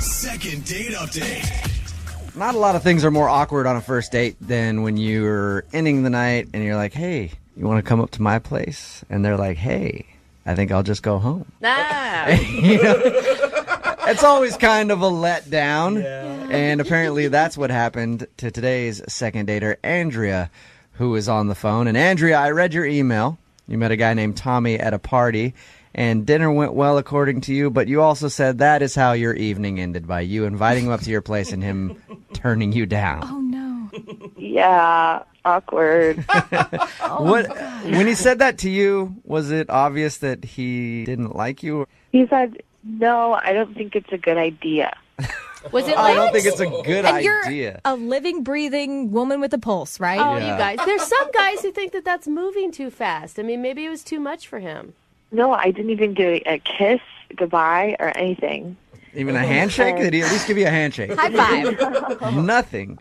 Second date update. Not a lot of things are more awkward on a first date than when you're ending the night and you're like, hey, you want to come up to my place? And they're like, hey, I think I'll just go home. It's always kind of a letdown. Yeah. And apparently that's what happened to today's second dater, Andrea, who is on the phone. And Andrea, I read your email. You met a guy named Tommy at a party, and dinner went well according to you, but you also said that is how your evening ended, by you inviting him up to your place and him turning you down. Oh, no. Yeah, awkward. When he said that to you, was it obvious that he didn't like you? He said, no, I don't think it's a good idea. Was it I don't think it's a good and idea. You're a living, breathing woman with a pulse, right? Oh, Yeah. you guys. There's some guys who think that that's moving too fast. I mean, maybe it was too much for him. No, I didn't even get a kiss, goodbye, or anything. Even a handshake? Did he at least give you a handshake? High five. Nothing.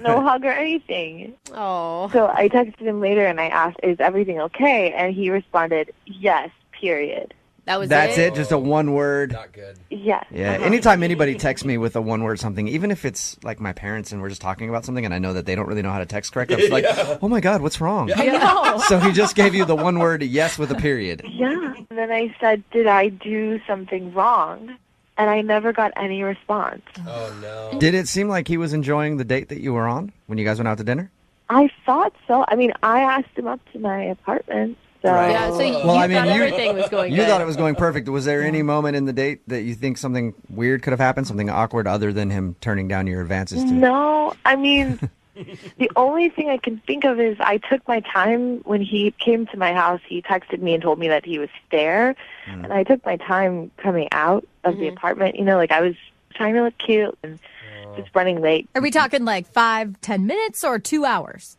No hug or anything. Oh. So I texted him later and I asked, is everything okay? And he responded, yes, period. That's it? Just a one word? Not good. Yes. Yeah. Anytime anybody texts me with a one word something, even if it's like my parents and we're just talking about something and I know that they don't really know how to text correctly, I'm just like, oh my God, what's wrong? I know. So he just gave you the one word yes with a period. Yeah. And then I said, did I do something wrong? And I never got any response. Oh, no. Did it seem like he was enjoying the date that you were on when you guys went out to dinner? I thought so. I mean, I asked him up to my apartment. So. Right. Yeah, so you Well, thought everything was going You good. thought it was going perfect. Was there any moment in the date that you think something weird could have happened, something awkward other than him turning down your advances to? No, I mean, the only thing I can think of is I took my time when he came to my house. He texted me and told me that he was there, and I took my time coming out of the apartment. You know, like I was trying to look cute and just running late. Are we talking like 5-10 minutes or 2 hours?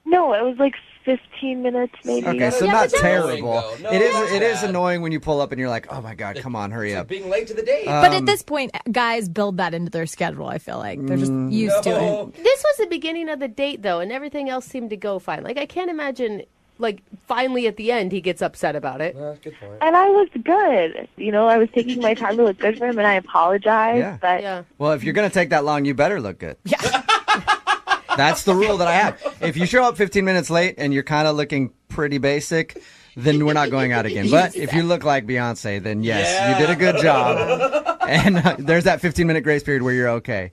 No, it was like 15 minutes maybe. Okay, so Yeah, not but terrible. No, It is bad. annoying when you pull up and you're like, oh my God, come on, hurry up. Being late to the date. But at this point, guys build that into their schedule, I feel like. They're just used to it. This was the beginning of the date, though, and everything else seemed to go fine. Like, I can't imagine, like, finally at the end he gets upset about it. Good point. And I looked good. You know, I was taking my time to look good for him, and I apologized. Yeah. But Yeah. Well, if you're going to take that long, you better look good. Yeah. That's the rule that I have. If you show up 15 minutes late and you're kind of looking pretty basic, then we're not going out again. But if you look like Beyonce, then yes, you did a good job. And there's that 15-minute grace period where you're okay.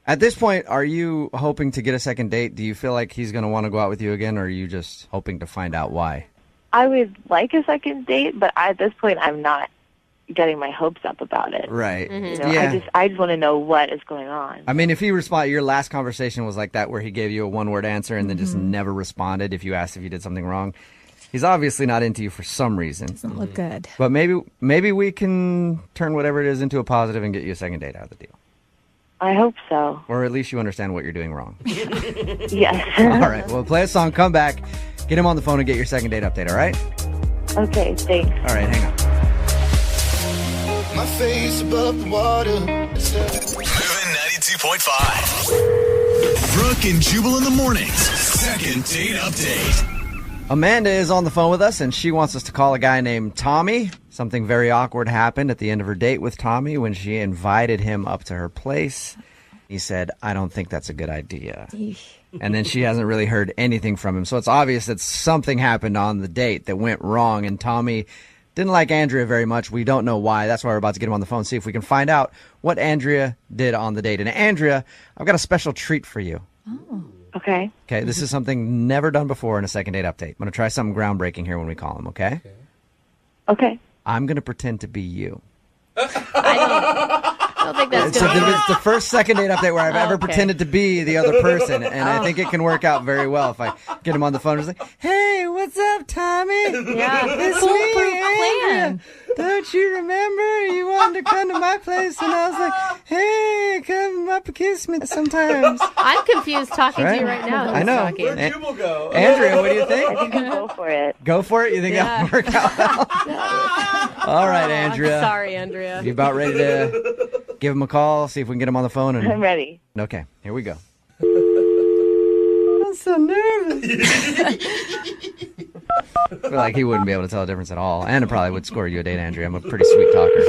At this point, are you hoping to get a second date? Do you feel like he's going to want to go out with you again, or are you just hoping to find out why? I would like a second date, but at this point, I'm not getting my hopes up about it. Right. You know, Yeah. I just want to know what is going on. I mean, if he responded, your last conversation was like that, where he gave you a one-word answer and then just never responded if you asked if you did something wrong. He's obviously not into you for some reason. Doesn't look good. But maybe we can turn whatever it is into a positive and get you a second date out of the deal. I hope so. Or at least you understand what you're doing wrong. Yes. All right. Well, play a song, come back, get him on the phone, and get your second date update, all right? Okay, thanks. All right, hang on. My face above the water. Moving 92.5. Brooke and Jubal in the mornings. Second date update. Amanda is on the phone with us, and she wants us to call a guy named Tommy. Something very awkward happened at the end of her date with Tommy when she invited him up to her place. He said, I don't think that's a good idea. And then she hasn't really heard anything from him. So it's obvious that something happened on the date that went wrong, and Tommy didn't like Andrea very much. We don't know why. That's why we're about to get him on the phone, see if we can find out what Andrea did on the date. And Andrea, I've got a special treat for you. Oh. Okay. Okay, this is something never done before in a second date update. I'm going to try something groundbreaking here when we call him, okay? Okay. I'm going to pretend to be you. I don't think that's So good. it's the first second date update where I've ever Okay. pretended to be the other person, and I think it can work out very well if I get him on the phone and just like, hey, what's up, Tommy? Yeah, It's foolproof me, Andrea. plan. Don't you remember you wanted to come to my place? And I was like, hey, come up and kiss me sometimes. I'm confused talking to you Right? right now. I know. Talking. Where'd Jubal go? Andrea, what do you think? I think I'll go for it. Go for it? You think that'll work out well? All right, Oh, Andrea. I'm sorry, Andrea. You about ready to give him a call, see if we can get him on the phone? I'm And ready. okay, here we go. I'm so nervous. I feel like he wouldn't be able to tell a difference at all. And it probably would score you a date, Andrea. I'm a pretty sweet talker.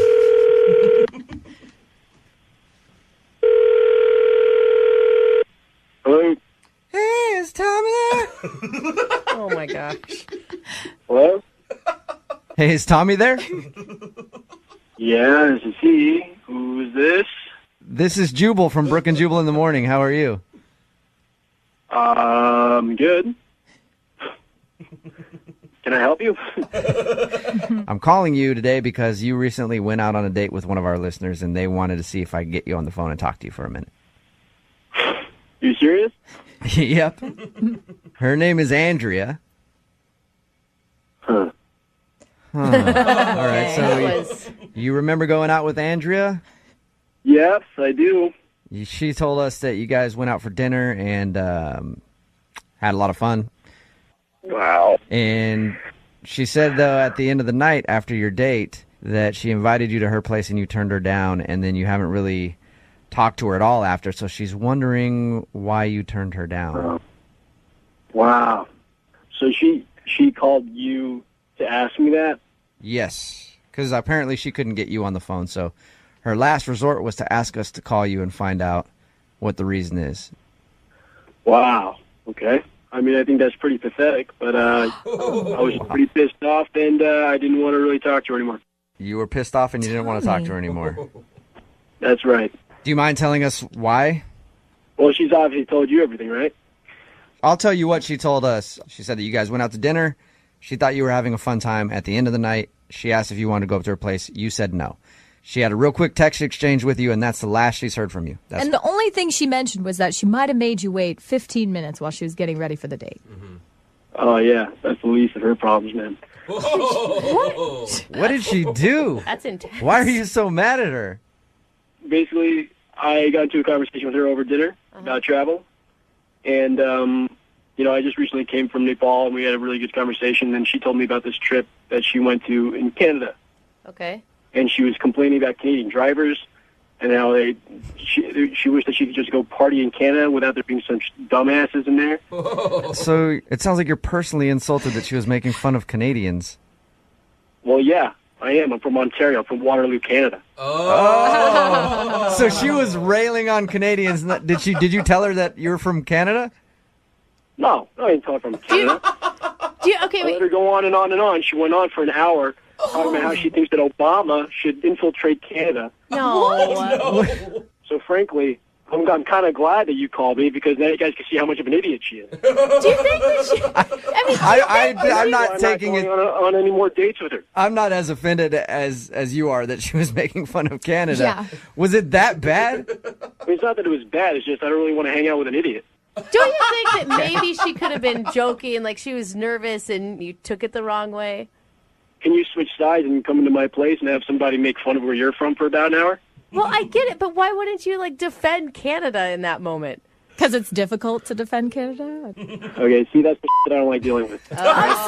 Oh my gosh. Hello? Hey, is Tommy there? Yeah, this is he. Who is this? This is Jubal from Brooke and Jubal in the morning. How are you? Good. Can I help you? I'm calling you today because you recently went out on a date with one of our listeners, and they wanted to see if I could get you on the phone and talk to you for a minute. You serious? Yep. Her name is Andrea. Huh. All right, so That was you remember going out with Andrea? Yes, I do. She told us that you guys went out for dinner and had a lot of fun. Wow. And she said, though, at the end of the night after your date, that she invited you to her place and you turned her down, and then you haven't really talked to her at all after. So she's wondering why you turned her down. Wow. So she called you to ask me that? Yes, because apparently she couldn't get you on the phone. So her last resort was to ask us to call you and find out what the reason is. Wow. Okay. I mean, I think that's pretty pathetic, but I was pretty pissed off, and I didn't want to really talk to her anymore. You were pissed off and you didn't want to talk to her anymore. That's right. Do you mind telling us why? Well, she's obviously told you everything, right? I'll tell you what she told us. She said that you guys went out to dinner. She thought you were having a fun time. At the end of the night, she asked if you wanted to go up to her place. You said no. She had a real quick text exchange with you, and that's the last she's heard from you. And the only thing she mentioned was that she might have made you wait 15 minutes while she was getting ready for the date. Mm-hmm. Oh, yeah. That's the least of her problems, man. What did she do? That's intense. Why are you so mad at her? Basically, I got into a conversation with her over dinner about travel, and, I just recently came from Nepal, and we had a really good conversation, and she told me about this trip that she went to in Canada. Okay. And she was complaining about Canadian drivers and how she wished that she could just go party in Canada without there being some dumbasses in there. So it sounds like you're personally insulted that she was making fun of Canadians. Well, yeah, I am. I'm from Ontario. I'm from Waterloo, Canada. Oh. So she was railing on Canadians. Did you tell her that you're from Canada? No, I didn't tell her from Canada. Okay, I wait. let her go on and on and on. She went on for an hour talking about how she thinks that Obama should infiltrate Canada. No. So frankly, I'm kind of glad that you called me because now you guys can see how much of an idiot she is. Do you think that she... I'm not taking going it on any more dates with her. I'm not as offended as you are that she was making fun of Canada. Yeah. Was it that bad? I mean, it's not that it was bad. It's just I don't really want to hang out with an idiot. Don't you think that maybe she could have been joking, like she was nervous and you took it the wrong way? Can you switch sides and come into my place and have somebody make fun of where you're from for about an hour? Well, I get it, but why wouldn't you, defend Canada in that moment? Because it's difficult to defend Canada. Okay, see, that's the shit I don't like dealing with. I'm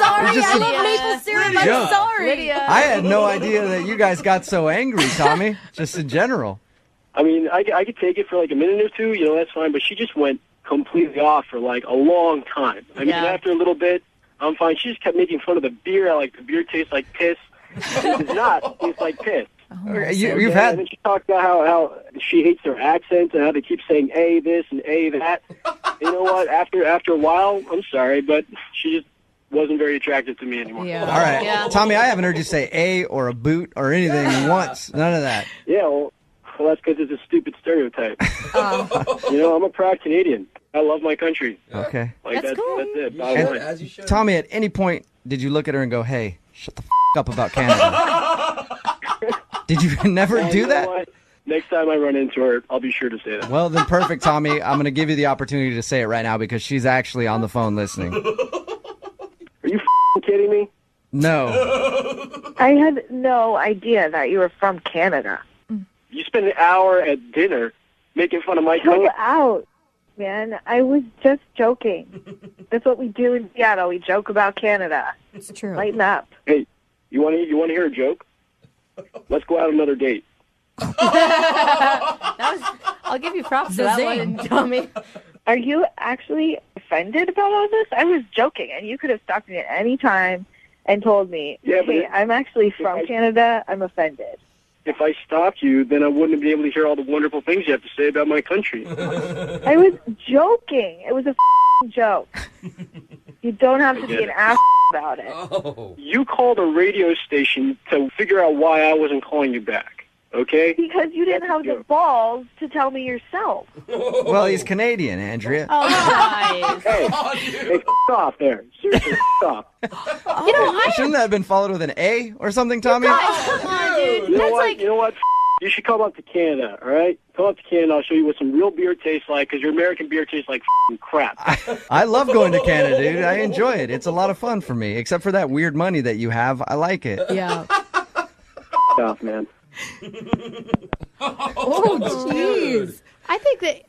sorry. just I some- love maple syrup. Yeah. I'm sorry. Lydia. I had no idea that you guys got so angry, Tommy, just in general. I mean, I could take it for a minute or two, that's fine, but she just went completely off for a long time. I mean, Yeah. after a little bit, I'm fine. She just kept making fun of the beer. The beer tastes like piss. It does not taste like piss. You've And had then she talked about how she hates their accents and how they keep saying A this and A that. You know what? After a while, I'm sorry, but she just wasn't very attractive to me anymore. Yeah. all right, Yeah. Tommy. I haven't heard you say a or a boot or anything once. None of that. Yeah, well, that's because it's a stupid stereotype. I'm a proud Canadian. I love my country. Okay, That's cool. That's it. You Bottom should, line. as you should. Tommy. At any point, did you look at her and go, "Hey, shut the up about Canada"? Did you never Well, do you know that? what? Next time I run into her, I'll be sure to say that. Well, then perfect, Tommy. I'm going to give you the opportunity to say it right now because she's actually on the phone listening. Are you kidding me? No. I had no idea that you were from Canada. You spent an hour at dinner making fun of my Chill country. out, man. I was just joking. That's what we do in Seattle. We joke about Canada. It's true. Lighten up. Hey, you want to hear a joke? Let's go out another date. I'll give you props for that Zing. one, Tommy. Are you actually offended about all this? I was joking, and you could have stopped me at any time and told me, Yeah, but hey, I'm actually from Canada. I'm offended. If I stopped you, then I wouldn't be able to hear all the wonderful things you have to say about my country. I was joking. It was a joke. You don't have to be an ass about it. Oh. You called a radio station to figure out why I wasn't calling you back, okay? Because you didn't have the balls to tell me yourself. Well, he's Canadian, Andrea. Oh, guys. Hey, hey, off there. Seriously, off. You know, Shouldn't that have been followed with an A or something, Tommy? come on, dude. You know That's what? like, You know what? You should come up to Canada, all right? Come up to Canada. I'll show you what some real beer tastes like, because your American beer tastes like crap. I love going to Canada, dude. I enjoy it. It's a lot of fun for me, except for that weird money that you have. I like it. Yeah. Off, man. Oh, jeez. I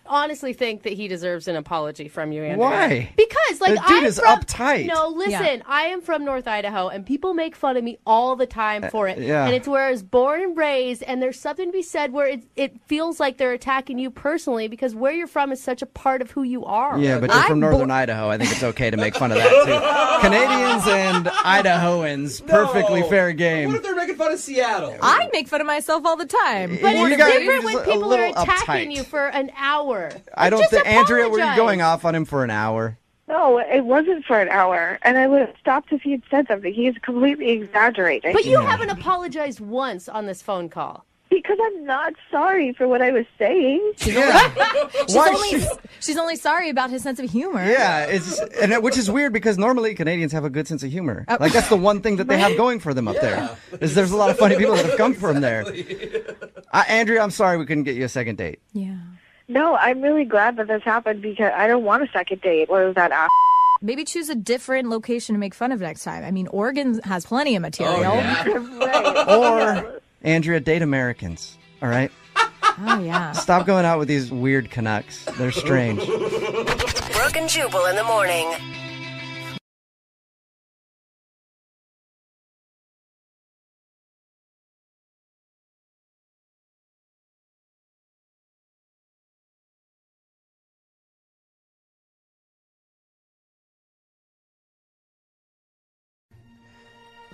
honestly think that he deserves an apology from you, Andrea. Why? Because, like, The dude I'm is from, uptight. No, listen, Yeah. I am from North Idaho, and people make fun of me all the time for it. yeah. And it's where I was born and raised, and there's something to be said where it feels like they're attacking you personally because where you're from is such a part of who you are. Yeah, but you're from northern Idaho. I think it's okay to make fun of that, too. Canadians and Idahoans, perfectly fair game. What if they're making fun of Seattle? I make fun of myself all the time. But You it's guys- different you're when just a people are little attacking uptight. you for an hour. I don't Just think, Andrea, were you apologize. going off on him for an hour? No, it wasn't for an hour, and I would have stopped if he had said something. He's completely exaggerating. But you haven't apologized once on this phone call. Because I'm not sorry for what I was saying. Yeah. She's only sorry about his sense of humor. Yeah, which is weird because normally Canadians have a good sense of humor. Like that's the one thing that they have going for them up there. Is there's a lot of funny people that have come from there. Andrea, I'm sorry we couldn't get you a second date. Yeah. No, I'm really glad that this happened because I don't want a second date. What was that ass? Maybe choose a different location to make fun of next time. I mean, Oregon has plenty of material. Right. Or Andrea, date Americans. All right. Oh, yeah. Stop going out with these weird Canucks. They're strange. Brooke and Jubal in the morning.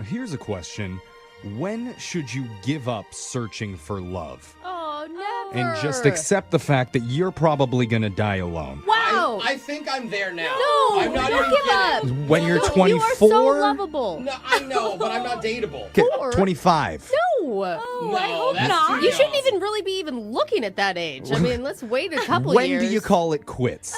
Here's a question. When should you give up searching for love? Oh, never. And just accept the fact that you're probably going to die alone. Wow. I think I'm there now. No, I'm not don't even give up. kidding. When you're No, 24? You are so lovable. No, I know, but I'm not dateable. Okay, Four? 25. No. No, I hope that's not. too You shouldn't young. even really be even looking at that age. I mean, let's wait a couple When years. do you call it quits?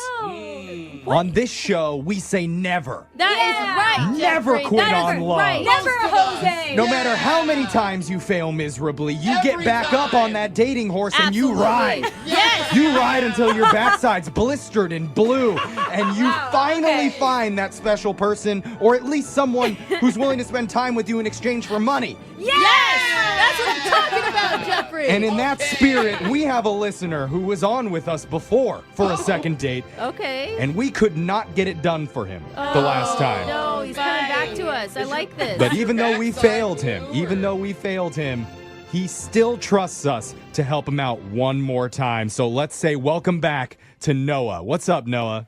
On this show, we say never. That is right. Never Jeffrey. quit That is on love. Right. Never, Jose. No matter how many times you fail miserably, you get Every back up time. on that dating horse and you Absolutely. ride. Yes. You ride until your backside's blistered and blue, and you finally find that special person, or at least someone who's willing to spend time with you in exchange for money. Yes. That's what I'm talking about, Jeffrey. And in that spirit, we have a listener who was on with us before for a second date, Okay. and we could not get it done for him the last time. No, he's coming back to us. I like this. But even though we failed him, he still trusts us to help him out one more time. So let's say welcome back to Noah. What's up, Noah?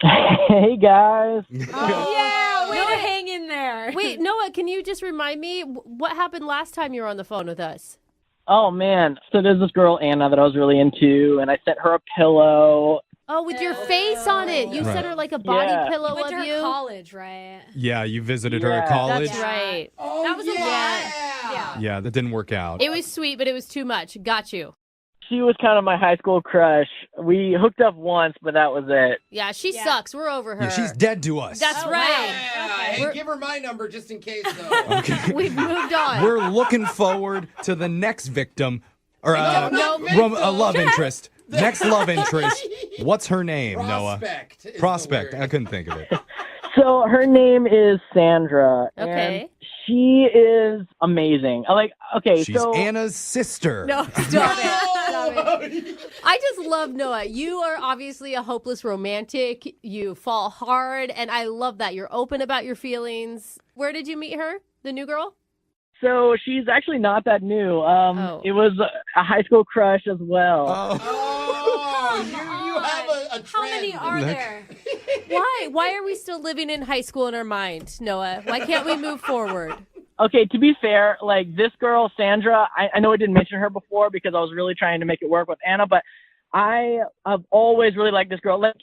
Hey guys. Yeah, way to hang in there. Wait, Noah, can you just remind me what happened last time you were on the phone with us? Oh man. So there's this girl Anna that I was really into, and I sent her a pillow. Oh, with your face on it. You sent her like a body Yeah. pillow Went of to her you. college, right? Yeah, you visited her at Yeah, college? That's right. Oh, That was a lot. yeah. Yeah, that didn't work out. It was sweet, but it was too much. Got you. She was kind of my high school crush. We hooked up once, but that was it. Yeah, she sucks. We're over her. Yeah, she's dead to us. That's right. Yeah. Hey, We're- give her my number just in case, though. We've moved on. We're looking forward to the next victim, or No. a love interest. Next love interest. What's her name, Noah? Prospect. is the Prospect. word. I couldn't think of it. So her name is Sandra. Okay. And she is amazing. She's Anna's sister. No, stop it. I just love Noah. You are obviously a hopeless romantic. You fall hard, and I love that. You're open about your feelings. Where did you meet her? The new girl? So she's actually not that new. Oh. It was a high school crush as well. Oh, you have a trend. How many are there? Why? Why are we still living in high school in our mind, Noah? Why can't we move forward? Okay, to be fair, like this girl, Sandra, I know I didn't mention her before because I was really trying to make it work with Anna, but I've always really liked this girl. Like,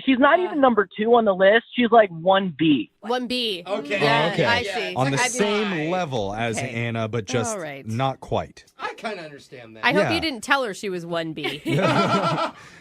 she's not even number 2 on the list. She's like 1B. 1B. Okay. Yeah, Okay. I see. On the I mean, same level as Okay. Anna, but just All right. not quite. I kind of understand that. I hope Yeah. you didn't tell her she was 1B.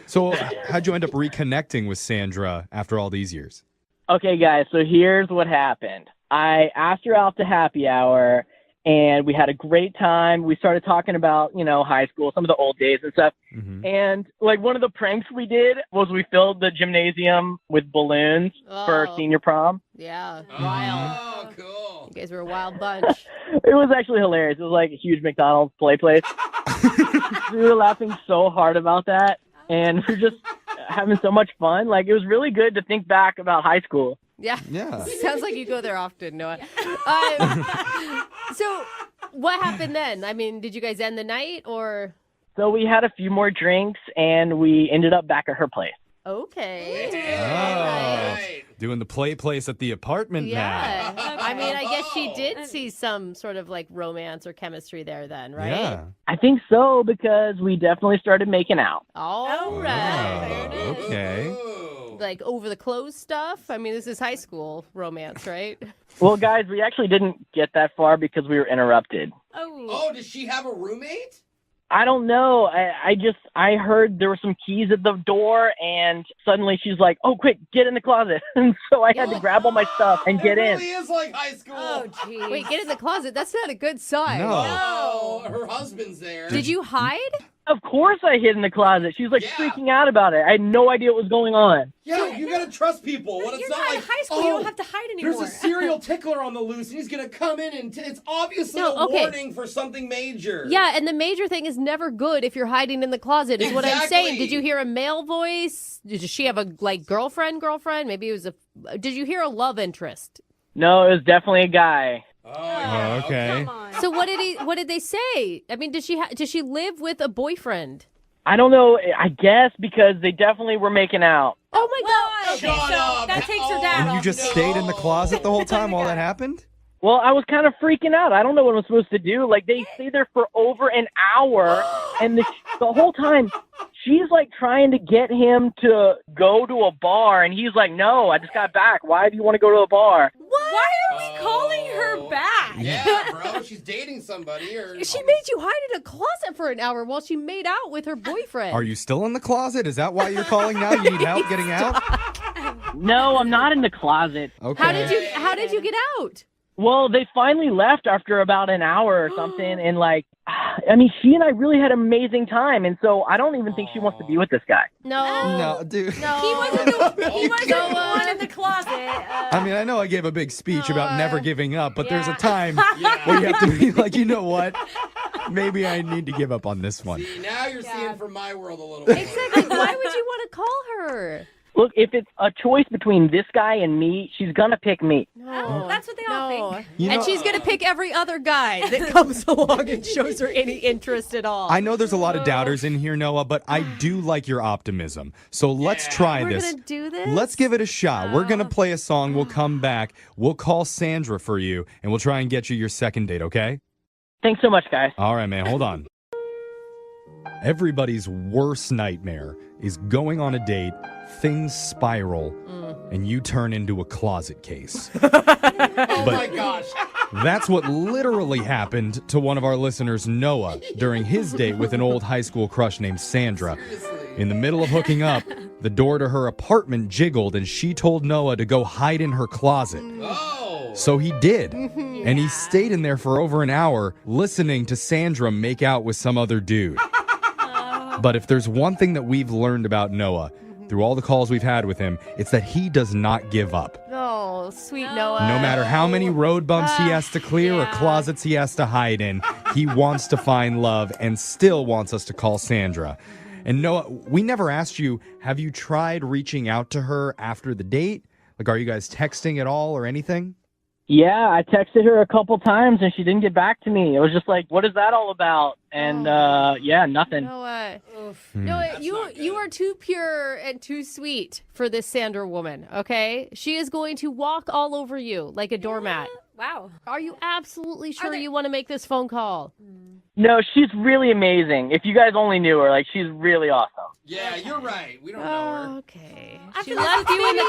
So how'd you end up reconnecting with Sandra after all these years? Okay, guys, so here's what happened. I asked her out to happy hour, and we had a great time. We started talking about, high school, some of the old days and stuff. Mm-hmm. And, like, one of the pranks we did was we filled the gymnasium with balloons for Oh. senior prom. Yeah, wild. Oh, cool. You guys were a wild bunch. It was actually hilarious. It was like a huge McDonald's play place. We were laughing so hard about that, and we were just having so much fun. Like, it was really good to think back about high school. Yeah. Yeah. Sounds like you go there often, Noah. So what happened then? I mean, did you guys end the night or? So we had a few more drinks, and we ended up back at her place. Okay. Oh, Right. doing the play place at the apartment now. Yeah. I mean, I guess she Oh. did see some sort of like romance or chemistry there then, right? Yeah. I think so, because we definitely started making out. All right. Oh, okay. Ooh. Like over the clothes stuff? I mean, this is high school romance, right? Well, guys, we actually didn't get that far because we were interrupted. Oh, does she have a roommate? I don't know. I heard there were some keys at the door, and suddenly she's like, "Oh, quick, get in the closet." And so I had to grab all my stuff and get It in. really is like high school. Oh, geez. Wait, get in the closet. That's not a good sign. No. Oh, her husband's there. Did you hide? Of course I hid in the closet. She was like Yeah. freaking out about it. I had no idea what was going on. Yeah, you gotta trust people. When it's You're not not in like high school. You don't have to hide anymore. There's a serial tickler on the loose, and he's gonna come in, and it's obviously No, a okay. warning for something major. Yeah, and the major thing is never good if you're hiding in the closet, is what I'm saying. Exactly. Did you hear a male voice? Did she have a girlfriend? Maybe it was did you hear a love interest? No, it was definitely a guy. Oh, yeah. Oh, okay. Come on. So what did they say? I mean, does she live with a boyfriend? I don't know. I guess because they definitely were making out. Oh my god. Okay, Shut so up. that takes her Oh, dad And off. you just no. stayed in the closet the whole time while that happened? Well, I was kind of freaking out. I don't know what I'm supposed to do. Like, they stayed there for over an hour, and the whole time, she's, like, trying to get him to go to a bar, and he's like, "No, I just got back. Why do you want to go to a bar?" Why are we calling her back? Yeah, bro, she's dating somebody, or She made you hide in a closet for an hour while she made out with her boyfriend. Are you still in the closet? Is that why you're calling now? You need help getting out? No, I'm not in the closet. Okay. How did you get out? Well, they finally left after about an hour or something, and, like, I mean, she and I really had an amazing time, and so I don't even think she wants to be with this guy. No. No, dude. No. He wasn't the one in the closet. I mean, I know I gave a big speech about never giving up, but there's a yeah. time Yeah. where you have to be like, you know what? Maybe I need to give up on this one. See, now you're seeing from my world a little bit. Exactly. Why would you want to call her? Look, if it's a choice between this guy and me, she's gonna pick me. No. That's what they all think. You And know- she's going to pick every other guy that comes along and shows her any interest at all. I know there's a lot of doubters in here, Noah, but I do like your optimism. So let's try We're this. going to do this? Let's give it a shot. We're going to play a song. We'll come back. We'll call Sandra for you, and we'll try and get you your second date, okay? Thanks so much, guys. All right, man. Hold on. Everybody's worst nightmare is going on a date, things spiral, and you turn into a closet case. Oh my gosh. That's what literally happened to one of our listeners, Noah, during his date with an old high school crush named Sandra. In the middle of hooking up, the door to her apartment jiggled, and she told Noah to go hide in her closet. Oh. So he did. And he stayed in there for over an hour listening to Sandra make out with some other dude. But if there's one thing that we've learned about Noah through all the calls we've had with him, it's that he does not give up. Oh, sweet Noah. No matter how many road bumps he has to clear or closets he has to hide in, he wants to find love and still wants us to call Sandra. And Noah, we never asked you, have you tried reaching out to her after the date? Like, are you guys texting at all or anything? Yeah, I texted her a couple times and she didn't get back to me. It was just like, what is that all about? And yeah, nothing. Noah, Noah, you are too pure and too sweet for this Sandra woman, okay? She is going to walk all over you like a doormat. Wow. Are you absolutely sure you want to make this phone call? No, she's really amazing. If you guys only knew her, like, she's really awesome. Yeah, you're right. We don't know her. Okay. After She this, left you in the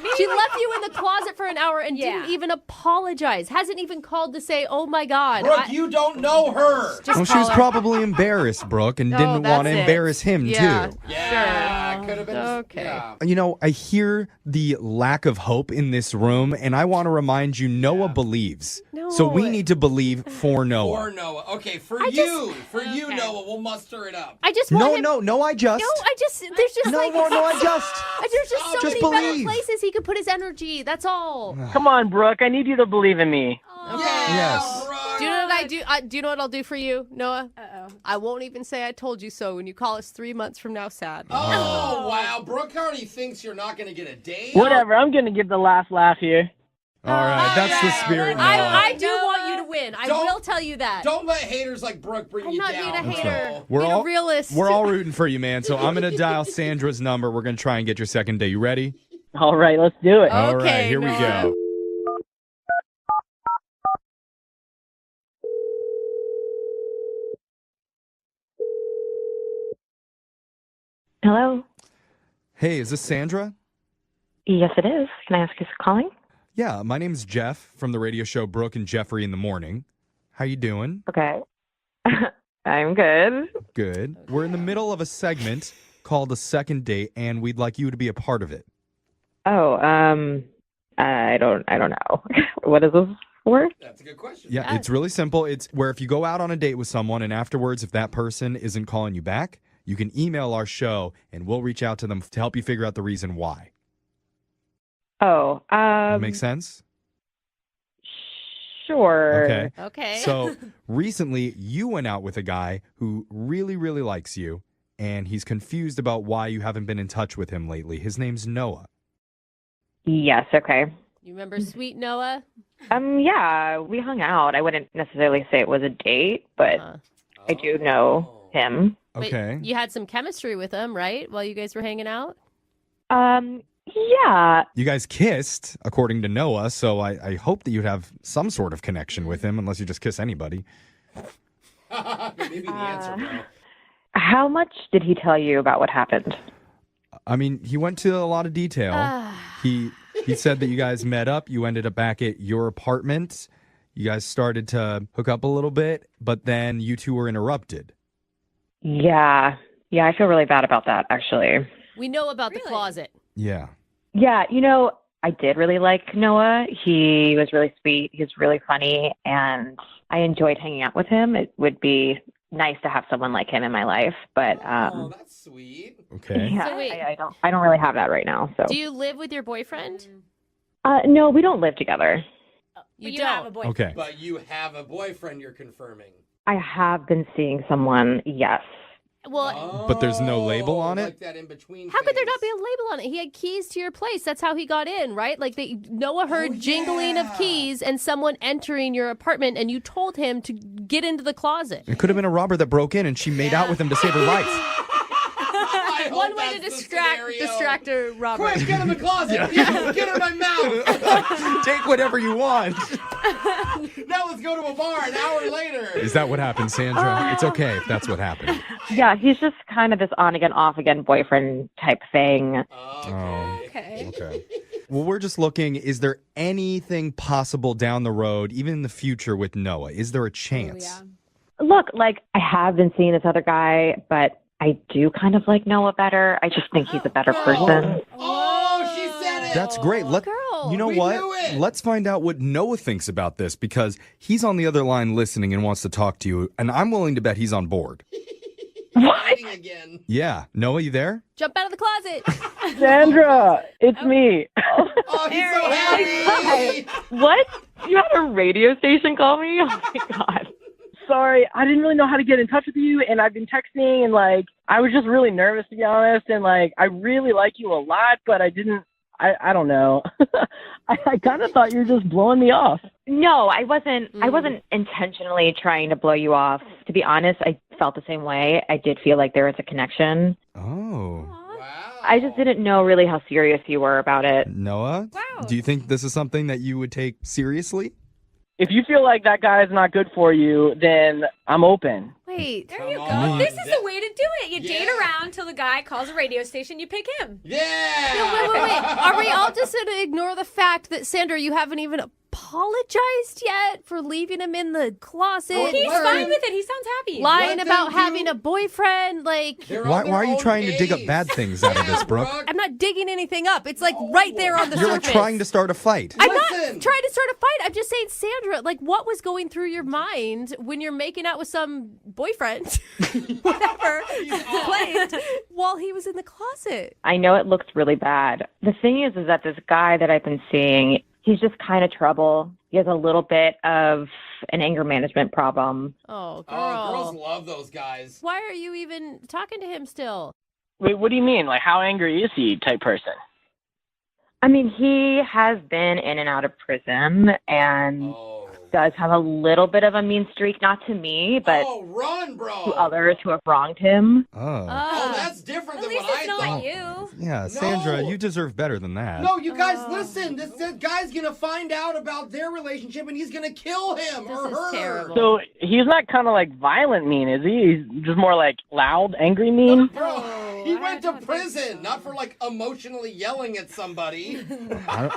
maybe She left you in the closet for an hour and didn't even apologize. Hasn't even called to say, "Oh my God." Brooke, you don't know her. Well, she was probably embarrassed, Brooke, and didn't want to that's it. embarrass him, Yeah. too. Yeah, could have been. Okay. Yeah. You know, I hear the lack of hope in this room, and I want to remind you, Noah believes. So we need to believe for Noah. Or Noah. Okay, for you, Noah, we'll muster it up. I just want him. No, I just. There's just No, like. no, I just. There's just so Just many better believe. places he could put his energy. That's all. Come on, Brooke. I need you to believe in me. Okay. Yes. Brooke. Do you know what I do? Do you know what I'll do for you, Noah? I won't even say I told you so when you call us 3 months from now sad. Oh, wow. Brooke already thinks you're not going to get a date. Whatever. I'm going to give the last laugh here. All right, that's the spirit, Noah. I do want you to win. I Don't- will tell you that. Don't let haters like Brooke bring I'm you not down. being a hater. Bro. We're Being all a realist. We're all rooting for you, man. So I'm going to dial Sandra's number. We're going to try and get your second date. You ready? All right, let's do it. All right, Okay, here we Noah. go. Hello? Hey, is this Sandra? Yes, it is. Can I ask who's calling? Yeah, my name's Jeff from the radio show Brooke and Jeffrey in the Morning. How you doing? Okay. I'm good. Good. We're in the middle of a segment called A Second Date, and we'd like you to be a part of it. Oh, I don't know. What is this for? That's a good question. Yeah, it's really simple. It's where if you go out on a date with someone and afterwards, if that person isn't calling you back, you can email our show and we'll reach out to them to help you figure out the reason why. Oh, Make sense? sure. Okay. Okay. So recently, you went out with a guy who really, really likes you, and he's confused about why you haven't been in touch with him lately. His name's Noah. Yes, okay. You remember Sweet Noah? Yeah, we hung out. I wouldn't necessarily say it was a date, but I do know him. But Okay. you had some chemistry with him, right? While you guys were hanging out? Yeah. You guys kissed, according to Noah, so I hope that you'd have some sort of connection with him, unless you just kiss anybody. Maybe the answer, bro. How much did he tell you about what happened? I mean, he went to a lot of detail. He said that you guys met up. You ended up back at your apartment. You guys started to hook up a little bit, but then you two were interrupted. Yeah. Yeah, I feel really bad about that, actually. We know about the closet. Yeah. Yeah, I did really like Noah. He was really sweet. He was really funny, and I enjoyed hanging out with him. It would be nice to have someone like him in my life, but Oh, that's sweet. Okay. yeah, So wait. I don't really have that right now. So Do you live with your boyfriend? no, we don't live together. You don't have a don't. boyfriend. Okay. But you have a boyfriend you're confirming. I have been seeing someone. Yes. Well, But there's no label on it? Like that in between. how could there not be phase. a label on it? He had keys to your place. That's how he got in, right? Like Noah heard jingling of keys and someone entering your apartment, and you told him to get into the closet. It could have been a robber that broke in and she made out with him to save her life. I hope One way to that's the scenario. distract a robber. Quick, get in the closet. Yeah, get in my mouth. Take whatever you want. Now let's go to a bar an hour later. Is that what happened, Sandra? It's okay if that's what happened. Yeah, he's just kind of this on again, off again boyfriend type thing. Okay. Okay. Well, we're just looking, is there anything possible down the road, even in the future with Noah? Is there a chance? Look, I have been seeing this other guy, but I do kind of like Noah better. I just think he's a better person. Oh, she said it. That's great. You know we what? knew it. Let's find out what Noah thinks about this, because he's on the other line listening and wants to talk to you, and I'm willing to bet he's on board. Fighting again. Yeah. Noah, you there? Jump out of the closet. Sandra, it's me. Oh, he's so happy. What? You had a radio station call me? Oh my God. Sorry, I didn't really know how to get in touch with you, and I've been texting, and I was just really nervous, to be honest, and I really like you a lot, but I don't know. I kind of thought you were just blowing me off. No, I wasn't intentionally trying to blow you off. To be honest, I felt the same way. I did feel like there was a connection. Oh. Wow. I just didn't know really how serious you were about it. Noah? Wow. Do you think this is something that you would take seriously? if you feel like that guy is not good for you, then I'm open. Wait. There you go. on. This is the way to do it. You date Yeah. around till the guy calls a radio station. You pick him. Yeah. No, wait. Are we all just going to ignore the fact that, Sandra, you haven't even apologized yet for leaving him in the closet? He's What? fine with it. He sounds happy. Lying Let about them do- having a boyfriend. Like, They're Why on their are you own trying to dig up pace. bad things out of this, Brooke? I'm not digging anything up. It's like right there on the You're like surface. trying to start a fight. I'm not Listen. trying to start a fight. I'm just saying, Sandra, like, what was going through your mind when you're making out with some boyfriend, whatever, played, while he was in the closet? I know it looks really bad. The thing is that this guy that I've been seeing, he's just kind of trouble. He has a little bit of an anger management problem. Oh, girl. Oh, girls love those guys. Why are you even talking to him still? Wait, what do you mean? Like, how angry is he type person? I mean, he has been in and out of prison and does have a little bit of a mean streak, not to me, but Oh, run, bro. to others who have wronged him. Oh. Oh, that's different At than least what it's I not thought. you. Yeah, Sandra, No. you deserve better than that. No, you guys, listen. This guy's gonna find out about their relationship, and he's gonna kill him or This is her. terrible. So he's not kind of like violent mean, is he? He's just more like loud, angry mean? Bro, he I went to don't think prison, not for like emotionally yelling at somebody.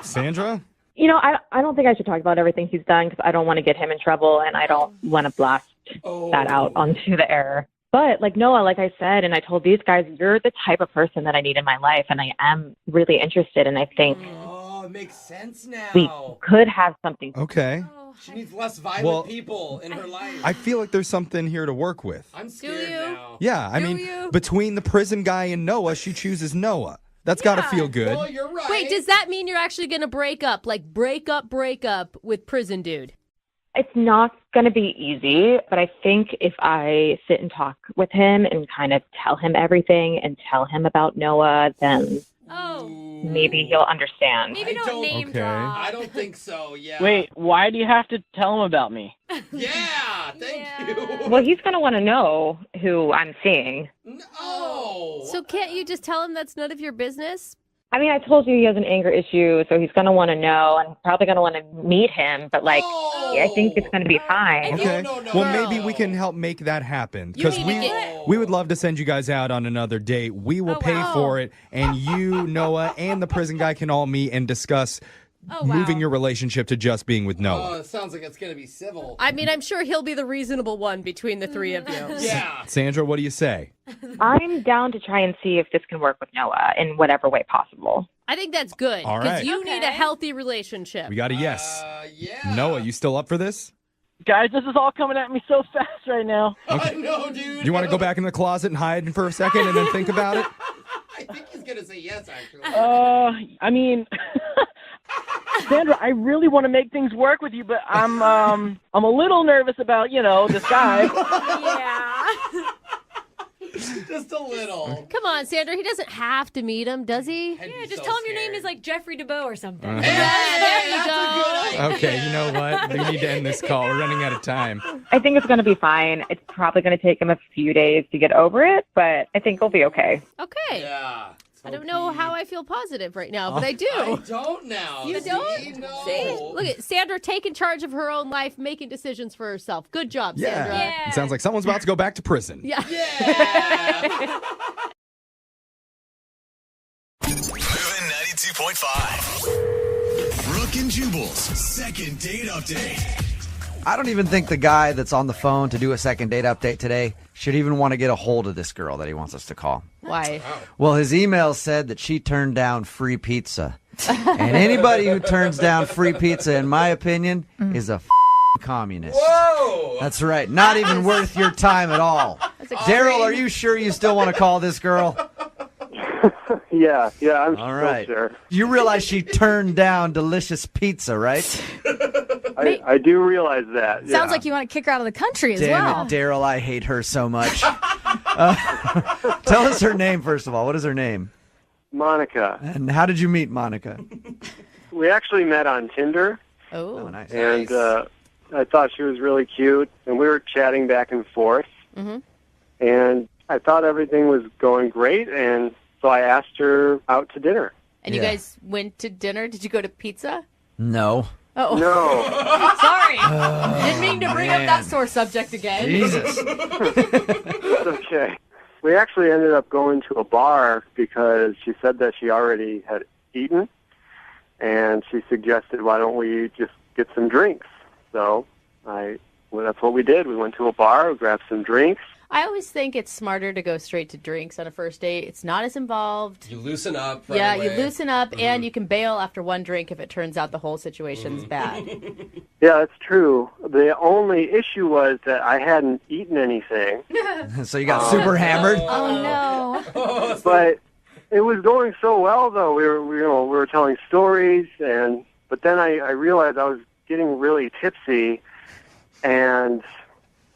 Sandra? You know, I don't think I should talk about everything he's done because I don't want to get him in trouble and I don't want to blast that out onto the air. But like Noah, like I said, and I told these guys, you're the type of person that I need in my life, and I am really interested, and I think Oh, it makes sense now. we could have something. Okay. She needs less violent Well, people in her life. I feel like there's something here to work with. I'm scared now. Yeah, I mean, between the prison guy and Noah, she chooses Noah. That's got to feel good. Well, you're right. Wait, does that mean you're actually going to break up? Like, break up with prison dude? It's not going to be easy, but I think if I sit and talk with him and kind of tell him everything and tell him about Noah, then maybe he'll understand. Maybe don't name drop. I don't think so, yeah. Wait, why do you have to tell him about me? Yeah, thank you. Well, he's going to want to know who I'm seeing. No. So can't you just tell him that's none of your business? I mean, I told you he has an anger issue, so he's going to want to know and probably going to want to meet him, but like, I think it's going to be fine. Okay. Well, maybe we can help make that happen because we would love to send you guys out on another date. We will pay for it, and you, Noah, and the prison guy can all meet and discuss moving your relationship to just being with Noah. Oh, it sounds like it's going to be civil. I mean, I'm sure he'll be the reasonable one between the three of you. Yeah. Sandra, what do you say? I'm down to try and see if this can work with Noah in whatever way possible. I think that's good All because right. you need a healthy relationship. We got a yes. Yeah. Noah, you still up for this? Guys, this is all coming at me so fast right now. I know, dude. You want to go back in the closet and hide for a second and then think about it? I think he's going to say yes, actually. I mean, Sandra, I really want to make things work with you, but I'm a little nervous about, this guy. Yeah. Just a little. Come on, Sandra. He doesn't have to meet him, does he? Yeah, just tell him your name is like Jeffrey DeBow or something. Yeah, there you go. Okay, you know what? We need to end this call. We're running out of time. I think it's going to be fine. It's probably going to take him a few days to get over it, but I think he'll be okay. Okay. Yeah. I don't know how I feel positive right now, but I do. I don't now. You See? don't? No. See? Look at Sandra taking charge of her own life, making decisions for herself. Good job, Sandra. It sounds like someone's about to go back to prison. Yeah. Moving 92.5. Brooke and Jubal's second date update. I don't even think the guy that's on the phone to do a second date update today should even want to get a hold of this girl that he wants us to call. Why? Well, his email said that she turned down free pizza. And anybody who turns down free pizza, in my opinion, is a communist. Whoa! That's right. Not even worth your time at all. Daryl, are you sure you still want to call this girl? Yeah, I'm All right. still sure. You realize she turned down delicious pizza, right? I do realize that. Sounds like you want to kick her out of the country as Damn well. it, Daryl, I hate her so much. Tell us her name, first of all. What is her name? Monica. And how did you meet Monica? We actually met on Tinder, Oh, nice. and I thought she was really cute, and we were chatting back and forth, and I thought everything was going great, and so I asked her out to dinner. And you guys went to dinner? Did you go to pizza? No. Oh. No. Sorry. Didn't mean to bring up man. that sore subject again. Jesus. It's okay. We actually ended up going to a bar because she said that she already had eaten, and she suggested, why don't we just get some drinks? So that's what we did. We went to a bar, grabbed some drinks. I always think it's smarter to go straight to drinks on a first date. It's not as involved. You loosen up. Right Yeah, away. you loosen up, and you can bail after one drink if it turns out the whole situation's bad. Yeah, that's true. The only issue was that I hadn't eaten anything. So you got super hammered? Oh, no. But it was going so well, though. We were telling stories, but then I realized I was getting really tipsy, and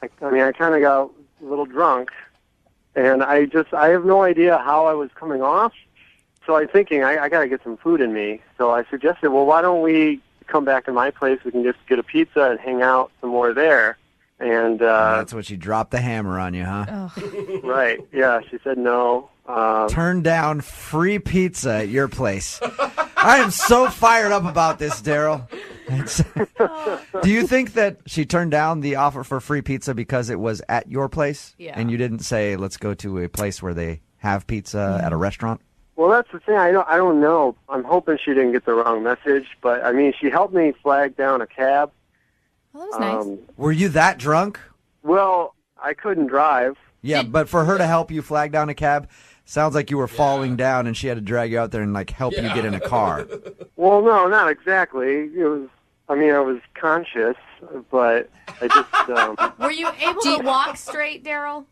I kind of got a little drunk, and I have no idea how I was coming off. So I'm thinking I got to get some food in me. So I suggested, well, why don't we come back to my place? We can just get a pizza and hang out some more there. And that's what she dropped the hammer on you, huh? Right. Yeah. She said no. Turn down free pizza at your place. I am so fired up about this, Daryl. Do you think that she turned down the offer for free pizza because it was at your place? Yeah. And you didn't say, let's go to a place where they have pizza at a restaurant? Well, that's the thing. I don't know. I'm hoping she didn't get the wrong message. But, she helped me flag down a cab. Well, that was nice. Were you that drunk? Well, I couldn't drive. Yeah, but for her to help you flag down a cab, sounds like you were falling down and she had to drag you out there and help you get in a car. Well, no, not exactly. It was. I was conscious, but I just. Were you able to walk straight, Daryl?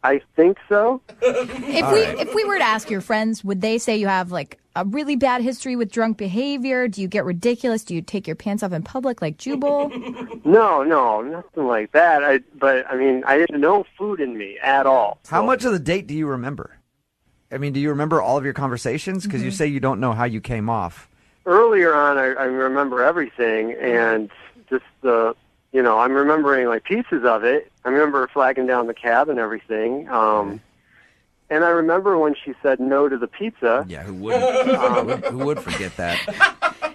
I think so. If we were to ask your friends, would they say you have a really bad history with drunk behavior? Do you get ridiculous? Do you take your pants off in public like Jubal? No, nothing like that. I had no food in me at all. How much of the date do you remember? Do you remember all of your conversations? Because you say you don't know how you came off. Earlier on, I remember everything, and just I'm remembering pieces of it. I remember flagging down the cab and everything. And I remember when she said no to the pizza. Yeah, who wouldn't? Who would forget that?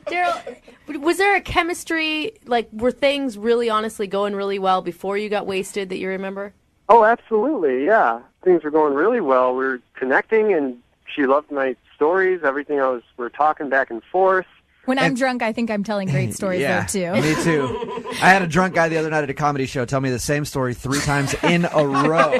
Daryl, was there a chemistry, were things really honestly going really well before you got wasted that you remember? Oh, absolutely, yeah. Things were going really well. We were connecting, and she loved my stories, everything we're talking back and forth. When I'm drunk, I think I'm telling great stories there, too. Me too. I had a drunk guy the other night at a comedy show tell me the same story 3 times in a row.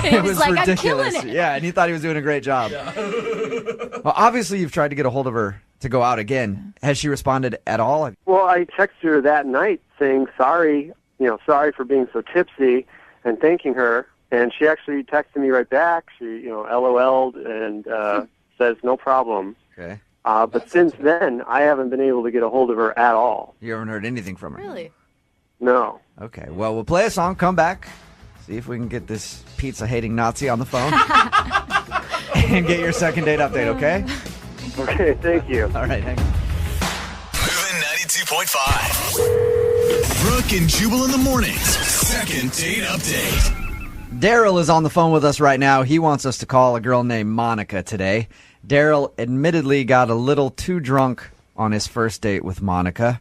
It was ridiculous. I'm killing it. Yeah, and he thought he was doing a great job. Well, obviously you've tried to get a hold of her to go out again. Has she responded at all? Well, I texted her that night saying sorry for being so tipsy and thanking her. And she actually texted me right back. She, LOL'd and says no problem. Okay. But since then, I haven't been able to get a hold of her at all. You haven't heard anything from her? Really? No. Okay, well, we'll play a song, come back, see if we can get this pizza-hating Nazi on the phone, and get your second date update, okay? Okay, thank you. All right, hang on. Moving 92.5. Brooke and Jubal in the mornings. Second date update. Daryl is on the phone with us right now. He wants us to call a girl named Monica today. Daryl admittedly got a little too drunk on his first date with Monica.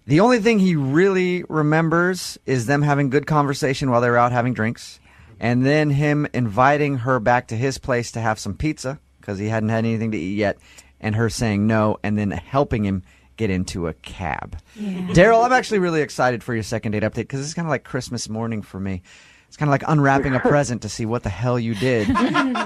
The only thing he really remembers is them having good conversation while they were out having drinks, and then him inviting her back to his place to have some pizza because he hadn't had anything to eat yet, and her saying no, and then helping him get into a cab. Yeah. Daryl, I'm actually really excited for your second date update because it's kind of like Christmas morning for me. It's kind of like unwrapping a present to see what the hell you did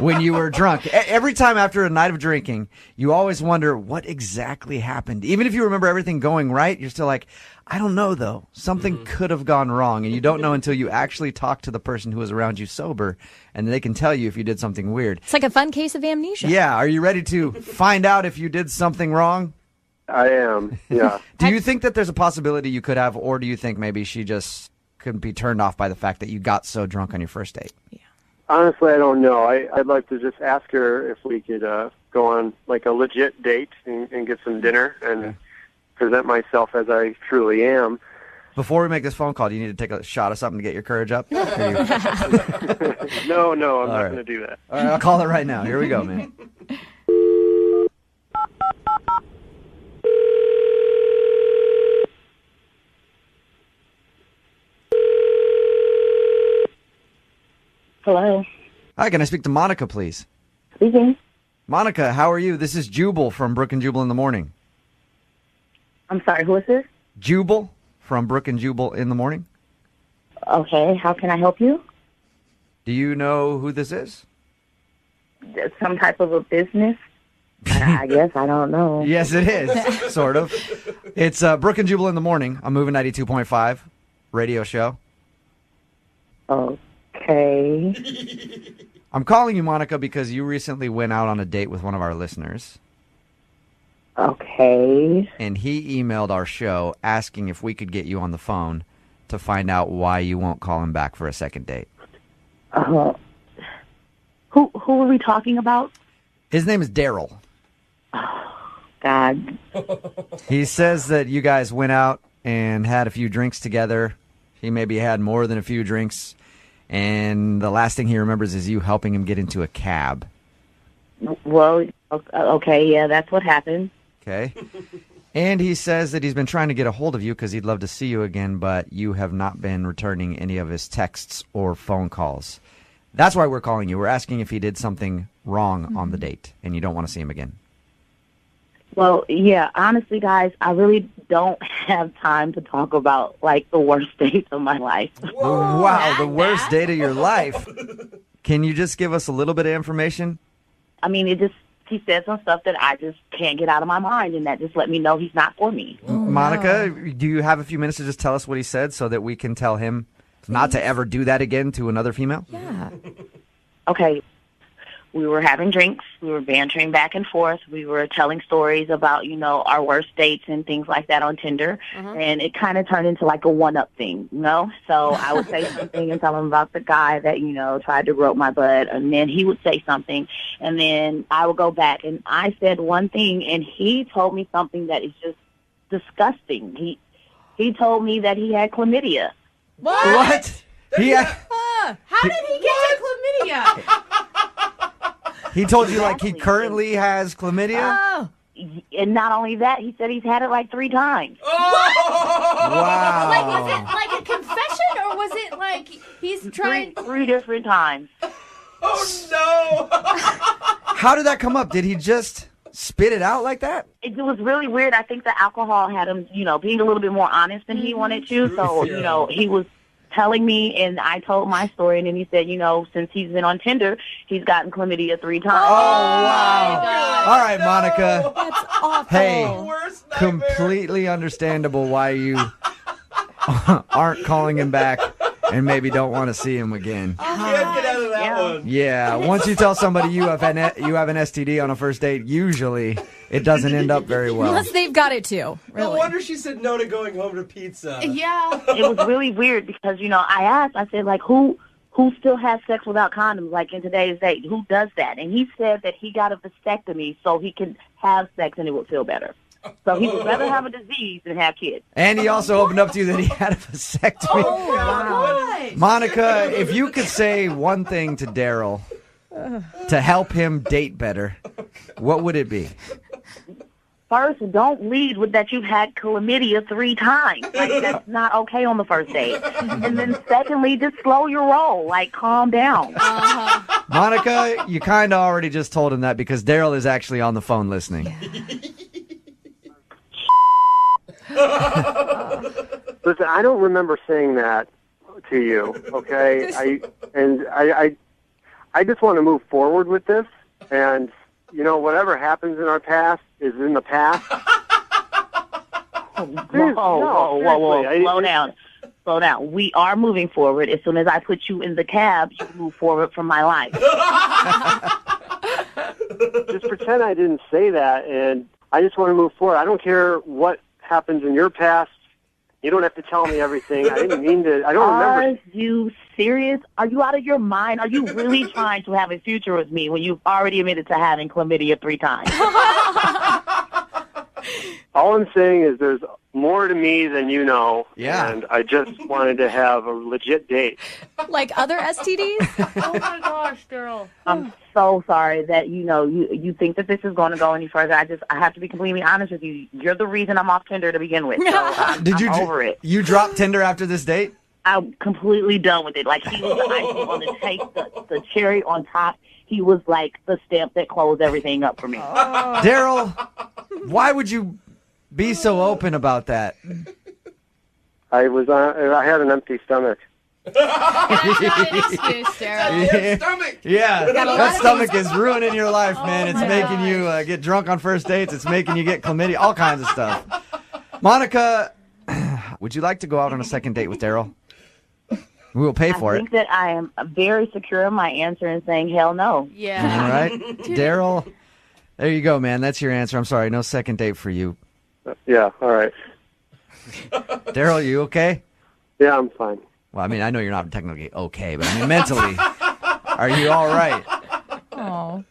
when you were drunk. Every time after a night of drinking, you always wonder what exactly happened. Even if you remember everything going right, you're still like, I don't know, though. Something could have gone wrong, and you don't know until you actually talk to the person who was around you sober, and they can tell you if you did something weird. It's like a fun case of amnesia. Yeah. Are you ready to find out if you did something wrong? I am, yeah. Do you think that there's a possibility you could have, or do you think maybe she just couldn't be turned off by the fact that you got so drunk on your first date? Yeah. Honestly, I don't know. I'd like to just ask her if we could go on a legit date and get some dinner and present myself as I truly am. Before we make this phone call, do you need to take a shot of something to get your courage up? No, I'm not going to do that. All right, I'll call it right now. Here we go, man. Hello. Hi, can I speak to Monica, please? Speaking. Monica, how are you? This is Jubal from Brooke and Jubal in the morning. I'm sorry, who is this? Jubal from Brooke and Jubal in the morning. Okay, how can I help you? Do you know who this is? Some type of a business? I guess, I don't know. Yes, it is, sort of. It's Brooke and Jubal in the morning. I'm moving 92.5 radio show. Okay. I'm calling you, Monica, because you recently went out on a date with one of our listeners. Okay. And he emailed our show asking if we could get you on the phone to find out why you won't call him back for a second date. Who are we talking about? His name is Daryl. God. He says that you guys went out and had a few drinks together. He maybe had more than a few drinks. And the last thing he remembers is you helping him get into a cab. Well, okay, yeah, that's what happened. Okay. And he says that he's been trying to get a hold of you because he'd love to see you again, but you have not been returning any of his texts or phone calls. That's why we're calling you. We're asking if he did something wrong on the date and you don't want to see him again. Well, yeah, honestly, guys, I really don't have time to talk about, like, the worst dates of my life. Whoa, wow, the worst date of your life. Can you just give us a little bit of information? I mean, he said some stuff that I just can't get out of my mind, and that just let me know he's not for me. Monica, do you have a few minutes to just tell us what he said so that we can tell him not to ever do that again to another female? Yeah. Okay. We were having drinks. We were bantering back and forth. We were telling stories about, our worst dates and things like that on Tinder. And it kind of turned into like a one-up thing, So I would say something and tell him about the guy that, tried to grope my butt. And then he would say something. And then I would go back. And I said one thing, and he told me something that is just disgusting. He told me that he had chlamydia. What? How did he get to chlamydia? He told you like he currently has chlamydia? And not only that, he said he's had it like 3 times. Wow. Like, was it like a confession, or was it like he's trying... Three different times. Oh, no. How did that come up? Did he just spit it out like that? It was really weird. I think the alcohol had him, being a little bit more honest than he wanted to. So, he was telling me, and I told my story, and then he said, since he's been on Tinder, he's gotten chlamydia 3 times. Oh, wow. All right, Monica. That's awful. Hey, completely understandable why you aren't calling him back and maybe don't want to see him again. You can't get out of that one. Yeah, once you tell somebody you have an STD on a first date, usually it doesn't end up very well. Unless they've got it too. Really. No wonder she said no to going home to pizza. Yeah. It was really weird because, I said, like, who still has sex without condoms, like in today's day? Who does that? And he said that he got a vasectomy so he can have sex and it would feel better. So he would rather have a disease than have kids. And he also opened up to you that he had a vasectomy. Oh, wow. Monica, if you could say one thing to Daryl to help him date better, what would it be? First, don't lead with that you've had chlamydia 3 times. Like, that's not okay on the first date. And then secondly, just slow your roll. Like, calm down. Monica, you kind of already just told him that because Daryl is actually on the phone listening. Listen, I don't remember saying that to you, okay? I just want to move forward with this, and whatever happens in our past is in the past. Whoa. Slow down. We are moving forward. As soon as I put you in the cab, you move forward from my life. Just pretend I didn't say that, and I just want to move forward. I don't care what happens in your past. You don't have to tell me everything. I didn't mean to. I don't remember. Are you serious? Are you out of your mind? Are you really trying to have a future with me when you've already admitted to having chlamydia 3 times? All I'm saying is there's more to me than you know. Yeah. And I just wanted to have a legit date. Like other STDs? Oh my gosh, girl. I'm so sorry that you think that this is going to go any further. I have to be completely honest with you. You're the reason I'm off Tinder to begin with. So I'm over it. You dropped Tinder after this date? I'm completely done with it. Like, he was the icing on the cake, the cherry on top. He was like the stamp that closed everything up for me. Daryl, why would you be so open about that? I had an empty stomach. That's not an excuse, Daryl. Stomach. Yeah, that stomach is ruining your life, man. It's making you get drunk on first dates. It's making you get chlamydia, all kinds of stuff. Monica, would you like to go out on a second date with Daryl? We will pay for I it. think that I am very secure in my answer and saying hell no. Yeah. All right. Daryl, there you go, man. That's your answer. I'm sorry. No second date for you. Yeah, all right. Daryl, you okay? Yeah, I'm fine. Well, I mean, I know you're not technically okay, but I mean, mentally, are you all right? Oh.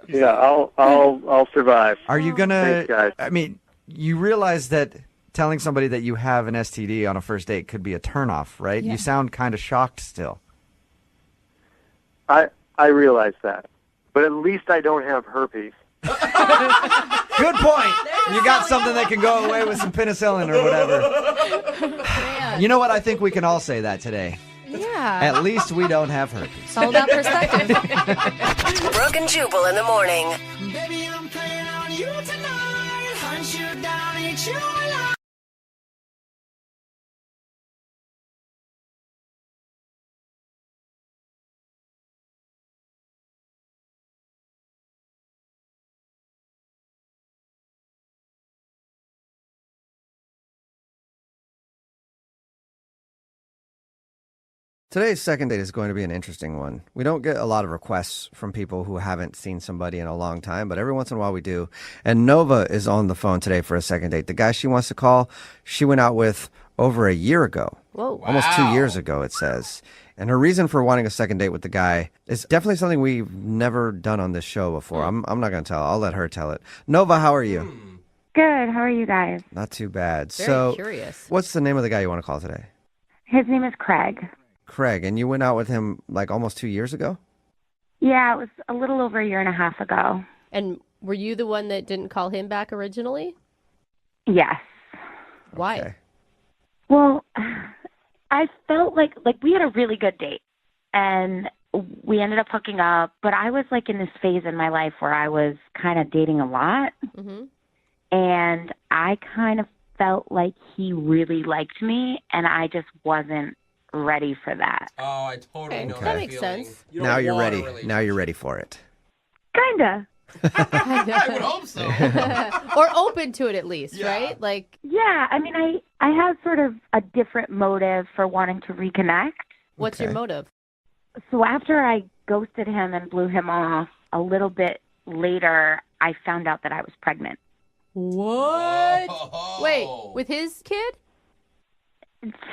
Yeah, I'll survive. Are you going Thanks, to, guys. I mean, you realize that telling somebody that you have an STD on a first date could be a turnoff, right? Yeah. You sound kind of shocked still. I realize that. But at least I don't have herpes. Good point. You got something that can go away with some penicillin or whatever. You know what? I think we can all say that today. Yeah. At least we don't have herpes. It's all about perspective. Brooke and Jubal in the morning. Baby, I'm playing on you tonight. Hunt you down, eat you alive. Today's second date is going to be an interesting one. We don't get a lot of requests from people who haven't seen somebody in a long time, but every once in a while we do. And Nova is on the phone today for a second date. The guy she wants to call, she went out with over a year ago. Whoa. Almost 2 years ago, it says. And her reason for wanting a second date with the guy is definitely something we've never done on this show before. I'm not going to tell. I'll let her tell it. Nova, how are you? Good. How are you guys? Not too bad. Very curious. What's the name of the guy you want to call today? His name is Craig. Craig, and you went out with him like almost 2 years ago? Yeah, it was a little over a year and a half ago. And were you the one that didn't call him back originally? Yes. Why? Okay. Well, I felt like we had a really good date, and we ended up hooking up, but I was like in this phase in my life where I was kind of dating a lot, and I kind of felt like he really liked me, and I just wasn't ready for that. Oh, I totally know That makes sense. Now you're ready. Now you're ready for it. Kinda. I would hope so. Or open to it at least, right? Like, Yeah, I mean, I have sort of a different motive for wanting to reconnect. what's your motive? So after I ghosted him and blew him off, a little bit later, I found out that I was pregnant. What? Wait, with his kid?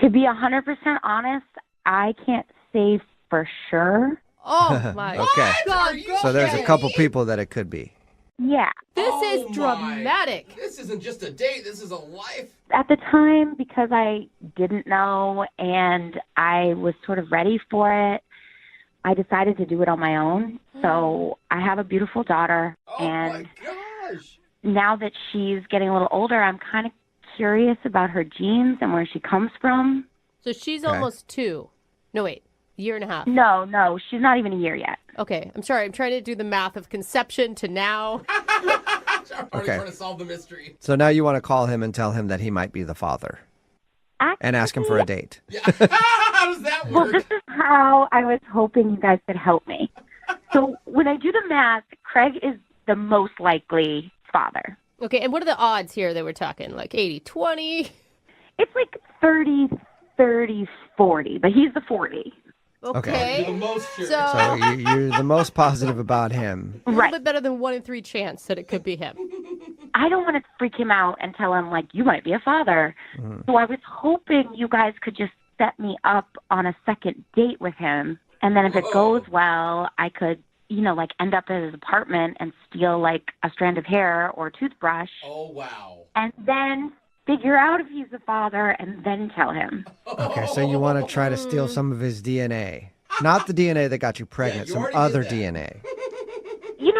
To be 100% honest, I can't say for sure. Oh my Okay. God. So there's a couple people that it could be. Yeah. This is dramatic. This isn't just a date. This is a life. At the time, because I didn't know and I was sort of ready for it, I decided to do it on my own. So I have a beautiful daughter, and now that she's getting a little older, I'm kind of curious about her genes and where she comes from. So she's almost 2. No, wait. Year and a half. No, she's not even a year yet. Okay, I'm sorry. I'm trying to do the math of conception to now. I'm already Okay. trying to solve the mystery. So now you want to call him and tell him that he might be the father and ask him for a date. How does that Well, work? this is how I was hoping you guys could help me. So when I do the math, Craig is the most likely father. Okay, and what are the odds here that we're talking? Like 80-20? It's like 30-40, but he's the 40. Okay. You're the most sure. So you're the most positive about him. A little bit better than 1 in 3 chance that it could be him. I don't want to freak him out and tell him, like, you might be a father. So I was hoping you guys could just set me up on a second date with him. And then if it goes well, I could, like end up at his apartment and steal like a strand of hair or a toothbrush. Oh, wow. And then figure out if he's the father and then tell him. Okay, so you want to try to steal some of his DNA. Not the DNA that got you pregnant, some other DNA.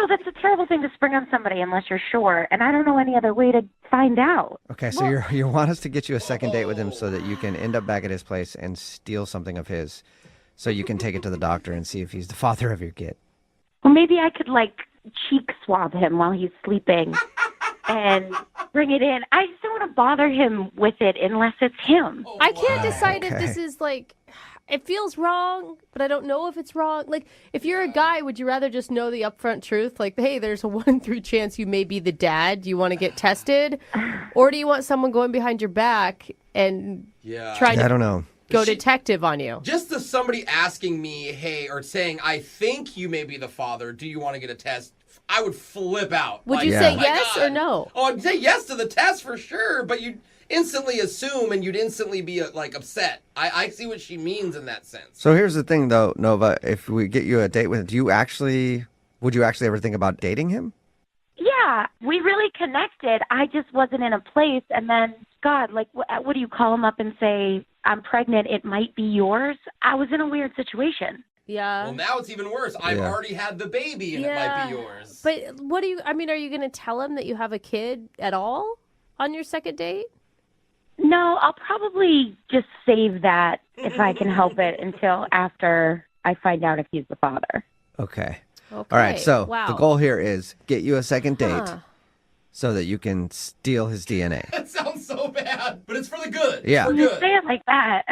that's a terrible thing to spring on somebody unless you're sure. And I don't know any other way to find out. Okay, so you want us to get you a second date with him so that you can end up back at his place and steal something of his so you can take it to the doctor and see if he's the father of your kid. Well, maybe I could, cheek swab him while he's sleeping and bring it in. I just don't want to bother him with it unless it's him. I can't decide if this is it feels wrong, but I don't know if it's wrong. If you're a guy, would you rather just know the upfront truth? Hey, there's a 1 in 3 chance you may be the dad. Do you want to get tested? Or do you want someone going behind your back and trying to I don't know. Go detective on you? Just as somebody asking me, hey, or saying, I think you may be the father, do you want to get a test? I would flip out. Would you say yes or no? Oh, I'd say yes to the test for sure, but you'd instantly assume and you'd instantly be upset. I see what she means in that sense. So here's the thing, though, Nova. If we get you a date with him, would you actually ever think about dating him? Yeah, we really connected. I just wasn't in a place. And then, God, what do you call him up and say, I'm pregnant, it might be yours? I was in a weird situation. Yeah. Well, now it's even worse. I've already had the baby and it might be yours. But are you going to tell him that you have a kid at all on your second date? No, I'll probably just save that if I can help it until after I find out if he's the father. Okay. All right, so the goal here is get you a second date so that you can steal his DNA. That sounds so bad, but it's for the good. Yeah. You say it like that.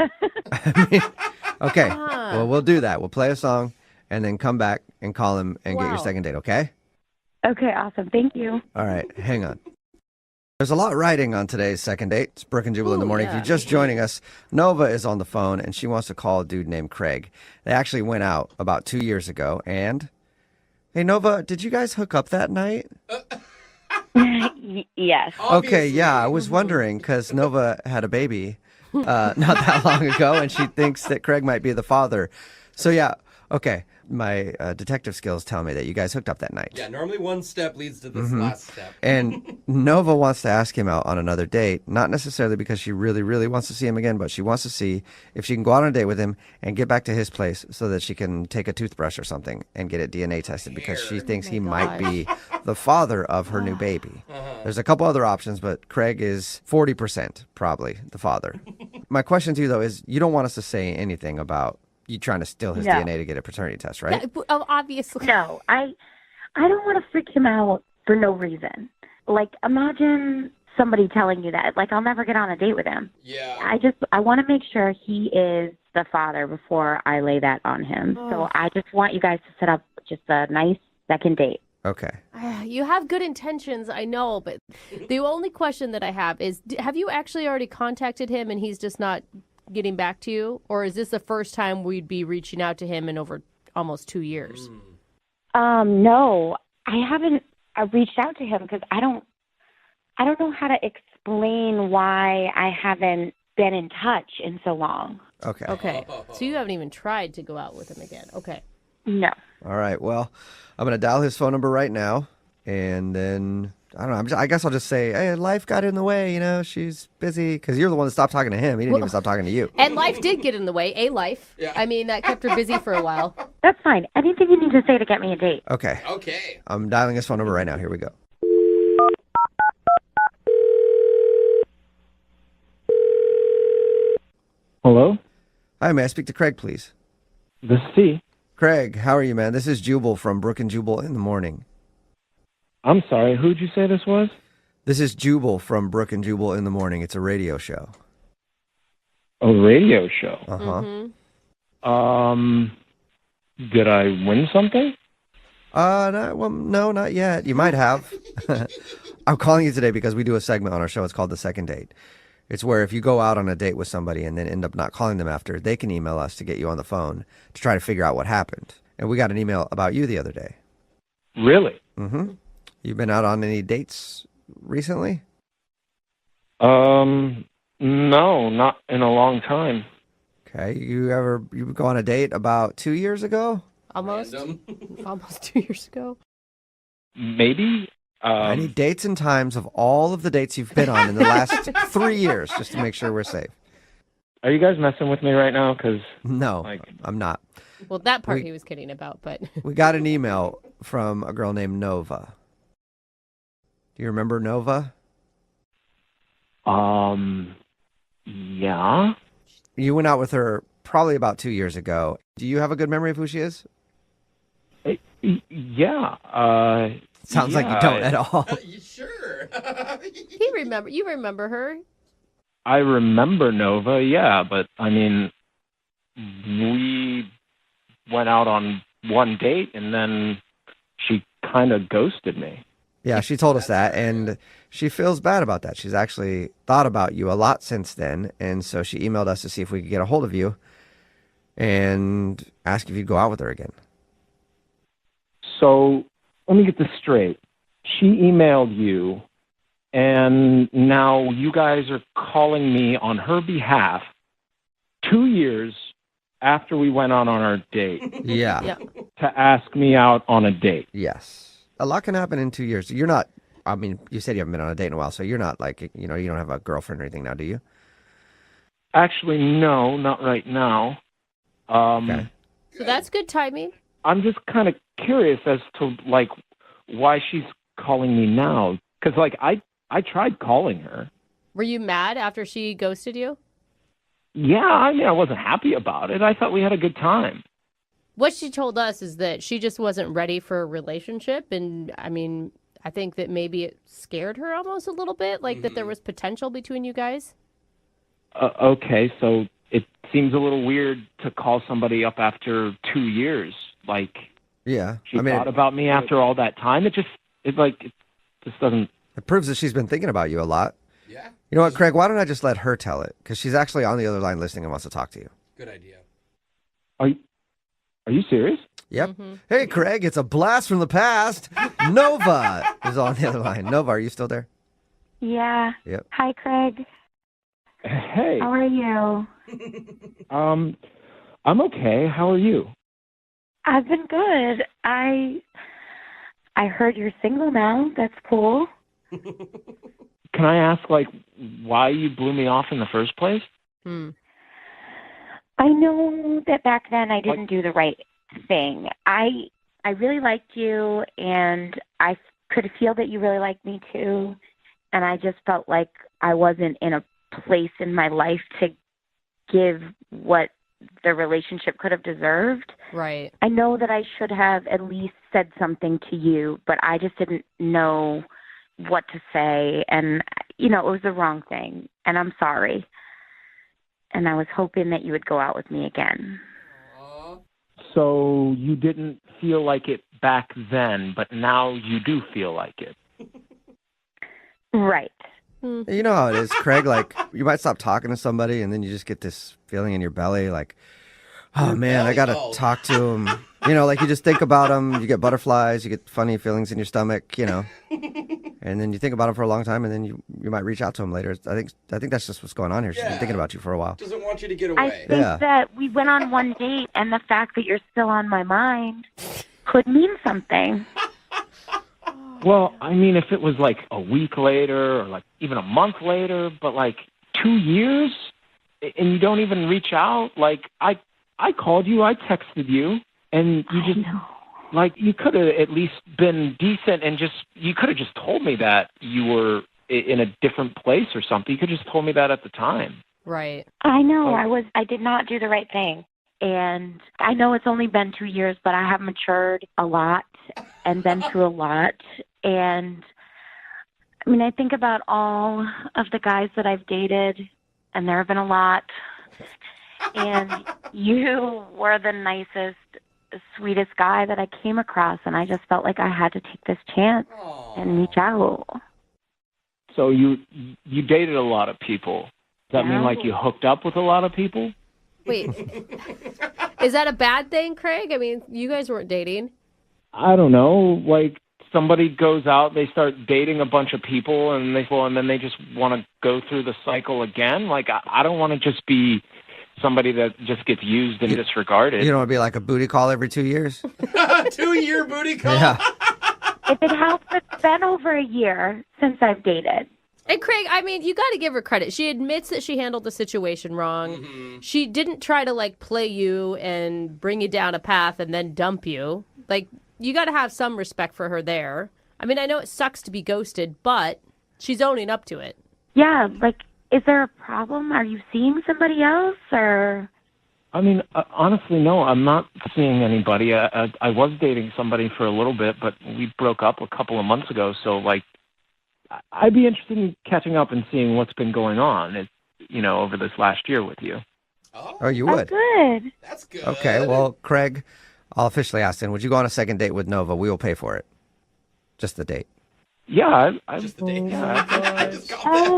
Okay, well, we'll do that. We'll play a song and then come back and call him and get your second date, okay? Okay, awesome. Thank you. All right, hang on. There's a lot riding on today's second date. It's Brooke and Jubal in the morning. If you're just joining us, Nova is on the phone, and she wants to call a dude named Craig. They actually went out about 2 years ago, and... Hey, Nova, did you guys hook up that night? Yes. Okay, yeah, I was wondering, because Nova had a baby not that long ago, and she thinks that Craig might be the father. So, yeah, okay. My detective skills tell me that you guys hooked up that night. Yeah, normally one step leads to this last step. And Nova wants to ask him out on another date, not necessarily because she really, really wants to see him again, but she wants to see if she can go out on a date with him and get back to his place so that she can take a toothbrush or something and get it DNA tested because she thinks he might be the father of her new baby. There's a couple other options, but Craig is 40% probably the father. My question to you, though, is you don't want us to say anything about you trying to steal his DNA to get a paternity test, right? Yeah, obviously. No, I don't want to freak him out for no reason. Imagine somebody telling you that. I'll never get on a date with him. Yeah. I want to make sure he is the father before I lay that on him. So I just want you guys to set up just a nice second date. Okay. You have good intentions, I know, but the only question that I have is, have you actually already contacted him and he's just not getting back to you, or is this the first time we'd be reaching out to him in over almost 2 years? No, I haven't reached out to him because I don't know how to explain why I haven't been in touch in so long. Okay. So you haven't even tried to go out with him again. Okay. No. All right. Well, I'm going to dial his phone number right now, and then I don't know. I guess I'll just say, hey, life got in the way. She's busy because you're the one that stopped talking to him. He didn't even stop talking to you. And life did get in the way. Yeah. I mean, that kept her busy for a while. That's fine. Anything you need to say to get me a date. Okay. Okay. I'm dialing his phone number right now. Here we go. Hello? Hi, may I speak to Craig, please? This is he. Craig, how are you, man? This is Jubal from Brooke and Jubal in the morning. I'm sorry, who'd you say this was? This is Jubal from Brooke and Jubal in the morning. It's a radio show. A radio show? Uh-huh. Did I win something? No, not yet. You might have. I'm calling you today because we do a segment on our show. It's called The Second Date. It's where if you go out on a date with somebody and then end up not calling them after, they can email us to get you on the phone to try to figure out what happened. And we got an email about you the other day. Really? Mm-hmm. You been out on any dates recently? No, not in a long time. Okay. You go on a date about 2 years ago? Almost 2 years ago. Maybe. I need dates and times of all of the dates you've been on in the last 3 years, just to make sure we're safe. Are you guys messing with me right now? No, I'm not. Well, that part he was kidding about, but we got an email from a girl named Nova. Do you remember Nova? Yeah. You went out with her probably about 2 years ago. Do you have a good memory of who she is? Yeah. Sounds like you don't at all. Sure. You remember her? I remember Nova, yeah, but I mean, we went out on one date and then she kind of ghosted me. Yeah, she told us that, and she feels bad about that. She's actually thought about you a lot since then, and so she emailed us to see if we could get a hold of you and ask if you'd go out with her again. So let me get this straight. She emailed you, and now you guys are calling me on her behalf 2 years after we went on our date. Yeah. To ask me out on a date. Yes. A lot can happen in 2 years. You're not, I mean, you said you haven't been on a date in a while, so you're not like, you don't have a girlfriend or anything now, do you? Actually, no, not right now. Okay. So that's good timing. I'm just kind of curious as to, like, why she's calling me now. Because, like, I tried calling her. Were you mad after she ghosted you? Yeah, I mean, I wasn't happy about it. I thought we had a good time. What she told us is that she just wasn't ready for a relationship. And I mean, I think that maybe it scared her almost a little bit, like that there was potential between you guys. Okay, so it seems a little weird to call somebody up after 2 years. Like, yeah, she thought about me after all that time. It just doesn't. It proves that she's been thinking about you a lot. Yeah. You know what, Craig? Why don't I just let her tell it? Because she's actually on the other line listening and wants to talk to you. Good idea. Are you serious? Yep. Hey, Craig, it's a blast from the past. Nova is on the other line. Nova, are you still there? Yeah. Yep. Hi, Craig. Hey. How are you? I'm okay. How are you? I've been good. I heard you're single now. That's cool. Can I ask, like, why you blew me off in the first place? I know that back then I didn't do the right thing. I really liked you, and I could feel that you really liked me too. And I just felt like I wasn't in a place in my life to give what the relationship could have deserved. Right. I know that I should have at least said something to you, but I just didn't know what to say. And, it was the wrong thing. And I'm sorry. And I was hoping that you would go out with me again. So you didn't feel like it back then, but now you do feel like it. Right. You know how it is, Craig. Like, you might stop talking to somebody, and then you just get this feeling in your belly, like, oh, man, I got to talk to him. Like you just think about him, you get butterflies, you get funny feelings in your stomach, and then you think about him for a long time, and then you might reach out to him later. I think that's just what's going on here. She's been thinking about you for a while. Doesn't want you to get I away. think that we went on one date, and the fact that you're still on my mind could mean something. Well, I mean, if it was like a week later or like even a month later, but like 2 years and you don't even reach out, like I called you, I texted you, and you just like you could have at least been decent and you could have just told me that you were in a different place or something. You could have just told me that at the time. Right. I know I did not do the right thing. And I know it's only been 2 years, but I have matured a lot and been through a lot. And I mean, I think about all of the guys that I've dated, and there have been a lot. And you were the nicest, sweetest guy that I came across. And I just felt like I had to take this chance and reach out. So you dated a lot of people. Does that mean like you hooked up with a lot of people? Wait, is that a bad thing, Craig? I mean, you guys weren't dating. I don't know. Like somebody goes out, they start dating a bunch of people, and then they just want to go through the cycle again. Like I don't want to just be somebody that just gets used and disregarded. You don't want to be like a booty call every 2 years? 2-year booty call? Yeah. If it helps, it's been over a year since I've dated. And Craig, I mean, you got to give her credit. She admits that she handled the situation wrong. Mm-hmm. She didn't try to, like, play you and bring you down a path and then dump you. Like, You got to have some respect for her there. I mean, I know it sucks to be ghosted, but she's owning up to it. Yeah, like, is there a problem? Are you seeing somebody else, or? I mean, honestly, no, I'm not seeing anybody. I was dating somebody for a little bit, but we broke up a couple of months ago. So, like, I'd be interested in catching up and seeing what's been going on, over this last year with you. Oh, you would? Good. That's good. Okay, well, Craig, I'll officially ask then, would you go on a second date with Nova? We will pay for it. Just the date. Yeah, Just the date.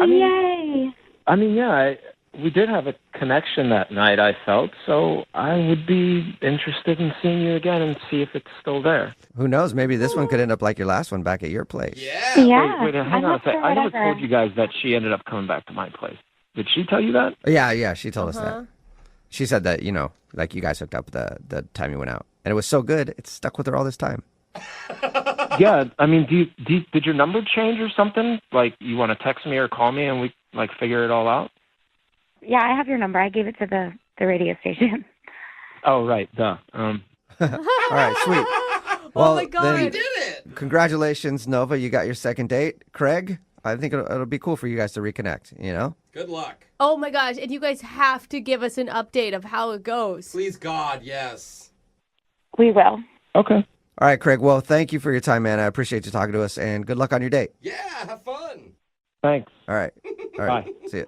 Yay. I mean, yeah, we did have a connection that night, I felt, so I would be interested in seeing you again and see if it's still there. Who knows? Maybe this one could end up like your last one back at your place. Yeah. Wait, hang on a sec. I never told you guys that she ended up coming back to my place. Did she tell you that? Yeah, she told us that. She said that, like you guys hooked up the time you went out. And it was so good, it stuck with her all this time. Yeah, I mean, did your number change or something? Like, you want to text me or call me and we, like, figure it all out? Yeah, I have your number. I gave it to the radio station. Oh, right, duh. All right, sweet. Well, oh, my God. then, We did it. Congratulations, Nova. You got your second date. Craig, I think it'll be cool for you guys to reconnect, Good luck. Oh, my gosh. And you guys have to give us an update of how it goes. Please, God, yes. We will. Okay. All right, Craig. Well, thank you for your time, man. I appreciate you talking to us, and good luck on your date. Yeah, have fun. Thanks. All right. Bye. See you.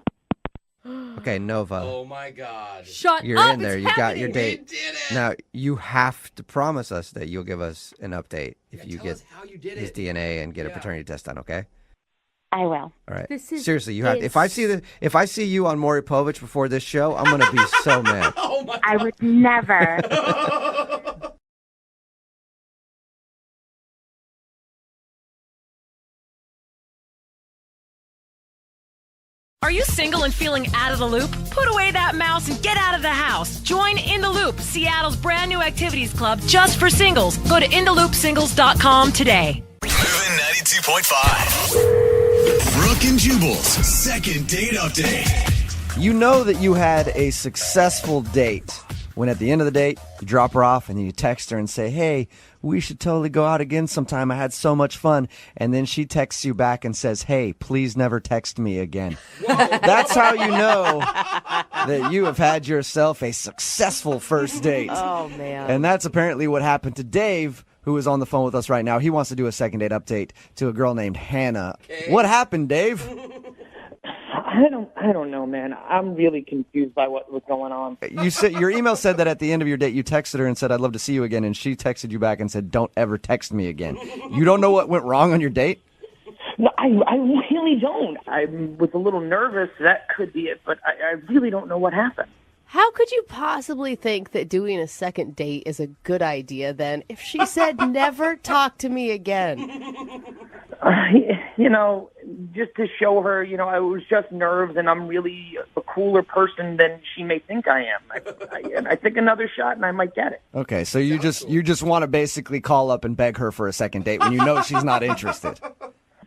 Okay, Nova. Oh, my God. Shut You're up. in there. It's You got happening. your date. We did it. Now, you have to promise us that you'll give us an update if you tell get us how you did his it. DNA and get a paternity test done, okay? I will. All right. This is Seriously, you have. If I see you on Maury Povich before this show, I'm gonna be so mad. Oh, my God. I would never. Are you single and feeling out of the loop? Put away that mouse and get out of the house. Join In the Loop, Seattle's brand new activities club just for singles. Go to intheloopsingles.com today. Moving 92.5. Brooke and Jubal's second date update. You know that you had a successful date when at the end of the date, you drop her off and you text her and say, hey, we should totally go out again sometime. I had so much fun. And then she texts you back and says, hey, please never text me again. That's how you know that you have had yourself a successful first date. Oh, man. And that's apparently what happened to Dave, who is on the phone with us right now. He wants to do a second date update to a girl named Hannah. Okay. What happened, Dave? I don't know, man. I'm really confused by what was going on. You said your email said that at the end of your date you texted her and said I'd love to see you again, and she texted you back and said don't ever text me again. You don't know what went wrong on your date? No, I really don't. I was a little nervous. That could be it, but I really don't know what happened. How could you possibly think that doing a second date is a good idea then if she said never talk to me again? Just to show her, I was just nerves and I'm really a cooler person than she may think I am. I take another shot and I might get it. Okay, so you just want to basically call up and beg her for a second date when you know she's not interested.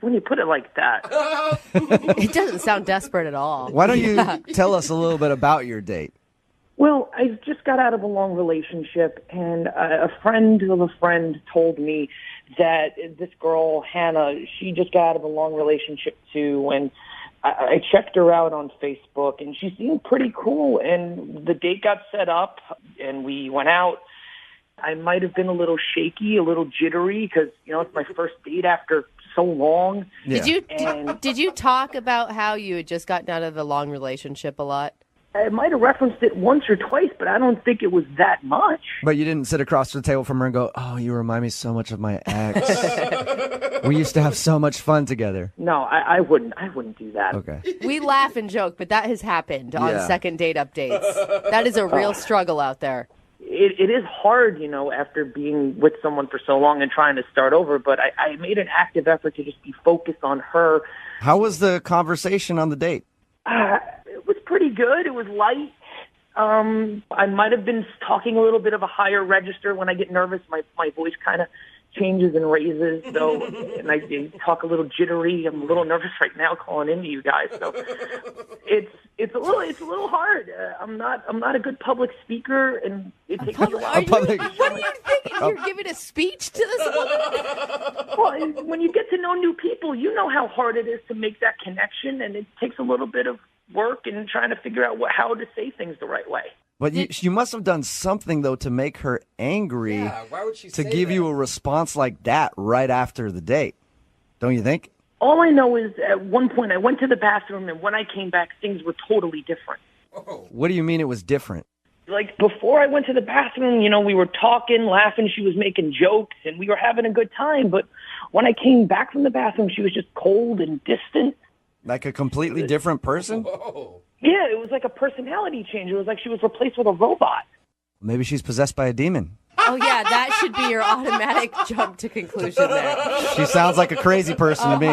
When you put it like that. It doesn't sound desperate at all. Why don't you tell us a little bit about your date? Well, I just got out of a long relationship, and a friend of a friend told me that this girl, Hannah, she just got out of a long relationship too, and I checked her out on Facebook, and she seemed pretty cool, and the date got set up, and we went out. I might have been a little shaky, a little jittery, because, it's my first date after so long. Yeah. Did you talk about how you had just gotten out of a long relationship a lot? I might have referenced it once or twice, but I don't think it was that much. But you didn't sit across the table from her and go, oh, you remind me so much of my ex. We used to have so much fun together. No, I wouldn't do that. Okay. We laugh and joke, but that has happened on second date updates. That is a real struggle out there. It is hard, after being with someone for so long and trying to start over, but I made an active effort to just be focused on her. How was the conversation on the date? It was pretty good. It was light. I might have been talking a little bit of a higher register when I get nervous. My voice kind of changes and raises, so and I talk a little jittery. I'm a little nervous right now calling into you guys, so it's a little hard. I'm not a good public speaker, and it takes me a while. What do you think? You're giving a speech to this woman? Well, when you get to know new people, you know how hard it is to make that connection, and it takes a little bit of work and trying to figure out how to say things the right way. But you must have done something, though, to make her angry why would she to say give that? you a response like that right after the date. Don't you think? All I know is at one point I went to the bathroom, and when I came back, things were totally different. What do you mean it was different? Like, before I went to the bathroom, we were talking, laughing, she was making jokes, and we were having a good time. But when I came back from the bathroom, she was just cold and distant. Like a completely different person? Whoa. Yeah, it was like a personality change. It was like she was replaced with a robot. Maybe she's possessed by a demon. Oh, yeah, that should be your automatic jump to conclusion there. She sounds like a crazy person to me.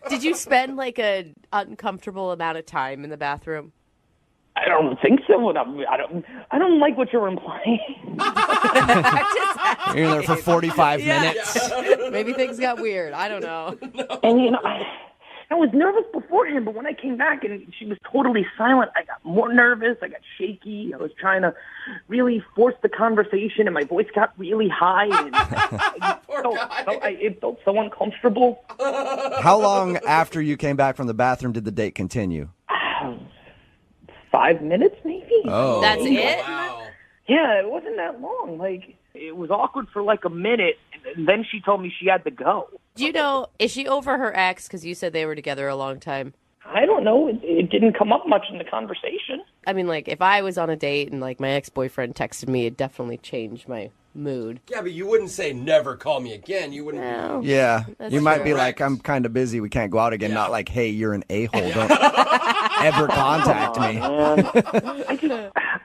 Did you spend like an uncomfortable amount of time in the bathroom? I don't think so. I don't like what you're implying. You're in there for 45 minutes. Maybe things got weird. I don't know. And I was nervous beforehand, but when I came back and she was totally silent, I got more nervous. I got shaky. I was trying to really force the conversation, and my voice got really high. And it felt so uncomfortable. How long after you came back from the bathroom did the date continue? 5 minutes, maybe. Oh. That's it? Wow. Yeah, it wasn't that long. Like, it was awkward for like a minute, and then she told me she had to go. Do you know, is she over her ex? Because you said they were together a long time. I don't know. It didn't come up much in the conversation. I mean, like, if I was on a date and, like, my ex-boyfriend texted me, it definitely changed my mood. Yeah, but you wouldn't say never call me again. You wouldn't. No. Yeah. That's You might true. be like, I'm kind of busy. We can't go out again. Not like, hey, you're an a-hole. Don't ever contact me.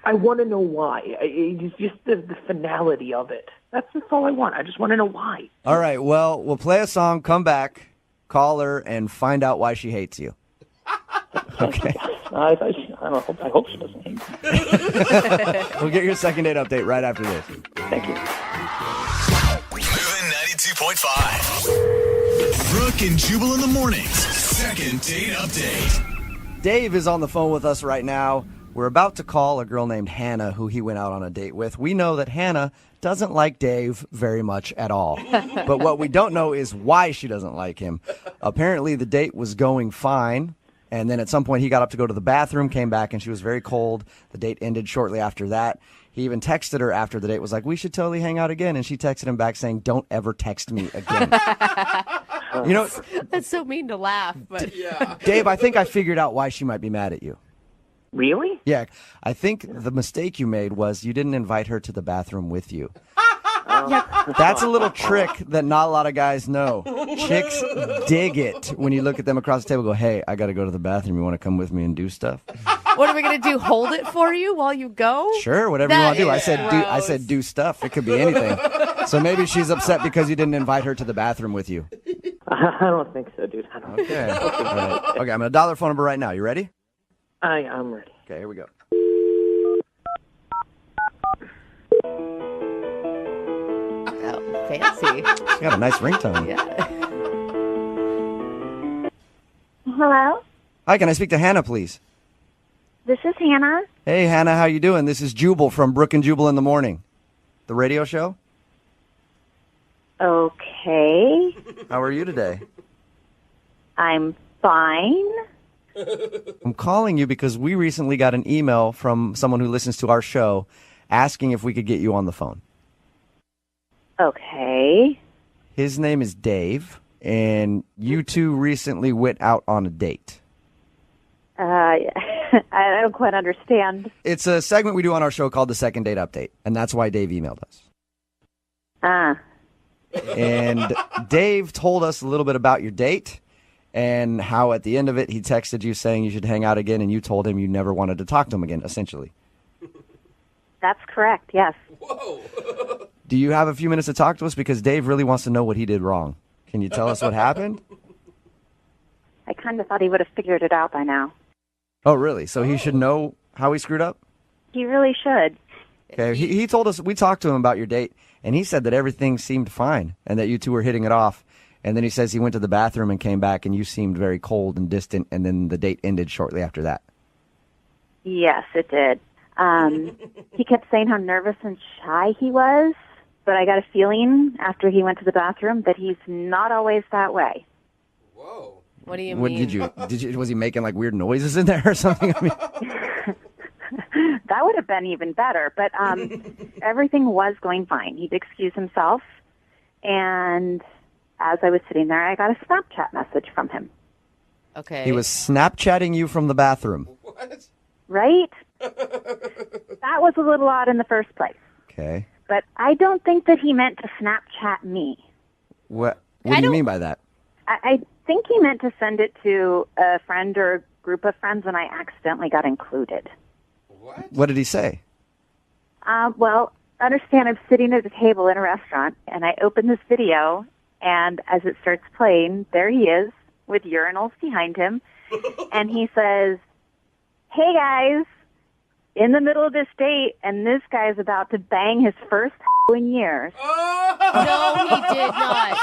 I want to know why. It's just the finality of it. That's all I want. I just want to know why. All right. Well, we'll play a song, come back, call her, and find out why she hates you. Okay. I hope she doesn't hate me. We'll get your second date update right after this. Thank you. Moving 92.5. Brooke and Jubal in the mornings. Second date update. Dave is on the phone with us right now. We're about to call a girl named Hannah who he went out on a date with. We know that Hannah doesn't like Dave very much at all. But what we don't know is why she doesn't like him. Apparently the date was going fine. And then at some point he got up to go to the bathroom, came back, and she was very cold. The date ended shortly after that. He even texted her after the date, was like, we should totally hang out again. And she texted him back saying, don't ever text me again. You know, That's so mean to laugh, but Dave, I think I figured out why she might be mad at you. Really? Yeah, I think the mistake you made was you didn't invite her to the bathroom with you. That's a little trick that not a lot of guys know. Chicks dig it when you look at them across the table and go, hey, I got to go to the bathroom. You want to come with me and do stuff? what are we going to do? Hold it for you while you go? Sure, whatever you want to do. I said do stuff. It could be anything. So maybe she's upset because you didn't invite her to the bathroom with you. I don't think so, dude. I don't Okay. All right. Okay, I'm going to dial her phone number right now. You ready? I'm ready. Okay, here we go. Oh, fancy. She got a nice ringtone. Yeah. Hello, Hi, can I speak to Hannah, please? this is Hannah. Hey, Hannah, how you doing? This is Jubal from Brooke and Jubal in the Morning, the radio show. Okay, How are you today? I'm fine. I'm calling you because we recently got an email from someone who listens to our show asking if we could get you on the phone. Okay. His name is Dave, and you two recently went out on a date. I don't quite understand. It's a segment we do on our show called the Second Date Update, and that's why Dave emailed us. And Dave told us a little bit about your date and how at the end of it he texted you saying you should hang out again, and you told him you never wanted to talk to him again, essentially. That's correct, yes. Do you have a few minutes to talk to us? Because Dave really wants to know what he did wrong. Can you tell us what happened? I kind of thought he would have figured it out by now. Oh, really? So he should know how he screwed up? He really should. Okay, he told us, we talked to him about your date, And he said that everything seemed fine and that you two were hitting it off. And then he says he went to the bathroom and came back and you seemed very cold and distant. And then the date ended shortly after that. Yes, it did. He kept saying how nervous and shy he was, but I got a feeling after he went to the bathroom that he's not always that way. Whoa. What do you What mean? did you? Was he making like weird noises in there or something? I mean, That would have been even better, but everything was going fine. He'd excuse himself, and as I was sitting there, I got a Snapchat message from him. Okay. he was Snapchatting you from the bathroom. Right? That was a little odd in the first place. Okay. But I don't think that he meant to Snapchat me. What do you mean by that? I think he meant to send it to a friend or a group of friends, and I accidentally got included. What did he say? Well, understand I'm sitting at a table in a restaurant, and I open this video, and as it starts playing, there he is with urinals behind him, and he says, "Hey guys, in the middle of this date, and this guy's about to bang his first in years." No, he did not.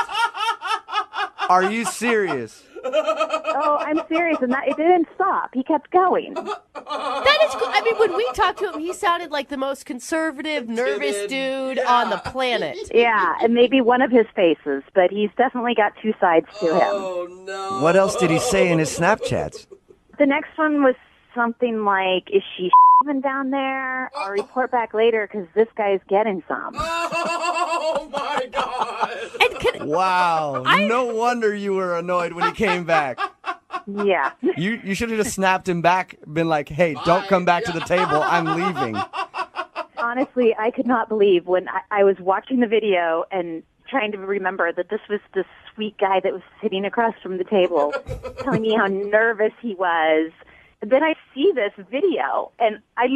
Are you serious? Oh, I'm serious, and it didn't stop. He kept going. That is cool. I mean, when we talked to him, he sounded like the most conservative, nervous dude on the planet. Yeah, and maybe one of his faces, but he's definitely got two sides to him. Oh, no. What else did he say in his Snapchats? The next one was something like, "Is she even down there? I'll report back later because this guy's getting some." Oh, my God. Wow. No wonder you were annoyed when he came back. Yeah. You should have just snapped him back, been like, "Hey, don't come back to the table. I'm leaving." Honestly, I could not believe when I was watching the video and trying to remember that this was the sweet guy that was sitting across from the table telling me how nervous he was. And then I see this video, and I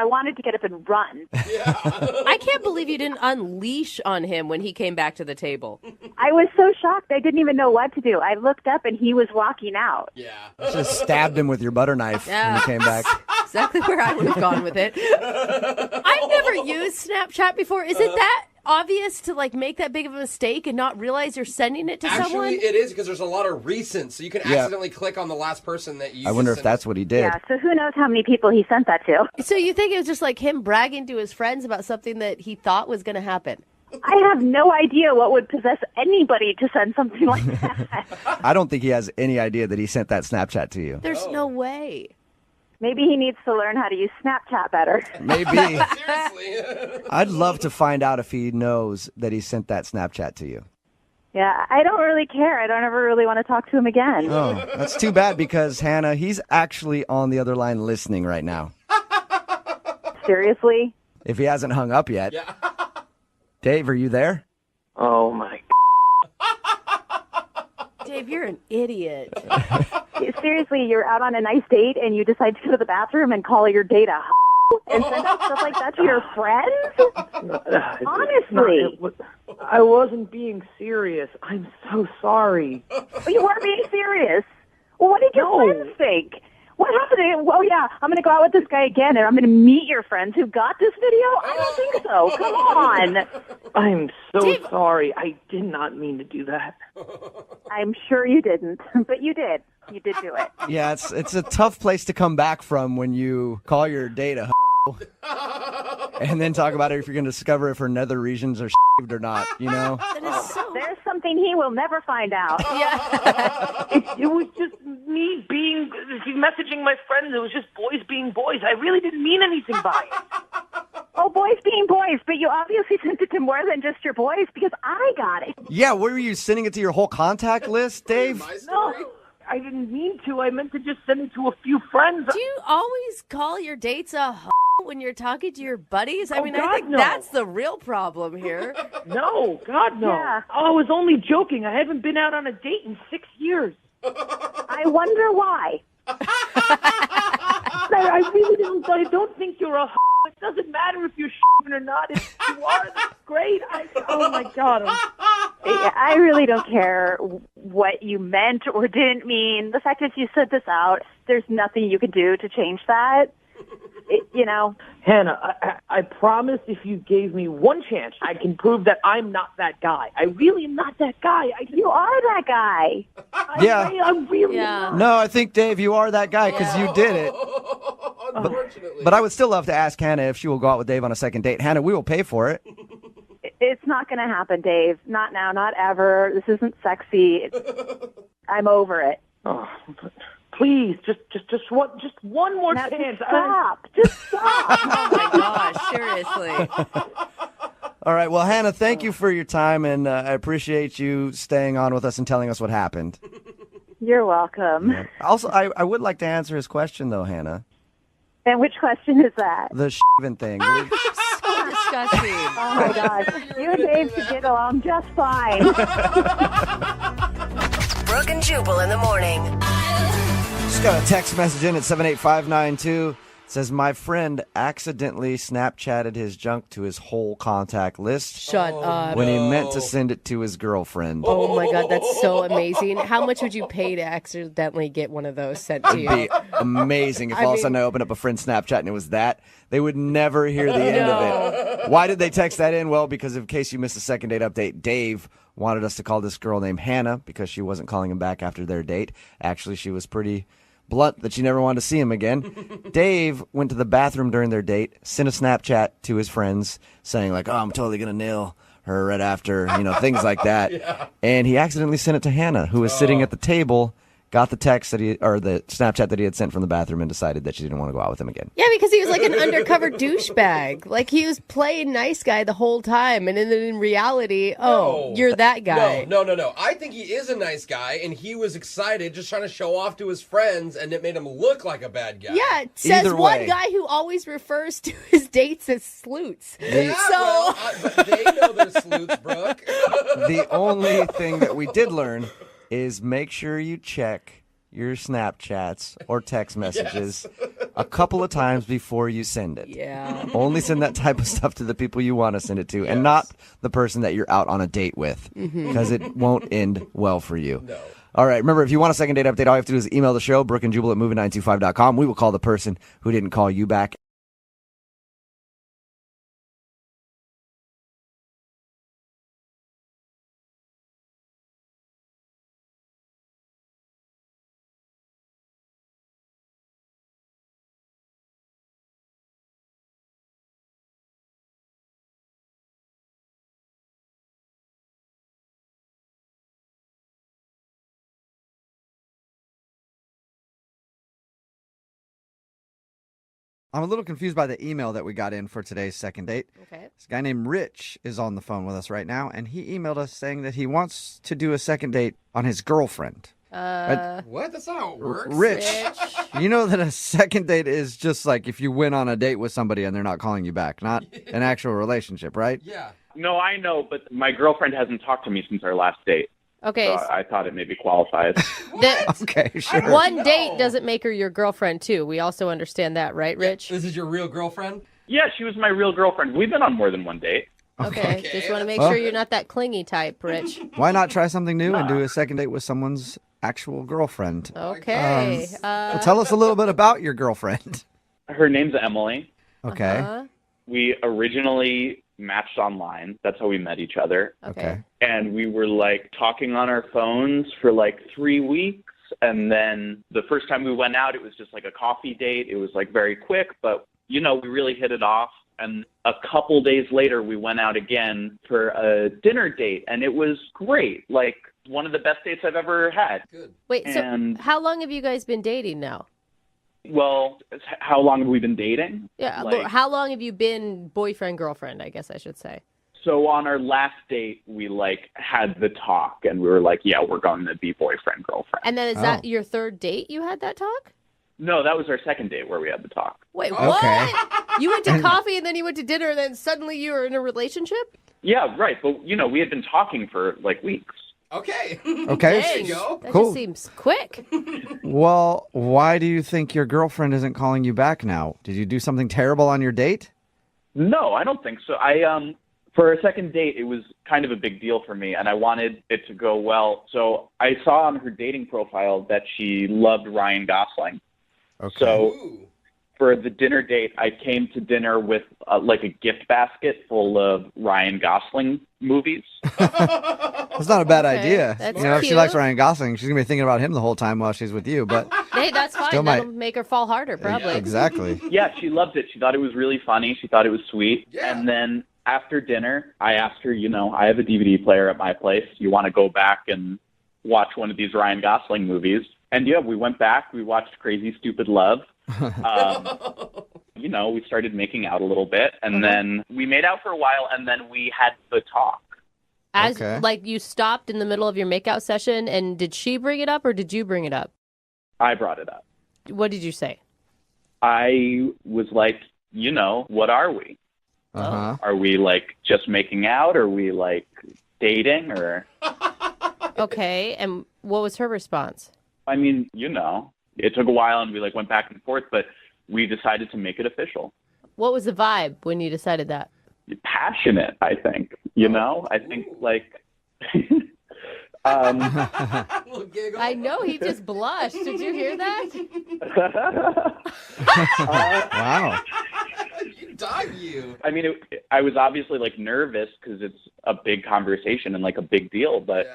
wanted to get up and run. I can't believe you didn't unleash on him when he came back to the table. I was so shocked. I didn't even know what to do. I looked up, and he was walking out. Yeah. Just stabbed him with your butter knife when he came back. Exactly where I would have gone with it. I've never used Snapchat before. Is it that obvious to like make that big of a mistake and not realize you're sending it to someone? Actually, it is because there's a lot of recent, so you can accidentally click on the last person that you. I wonder if that's what he did. Yeah, so who knows how many people he sent that to. So you think it was just like him bragging to his friends about something that he thought was going to happen? I have no idea what would possess anybody to send something like that. I don't think he has any idea that he sent that Snapchat to you. There's no way. Maybe he needs to learn how to use Snapchat better. Maybe. Seriously. I'd love to find out if he knows that he sent that Snapchat to you. Yeah, I don't really care. I don't ever really want to talk to him again. Oh, that's too bad because, Hannah, he's actually on the other line listening right now. Seriously? If he hasn't hung up yet. Yeah. Dave, are you there? Oh, my Dave, you're an idiot. Seriously, you're out on a nice date and you decide to go to the bathroom and call your date a and send out stuff like that to your friends? Honestly. I wasn't being serious. I'm so sorry. But you weren't being serious. Well, what did your friends think? What happened? Oh, yeah, I'm going to go out with this guy again, and I'm going to meet your friends who got this video? I don't think so. Come on. I'm so sorry. I did not mean to do that. I'm sure you didn't, but you did. You did do it. Yeah, it's a tough place to come back from when you call your date a and then talk about it if you're going to discover if her nether regions are shaved or not, you know? There's something he will never find out. Yeah. It was just me messaging my friends. It was just boys being boys. I really didn't mean anything by it. Oh, boys being boys, but you obviously sent it to more than just your boys because I got it. Yeah, were you sending it to your whole contact list, Dave? No, I didn't mean to. I meant to just send it to a few friends. Do you always call your dates a when you're talking to your buddies? I mean, God, I think no. that's the real problem here. No, God, no. Yeah. Oh, I was only joking. I haven't been out on a date in 6 years. I wonder why. I really don't. I don't think you're a. It doesn't matter if you're or not. If you are, that's great. Oh my God. I really don't care what you meant or didn't mean. The fact is you said this out. There's nothing you can do to change that. Hannah, I promise if you gave me one chance, I can prove that I'm not that guy. I really am not that guy. You are that guy. I'm really Yeah. No, I think, Dave, you are that guy because you did it. Unfortunately. But I would still love to ask Hannah if she will go out with Dave on a second date. Hannah, we will pay for it. It's not going to happen, Dave. Not now, not ever. This isn't sexy. I'm over it. Oh, but please, just one more Now, chance. Just stop. Oh my gosh, seriously. All right. Well, Hannah, thank you for your time, and I appreciate you staying on with us and telling us what happened. You're welcome. Yeah. Also, I would like to answer his question, though, Hannah. And which question is that? The thing. So disgusting. Oh my gosh. You and Dave should get along just fine. Brooke and Jubal in the morning. Just got a text message in at 78592. It says, my friend accidentally Snapchatted his junk to his whole contact list. Shut up. When he meant to send it to his girlfriend. Oh my God, that's so amazing. How much would you pay to accidentally get one of those sent to It'd you? be amazing if all of a sudden I opened up a friend's Snapchat and it was that. They would never hear the end of it. Why did they text that in? Well, because in case you missed a second date update, Dave wanted us to call this girl named Hannah because she wasn't calling him back after their date. Actually, she was pretty blunt that she never wanted to see him again. Dave went to the bathroom during their date, sent a Snapchat to his friends saying like, oh, I'm totally going to nail her right after, things like that. Yeah. And he accidentally sent it to Hannah, who was sitting at the table, got the text the Snapchat that he had sent from the bathroom and decided that she didn't want to go out with him again. Yeah, because he was like an undercover douchebag. Like he was playing nice guy the whole time, and then in reality, you're that guy. No. I think he is a nice guy, and he was excited, just trying to show off to his friends, and it made him look like a bad guy. Yeah, it says Either one way. guy who always refers to his dates as sleuts. Yeah, So but they know they're sleuths, Brooke. The only thing that we did learn is make sure you check your Snapchats or text messages a couple of times before you send it. Yeah. Only send that type of stuff to the people you want to send it to and not the person that you're out on a date with because it won't end well for you. No. All right, remember, if you want a second date update, all you have to do is email the show, Brooke and Jubal at movie925.com. We will call the person who didn't call you back. I'm a little confused by the email that we got in for today's second date. Okay. This guy named Rich is on the phone with us right now, and he emailed us saying that he wants to do a second date on his girlfriend. What? That's not how it works. Rich, you know that a second date is just like if you went on a date with somebody and they're not calling you back, not an actual relationship, right? Yeah. No, I know, but my girlfriend hasn't talked to me since our last date. Okay. So I thought it maybe qualifies. Okay, sure. One date doesn't make her your girlfriend, too. We also understand that, right, Rich? This is your real girlfriend? Yeah, she was my real girlfriend. We've been on more than one date. Okay. Just want to make sure you're not that clingy type, Rich. Why not try something new and do a second date with someone's actual girlfriend? Okay. Well, tell us a little bit about your girlfriend. Her name's Emily. Okay. We originally matched online. That's how we met each other. Okay. And we were like talking on our phones for like 3 weeks. And then the first time we went out, it was just like a coffee date. It was like very quick, but we really hit it off. And a couple days later, we went out again for a dinner date. And it was great. Like one of the best dates I've ever had. Good. Wait, And- so how long have you guys been dating now? Well, how long have we been dating? Yeah, Like- how long have you been boyfriend, girlfriend, I guess I should say? So on our last date, we had the talk and we were like, yeah, we're going to be boyfriend, girlfriend. And then is that your third date you had that talk? No, that was our second date where we had the talk. Wait, what? You went to coffee and then you went to dinner and then suddenly you were in a relationship? Yeah, right. But, we had been talking for like weeks. Okay. Okay. There you go. That Cool. just seems quick. Well, why do you think your girlfriend isn't calling you back now? Did you do something terrible on your date? No, I don't think so. For a second date, it was kind of a big deal for me, and I wanted it to go well. So I saw on her dating profile that she loved Ryan Gosling. Okay. So for the dinner date, I came to dinner with like a gift basket full of Ryan Gosling movies. That's not a bad idea. That's You know, if she cute. likes Ryan Gosling, she's gonna be thinking about him the whole time while she's with you. But Hey, that's fine. Still That'll might. make her fall harder, probably. exactly. Yeah, she loved it. She thought it was really funny. She thought it was sweet. And then after dinner, I asked her, you know, I have a DVD player at my place. You want to go back and watch one of these Ryan Gosling movies? And yeah, we went back. We watched Crazy Stupid Love. You know, we started making out a little bit, and then we made out for a while, and then we had the talk. As like you stopped in the middle of your makeout session, and did she bring it up or did you bring it up? I brought it up. What did you say? I was like, you know, what are we? Are we like just making out? Are we like dating? Or Okay, and what was her response? I mean, you know, it took a while, and we like went back and forth, but we decided to make it official. What was the vibe when you decided that? Passionate, I think. You know, I think like. I know, he just blushed. Did you hear that? Wow. Dog you. I mean, I was obviously like nervous because it's a big conversation and like a big deal, but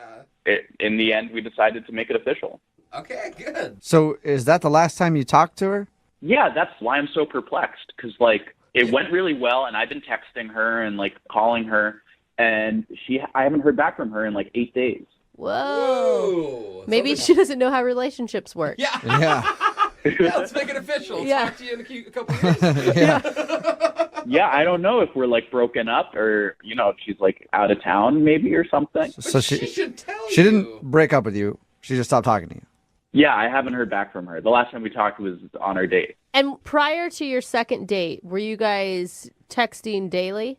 in the end, we decided to make it official. Okay, good. So is that the last time you talked to her? Yeah, that's why I'm so perplexed, because like it went really well, and I've been texting her and like calling her, and I haven't heard back from her in like 8 days. Whoa. Maybe she doesn't know how relationships work. Yeah. Yeah. Let's make it official. Yeah. Talk to you in a couple years. Yeah, I don't know if we're like broken up or, you know, if she's like out of town maybe or something. So she should tell She didn't break up with you. She just stopped talking to you. Yeah, I haven't heard back from her. The last time we talked was on our date. And prior to your second date, were you guys texting daily?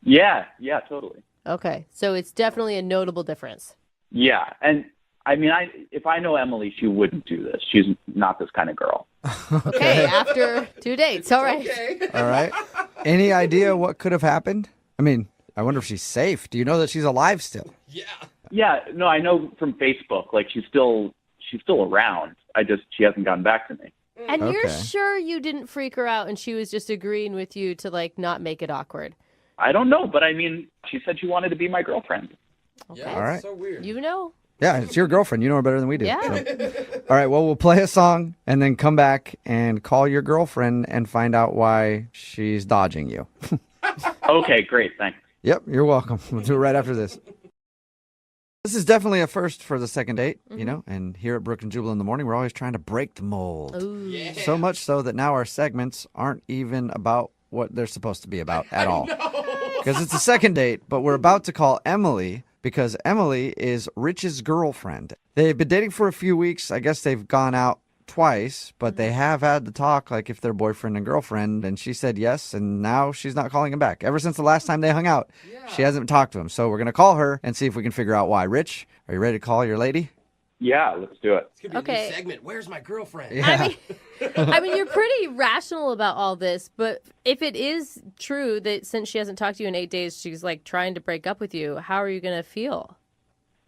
Yeah, totally. Okay, so it's definitely a notable difference. Yeah, and I mean, if I know Emily, she wouldn't do this. She's not this kind of girl. Okay, after 2 dates. All right. All right. Any idea what could have happened? I mean, I wonder if she's safe. Do you know that she's alive still? Yeah, no, I know from Facebook. Like she's still around. She hasn't gotten back to me. And you're sure you didn't freak her out and she was just agreeing with you to like not make it awkward? I don't know, but I mean, she said she wanted to be my girlfriend. Okay. All right. So weird. You know. Yeah, it's your girlfriend. You know her better than we do. Yeah. So. All right, well, we'll play a song and then come back and call your girlfriend and find out why she's dodging you. Okay, great. Thanks. Yep, you're welcome. We'll do it right after this. This is definitely a first for the second date, you know, and here at Brooke and Jubal in the morning, we're always trying to break the mold. Ooh. Yeah. So much so that now our segments aren't even about what they're supposed to be about at all. Because it's a second date, but we're about to call Emily because Emily is Rich's girlfriend. They've been dating for a few weeks. I guess they've gone out twice, but they have had the talk like if they're boyfriend and girlfriend, and she said yes, and now she's not calling him back. Ever since the last time they hung out, she hasn't talked to him. So we're going to call her and see if we can figure out why. Rich, are you ready to call your lady? Yeah, let's do it. It's gonna be a new segment. Where's my girlfriend? Yeah. I mean, you're pretty rational about all this, but if it is true that since she hasn't talked to you in 8 days, she's like trying to break up with you, how are you going to feel?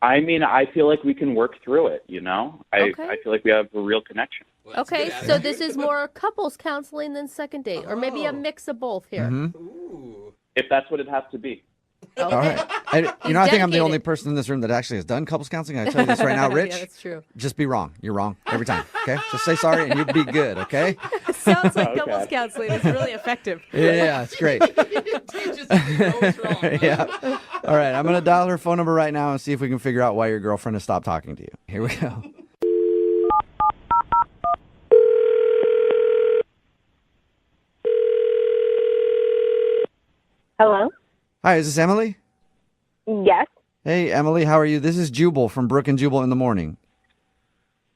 I mean, I feel like we can work through it, you know? I feel like we have a real connection. Okay, so this is more couples counseling than second date, or maybe a mix of both here. Mm-hmm. If that's what it has to be. All right. You know, I think I'm the only person in this room that actually has done couples counseling. I tell you this right now, Rich. Yeah, that's true. Just be wrong. You're wrong every time. Okay? Just say sorry and you'll be good, okay? Sounds like couples counseling is really effective. Yeah, it's great. Yeah. All right, I'm going to dial her phone number right now and see if we can figure out why your girlfriend has stopped talking to you. Here we go. Hello? Hi, is this Emily? Yes. Hey, Emily, how are you? This is Jubal from Brooke and Jubal in the morning.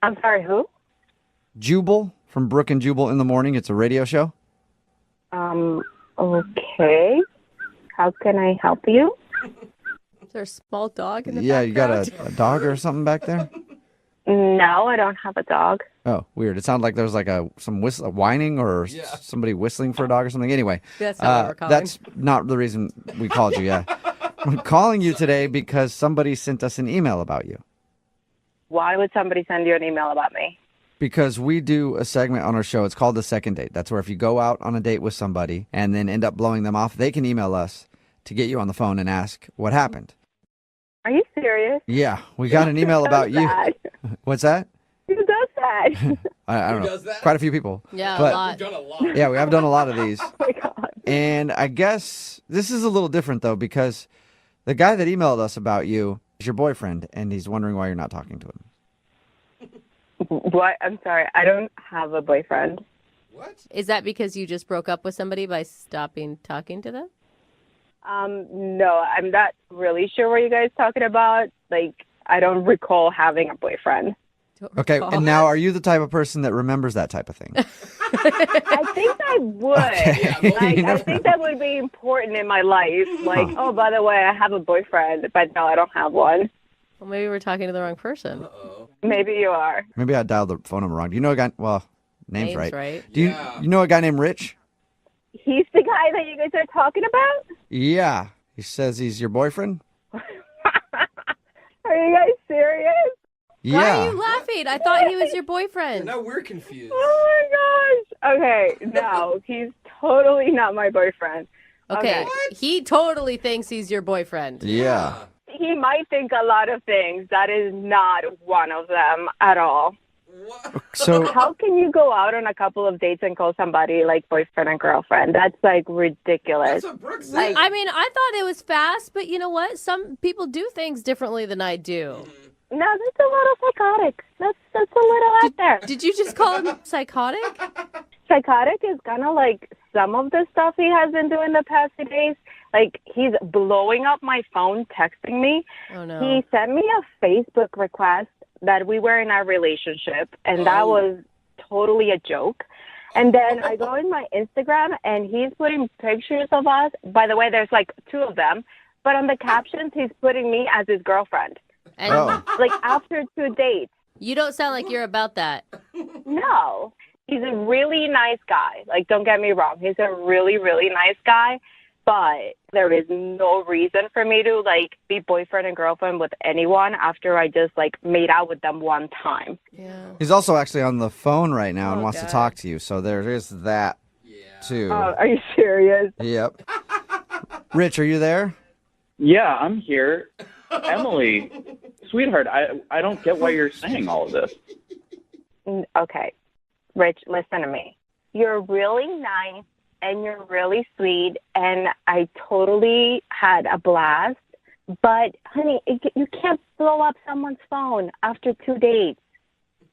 I'm sorry, who? Jubal from Brooke and Jubal in the morning. It's a radio show. Okay. How can I help you? Is there a small dog in the Yeah, background? you got a dog or something back there? No, I don't have a dog. Oh, weird. It sounded like there was like some whining or somebody whistling for a dog or something. Anyway, That's not what we're calling. that's not the reason we called you, yeah. I'm calling you today because somebody sent us an email about you. Why would somebody send you an email about me? because we do a segment on our show. It's called The Second Date. That's where if you go out on a date with somebody and then end up blowing them off, they can email us to get you on the phone and ask what happened. Are you serious? Yeah, we got an email about you. That? What's that? Who does that? I don't know. Quite a few people. Yeah, But- a lot. You've done a lot. Yeah, we have done a lot of these. Oh my God. And I guess this is a little different, though, because the guy that emailed us about you is your boyfriend, and he's wondering why you're not talking to him. What? I'm sorry. I don't have a boyfriend. Is that because you just broke up with somebody by stopping talking to them? No, I'm not really sure what you guys talking about. Like, I don't recall having a boyfriend. Okay, and now are you the type of person that remembers that type of thing? I think I would. Like, I think that would be important in my life. Like, oh, by the way, I have a boyfriend, but no, I don't have one. Well, maybe we're talking to the wrong person. Maybe you are. Maybe I dialed the phone number wrong. Do you know a guy? Well, name's Name's right. right. Do you know a guy named Rich? He's the guy that you guys are talking about? Yeah. He says he's your boyfriend? Are you guys serious? Yeah. Why are you laughing? I thought he was your boyfriend. Now we're confused. Oh my gosh. Okay, no, he's totally not my boyfriend. Okay, he totally thinks he's your boyfriend. Yeah. He might think a lot of things. That is not one of them at all. So How can you go out on a couple of dates and call somebody like boyfriend and girlfriend? That's like ridiculous. That's what Brooke said. Like, I mean, I thought it was fast, but you know what? Some people do things differently than I do. no, that's a little psychotic. That's a little out there. Did you just call him psychotic? Psychotic is kind of like some of the stuff he has been doing the past few days. Like, he's blowing up my phone, texting me. Oh, no. He sent me a Facebook request that we were in a relationship, and that was totally a joke. And then I go in my Instagram, and he's putting pictures of us. By the way, there's like 2 of them. But on the captions, he's putting me as his girlfriend. And Like, after 2 dates. you don't sound like you're about that. No. He's a really nice guy. Like, don't get me wrong. He's a really, really nice guy. But there is no reason for me to, like, be boyfriend and girlfriend with anyone after I just, like, made out with them one time. Yeah. he's also actually on the phone right now and Oh, wants to God. talk to you. So there is that, too. Are you serious? Yep. Rich, are you there? Yeah, I'm here. Emily, sweetheart, I don't get why you're saying all of this. Okay. Rich, listen to me. You're really nice and you're really sweet, and I totally had a blast. But, honey, you can't blow up someone's phone after 2 dates.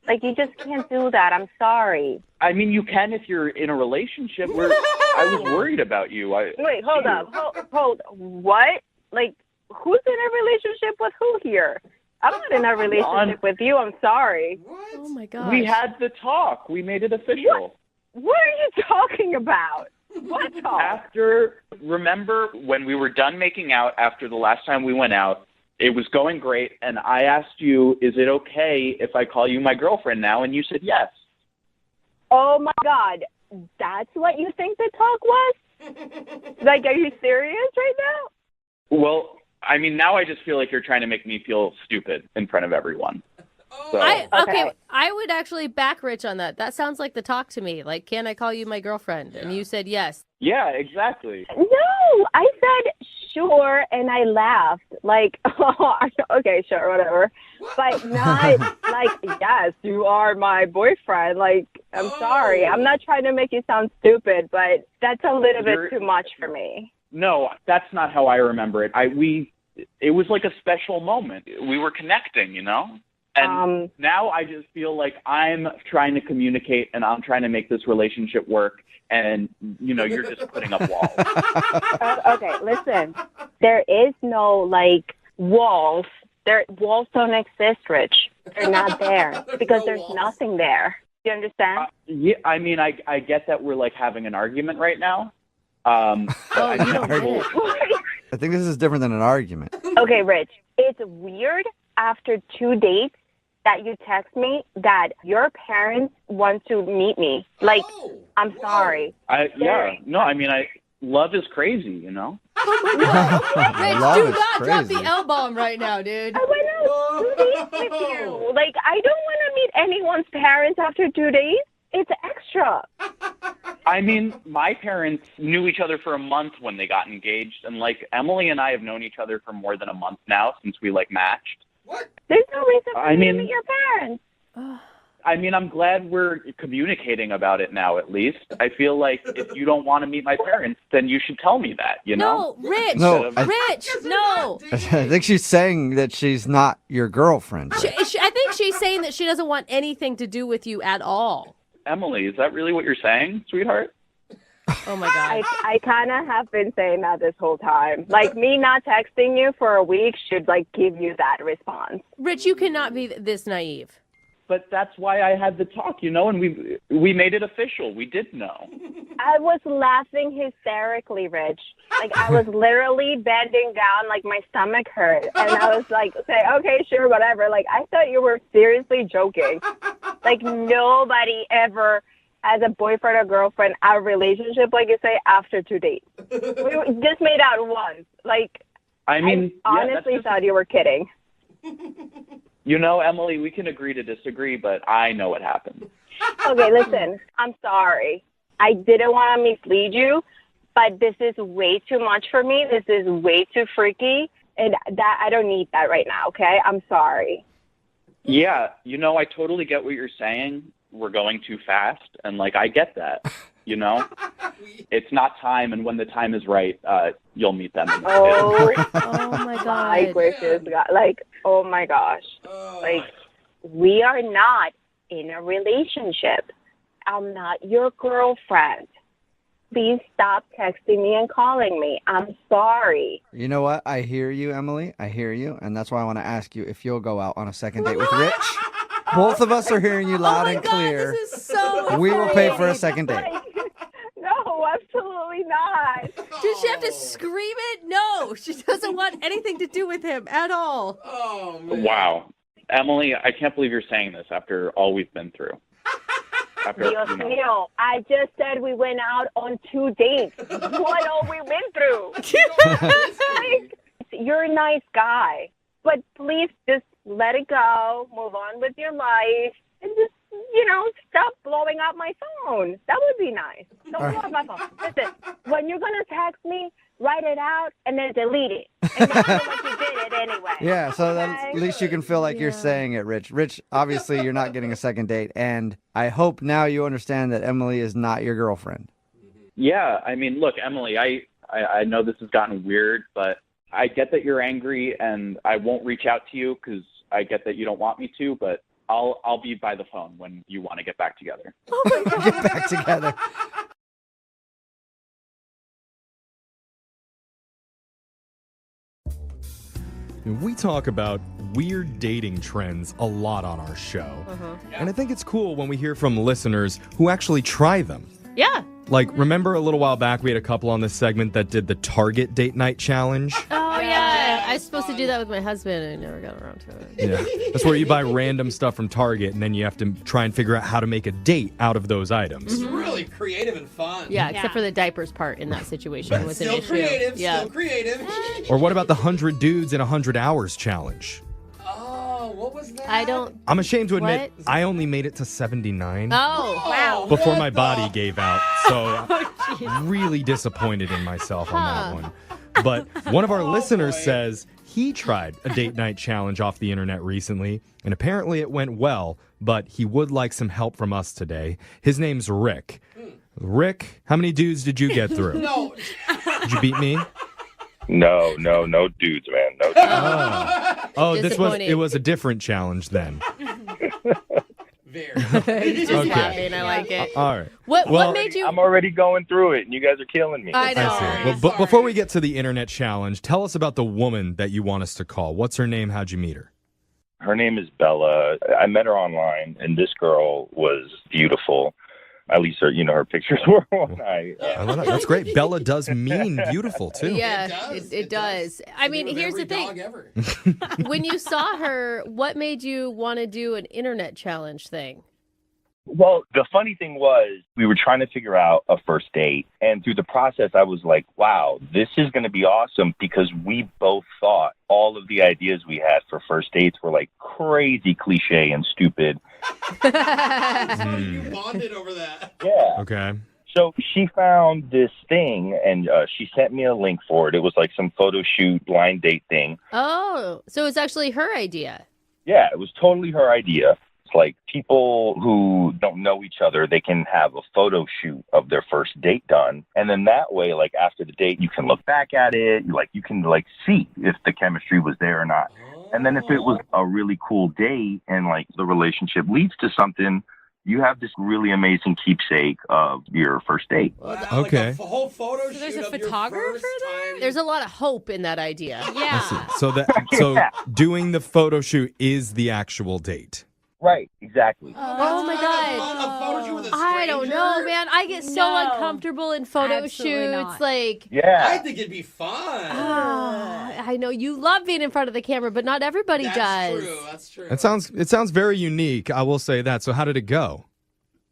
Like, you just can't do that. I'm sorry. I mean, you can if you're in a relationship. I was worried about you. Wait, hold up. Hold. What? Like, who's in a relationship with who here? I'm not in a relationship with you. I'm sorry. Oh, my gosh. We had the talk. We made it official. What are you talking about? What talk? Remember when we were done making out after the last time we went out, it was going great, and I asked you, is it okay if I call you my girlfriend now? And you said yes. Oh, my God. That's what you think the talk was? Like, are you serious right now? Well, I mean, now I just feel like you're trying to make me feel stupid in front of everyone. So, Okay, I would actually back Rich on that. That sounds like the talk to me. Like, can I call you my girlfriend? And you said yes. Yeah, exactly. No, I said sure, and I laughed. Like, oh, okay, sure, whatever. But not like, yes, you are my boyfriend. Like, I'm sorry. I'm not trying to make you sound stupid, but that's a little bit too much for me. No, that's not how I remember it. It was like a special moment. We were connecting, you know? And now I just feel like I'm trying to communicate and I'm trying to make this relationship work. And, you know, you're just putting up walls. Okay, listen. There is no, like, walls. Walls don't exist, Rich. They're not there because there's nothing there. You understand? Yeah, I mean, I get that we're, like, having an argument right now. I think this is different than an argument. Okay, Rich. It's weird after 2 dates that you text me that your parents want to meet me. Like, I'm sorry. Love is crazy, you know? Oh my God. Rich, Love do is not drop crazy. the L-bomb right now, dude. I went out 2 days with you. Like, I don't want to meet anyone's parents after 2 days. It's extra. I mean, my parents knew each other for a month when they got engaged, and like Emily and I have known each other for more than a month now since we like matched. There's no reason for I you to mean- meet your parents. I mean, I'm glad we're communicating about it now, at least. I feel like if you don't want to meet my parents, then you should tell me that, you know? No, Rich. No, Rich, no. I think she's saying that she's not your girlfriend. I think she's saying that she doesn't want anything to do with you at all. Emily, is that really what you're saying, sweetheart? Oh, my God. I kind of have been saying that this whole time. Like, me not texting you for a week should, like, give you that response. Rich, you cannot be this naive. But that's why I had the talk, you know, and we made it official. We did know. I was laughing hysterically, Rich. Like, I was literally bending down, like, my stomach hurt. And I was like, say, okay, sure, whatever. Like, I thought you were seriously joking. Like, nobody ever has a boyfriend or girlfriend, a relationship, like you say, after 2 dates. We just made out once. Like, I mean, I honestly thought you were kidding. You know, Emily, we can agree to disagree, but I know what happened. Okay, listen, I'm sorry. I didn't want to mislead you, but this is way too much for me. This is way too freaky, and that I don't need that right now, okay? I'm sorry. Yeah, you know, I totally get what you're saying. We're going too fast, and, like, I get that, you know? It's not time, and when the time is right, you'll meet them. Oh, oh my God. My gracious God. Like, oh my gosh. Like, we are not in a relationship. I'm not your girlfriend. Please stop texting me and calling me. I'm sorry. You know what? I hear you, Emily. I hear you. And that's why I want to ask you if you'll go out on a second date with Rich. Both of us are hearing you loud and clear. This is so We will pay for a second date. No, absolutely not. Does she have to scream it? No, she doesn't want anything to do with him at all. Oh, man. Wow. Emily, I can't believe you're saying this after all we've been through. After, Dios you know. mío, I just said we went out on 2 dates. What all we went through. Like, you're a nice guy, but please just let it go, move on with your life, and just, you know, stop blowing up my phone. That would be nice. Don't blow up my phone. Listen, when you're going to text me, write it out and then delete it. And then feel like you did it anyway. Yeah, so then Okay? at least you can feel like you're saying it, Rich. Rich, obviously you're not getting a second date, and I hope now you understand that Emily is not your girlfriend. Yeah, I mean, look, Emily, I know this has gotten weird, but I get that you're angry, and I won't reach out to you because I get that you don't want me to, but I'll be by the phone when you want to get back together. Oh my God. Get back together. We talk about weird dating trends a lot on our show. And I think it's cool when we hear from listeners who actually try them. Yeah. Like, remember a little while back we had a couple on this segment that did the Target date night challenge? Oh, yeah. I was supposed to do that with my husband, and I never got around to it. Yeah. That's where you buy random stuff from Target, and then you have to try and figure out how to make a date out of those items. It's really creative and fun. Yeah, except for the diapers part in that situation was an Still issue. creative, Yeah. still creative. Or what about the 100 Dudes in 100 Hours challenge? Oh, what was that? I don't. I'm ashamed to admit, What? I only made it to 79 Oh, wow. before my body gave out. So really disappointed in myself on that one. But one of our listeners says he tried a date night challenge off the internet recently, and apparently it went well, but he would like some help from us today. His name's Rick. Rick, how many dudes did you get through? No. Did you beat me? No dudes, man. No dudes. Oh, it Disappointing. was a different challenge then. Very. He's just Okay. laughing. I like it. All right. What made you? I'm already going through it, and you guys are killing me. I know. I see. Well, but before we get to the internet challenge, tell us about the woman that you want us to call. What's her name? How'd you meet her? Her name is Bella. I met her online, and this girl was beautiful. At least her pictures were when I love that. That's great. Bella does mean beautiful, too. Yeah, it does. I mean, here's the thing. When you saw her, what made you want to do an internet challenge thing? Well, the funny thing was we were trying to figure out a first date. And through the process, I was like, wow, this is going to be awesome because we both thought all of the ideas we had for first dates were like crazy cliche and stupid. So you bonded over that. Yeah. Okay. So she found this thing and she sent me a link for it. It was like some photo shoot blind date thing. Oh, so it's actually her idea. Yeah, it was totally her idea. It's like people who don't know each other, they can have a photo shoot of their first date done. And then that way, like after the date, you can look back at it. You can see if the chemistry was there or not. And then if it was a really cool date and like the relationship leads to something, you have this really amazing keepsake of your first date. Okay. Like a whole photo There's shoot a of your photographer first there? time. There's a lot of hope in that idea. Yeah. So doing the photo shoot is the actual date. Right, exactly. Oh my God. A photo shoot with a I don't stranger? know, man. I get so No. uncomfortable in photo Absolutely shoots. not. Like, I think it'd be fun. I know you love being in front of the camera, but not everybody does. That's true. It sounds very unique. I will say that. So how did it go?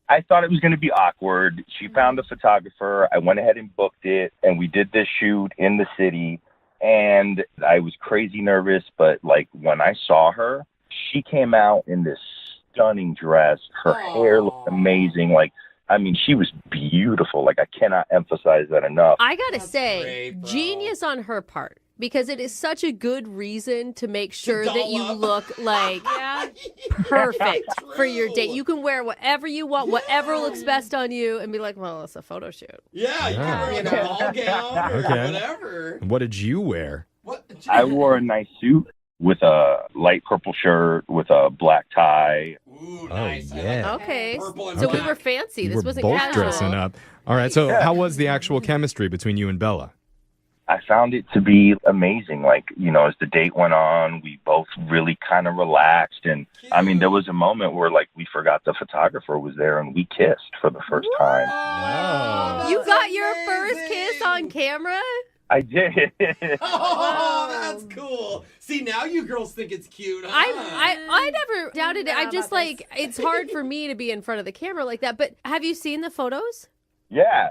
I thought it was going to be awkward. She found a photographer. I went ahead and booked it, and we did this shoot in the city. And I was crazy nervous, but like when I saw her, she came out in this stunning dress. Her hair looked amazing. She was beautiful. Like, I cannot emphasize that enough. I gotta say, genius on her part. Because it is such a good reason to make sure that you look like perfect for your date. You can wear whatever you want, whatever looks best on you, and be like, well, it's a photo shoot. Yeah, you can wear a ball gown or whatever. What did you wear? I wore a nice suit with a light purple shirt with a black tie. Ooh, nice. Yeah. Okay. Purple and So Okay. we were fancy. You This were wasn't both casual. dressing up. All right. So how was the actual chemistry between you and Bella? I found it to be amazing. As the date went on, we both really kind of relaxed. And there was a moment where we forgot the photographer was there and we kissed for the first time. You got your first kiss on camera? I did. Oh, that's cool. See, now you girls think it's cute, huh? I never doubted it. I'm just it's hard for me to be in front of the camera like that. But have you seen the photos? Yeah.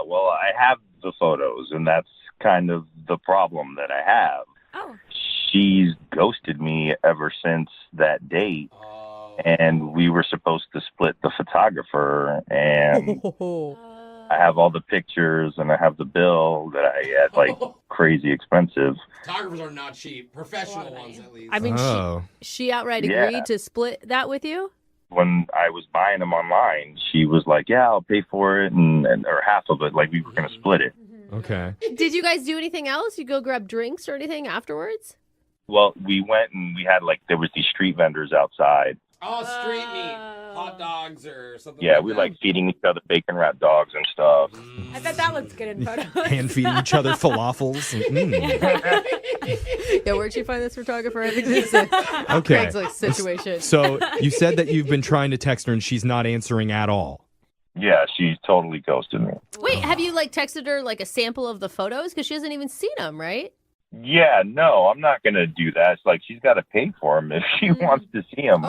Well, I have the photos, and that's kind of the problem that I have. Oh. She's ghosted me ever since that date. And we were supposed to split the photographer, and I have all the pictures and I have the bill that I had crazy expensive. Photographers are not cheap. Professional ones, at least. I mean, she outright agreed to split that with you? When I was buying them online, she was like, yeah, I'll pay for it, or half of it. We were going to split it. Okay. Did you guys do anything else? You go grab drinks or anything afterwards? Well, we went and we had there was these street vendors outside. Oh, street meat. Hot dogs or something Yeah, like we that. feeding each other bacon wrapped dogs and stuff. I bet that looks good in photos. Hand feeding each other falafels. Yeah, where'd you find this photographer? I think this is a Okay. Craigslist situation. So you said that you've been trying to text her and she's not answering at all. Yeah, she totally ghosted me. Wait, have you texted her a sample of the photos? Because she hasn't even seen them, right? Yeah, no, I'm not going to do that. It's she's got to pay for them if she wants to see them.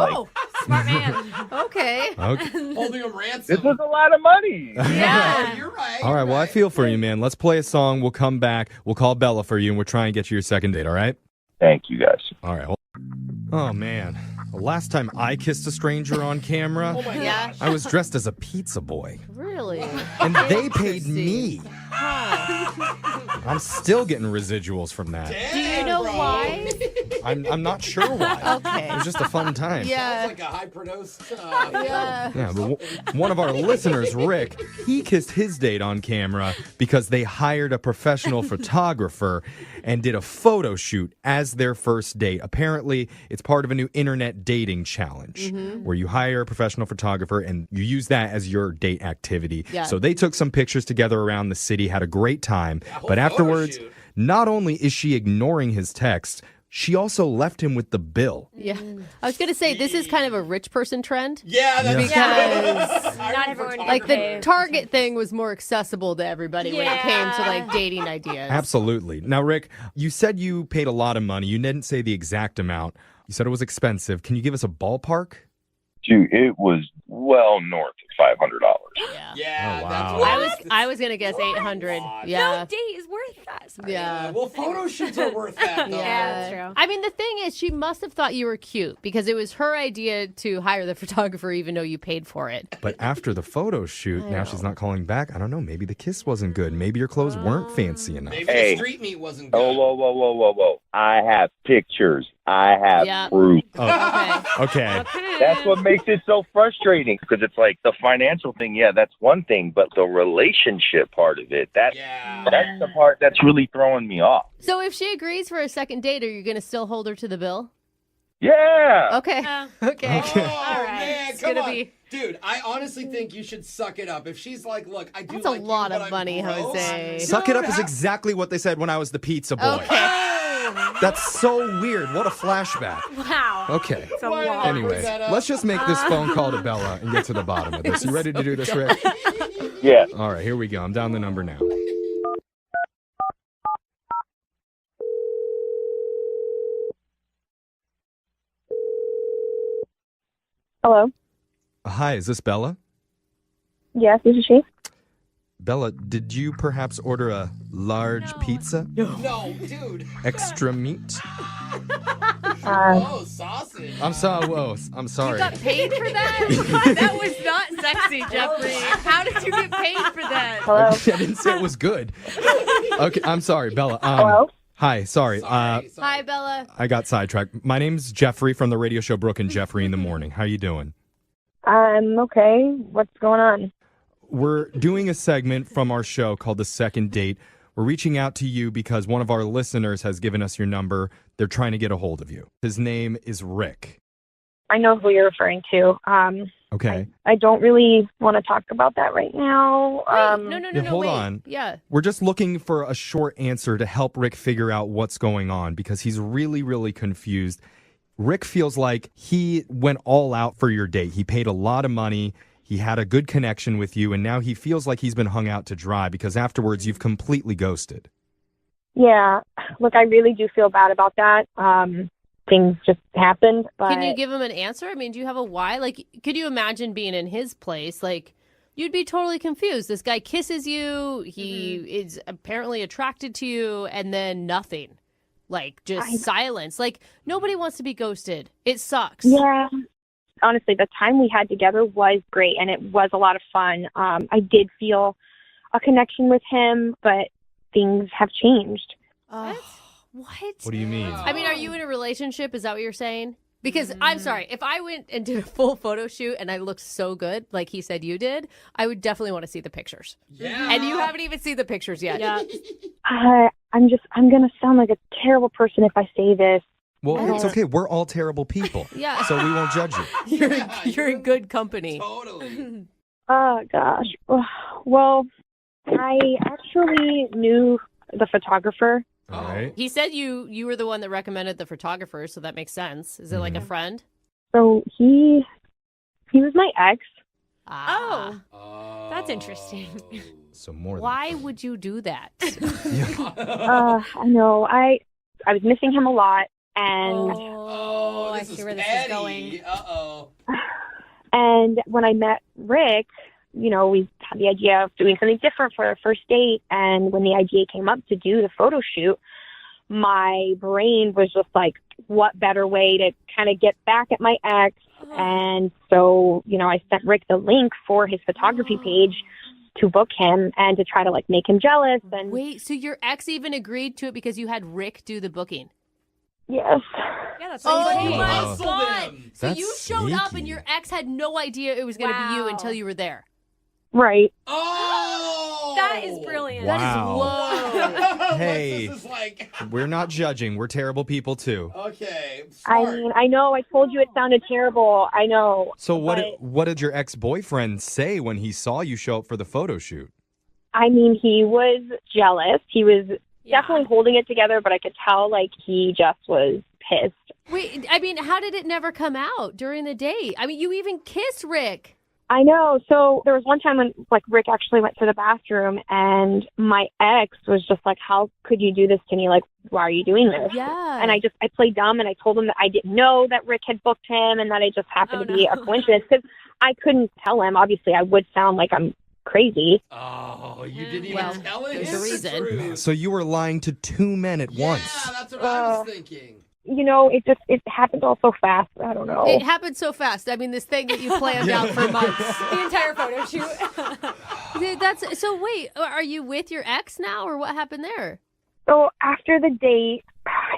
Smart man. Okay. Holding them ransom. This is a lot of money. Yeah. You're right. All right. Well, I feel for you, man. Let's play a song. We'll come back. We'll call Bella for you, and we'll try and get you your second date. All right? Thank you, guys. All right. Oh, man. The last time I kissed a stranger on camera, Oh my gosh. I was dressed as a pizza boy. Really? And they paid me. I'm still getting residuals from that. Do you know why? I'm not sure why. Okay. It was just a fun time. Yeah. Sounds like a high-produced Yeah. Yeah, but one of our listeners, Rick, he kissed his date on camera because they hired a professional photographer and did a photo shoot as their first date. Apparently, it's part of a new internet dating challenge where you hire a professional photographer and you use that as your date activity. Yeah. So they took some pictures together around the city, had a great time. But afterwards, not only is she ignoring his text, she also left him with the bill. Yeah. I was going to say, this is kind of a rich person trend. Yeah, that's Because Not everyone can the pay. Target thing was more accessible to everybody when it came to dating ideas. Absolutely. Now, Rick, you said you paid a lot of money. You didn't say the exact amount. You said it was expensive. Can you give us a ballpark? Dude, it was well north of $500. Yeah, Oh, that's wow. what I was gonna guess 800. Yeah. No date is worth that. Sorry. Yeah. Well, photo shoots are worth that, though. Yeah, that's true. I mean, the thing is, she must have thought you were cute because it was her idea to hire the photographer, even though you paid for it. But after the photo shoot, now she's not calling back. I don't know. Maybe the kiss wasn't good. Maybe your clothes weren't fancy enough. Maybe Hey. the street meat wasn't good. Oh, whoa. I have pictures. I have Yeah. proof. Oh, okay. That's what makes it so frustrating because it's like the financial thing, yeah, that's one thing, but the relationship part of it, that's the part that's really throwing me off. So if she agrees for a second date, are you going to still hold her to the bill? Yeah. Okay. Okay. Oh, man, It's come gonna on. be- Dude, I honestly think you should suck it up. If she's like, look, I do That's a like lot you, of but money, I'm broke. Jose. Suck it up is exactly what they said when I was the pizza boy. Okay. That's so weird. What a flashback. Wow. Okay. It's a lot. Anyway, let's just make this phone call to Bella and get to the bottom of this. You ready to do this, Rick? Yeah. All right, here we go. I'm down the number now. Hello. Hi, is this Bella? Yes, this is she. Bella, did you perhaps order a large pizza? No, dude. Extra meat? Oh, sausage. I'm sorry. Whoa, I'm sorry. You got paid for that? That was not sexy, Jeffrey. How did you get paid for that? Hello. I didn't say it was good. Okay, I'm sorry, Bella. Hello? Hi, sorry. Hi, Bella. I got sidetracked. My name's Jeffrey from the radio show Brooke and Jeffrey in the Morning. How you doing? I'm okay. What's going on? We're doing a segment from our show called The Second Date. We're reaching out to you because one of our listeners has given us your number. They're trying to get a hold of you. His name is Rick. I know who you're referring to. Okay. I don't really want to talk about that right now. No, Yeah, hold wait. on. Yeah. We're just looking for a short answer to help Rick figure out what's going on because he's really, really confused. Rick feels like he went all out for your date. He paid a lot of money. He had a good connection with you, and now he feels like he's been hung out to dry because afterwards you've completely ghosted. Yeah. Look, I really do feel bad about that. Things just happened. But Can you give him an answer? I mean, do you have a why? Like, could you imagine being in his place? Like, you'd be totally confused. This guy kisses you. He is apparently attracted to you, and then nothing. Like, just silence. Like, nobody wants to be ghosted. It sucks. Yeah. Honestly, the time we had together was great, and it was a lot of fun. I did feel a connection with him, but things have changed. What? What do you mean? I mean, are you in a relationship? Is that what you're saying? Because I'm sorry, if I went and did a full photo shoot and I looked so good, like he said you did, I would definitely want to see the pictures. Yeah. And you haven't even seen the pictures yet. Yeah. I'm going to sound like a terrible person if I say this. Well, it's okay. We're all terrible people. Yeah. So we won't judge you. You're in good company. Totally. Oh, gosh. Well, I actually knew the photographer. All right. He said you were the one that recommended the photographer, so that makes sense. Is it like a friend? So he was my ex. Ah. Oh, that's interesting. So more Why would you do that? I know. I was missing him a lot, and Oh, I see where this is going. Uh-oh. and when I met Rick, you know, we had the idea of doing something different for our first date, and when the idea came up to do the photo shoot, my brain was just like, what better way to kind of get back at my ex? And so, you know, I sent Rick the link for his photography page to book him and to try to like make him jealous. And Wait, so your ex even agreed to it because you had Rick do the booking? yes, Yeah, that's Oh what my Hustled God! him. So That's you showed up sneaky. and your ex had no idea it was going to be you Wow. until you were there. right. Oh! That is brilliant. Wow. Whoa! Hey. This is like, We're not judging. We're terrible people too. okay. I Smart. mean, I know I told you it sounded terrible. I know. So but, what did your ex-boyfriend say when he saw you show up for the photo shoot? I mean, he was jealous. He was definitely holding it together, but I could tell like he just was pissed. Wait, I mean, how did it never come out during the date? I mean, you even kissed Rick. I know. So there was one time when like Rick actually went to the bathroom and my ex was just like, how could you do this to me? Like, why are you doing this? Yeah. And I played dumb and I told him that I didn't know that Rick had booked him and that it just happened to be a coincidence because I couldn't tell him. Obviously, I would sound like I'm crazy. Oh, you didn't even tell him? There's a reason. So you were lying to two men at once. Yeah, that's what I was thinking. You know, it happened all so fast. I don't know. It happened so fast. I mean, this thing that you planned out for months. The entire photo shoot. Dude, so wait, are you with your ex now or what happened there? So after the date,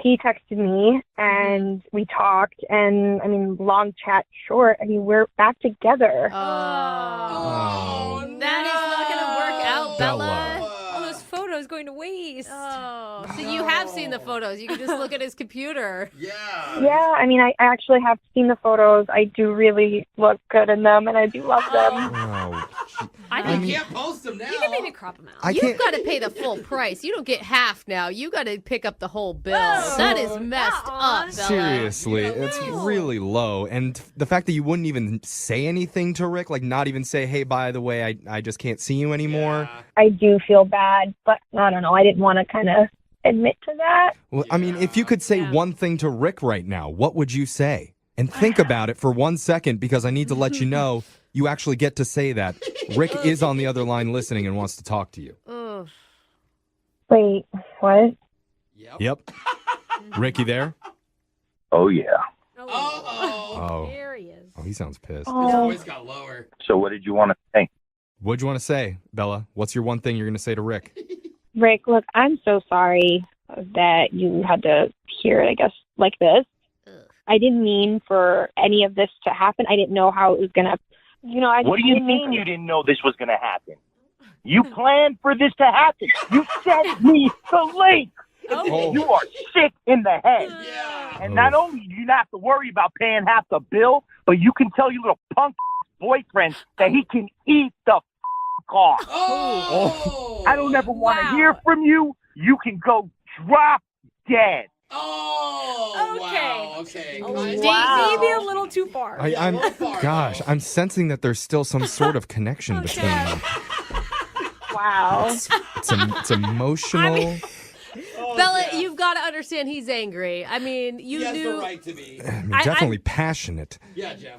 he texted me and we talked and, I mean, long chat short. I mean, we're back together. Oh, that is not going to work out, Bella. All those photos going to waste. Oh, so you have seen the photos. You can just look at his computer. Yeah, I mean, I actually have seen the photos. I do really look good in them and I do love them. Oh, You can't post them now. You can maybe crop them out. You've got to pay the full price. You don't get half now. You got to pick up the whole bill. That is messed up, Bella. Seriously, it's really low. And the fact that you wouldn't even say anything to Rick, like not even say, hey, by the way, I just can't see you anymore. I do feel bad, but I don't know. I didn't want to kind of admit to that. Well, I mean, if you could say one thing to Rick right now, what would you say? And think about it for 1 second because I need to let you know you actually get to say that. Rick is on the other line listening and wants to talk to you. Wait, what? Yep. Rick, you there? Oh, yeah. Oh. There he is. Oh, he sounds pissed. His voice got lower. So what did you want to say? What'd you want to say, Bella? What's your one thing you're going to say to Rick? Rick, look, I'm so sorry that you had to hear it, I guess, like this. I didn't mean for any of this to happen. I didn't know how it was going to, What do you mean you didn't know this was going to happen? You planned for this to happen. You sent me the link. Oh. You are sick in the head. And not only do you not have to worry about paying half the bill, but you can tell your little punk boyfriend that he can eat the off. I don't ever want to hear from you. You can go drop dead. Okay. Wow. Maybe a little too far. I'm sensing that there's still some sort of connection between them. Wow. It's emotional. Bella, you've got to understand he's angry. I mean, you He knew. has the right to be. Definitely passionate. Yeah, Jeff.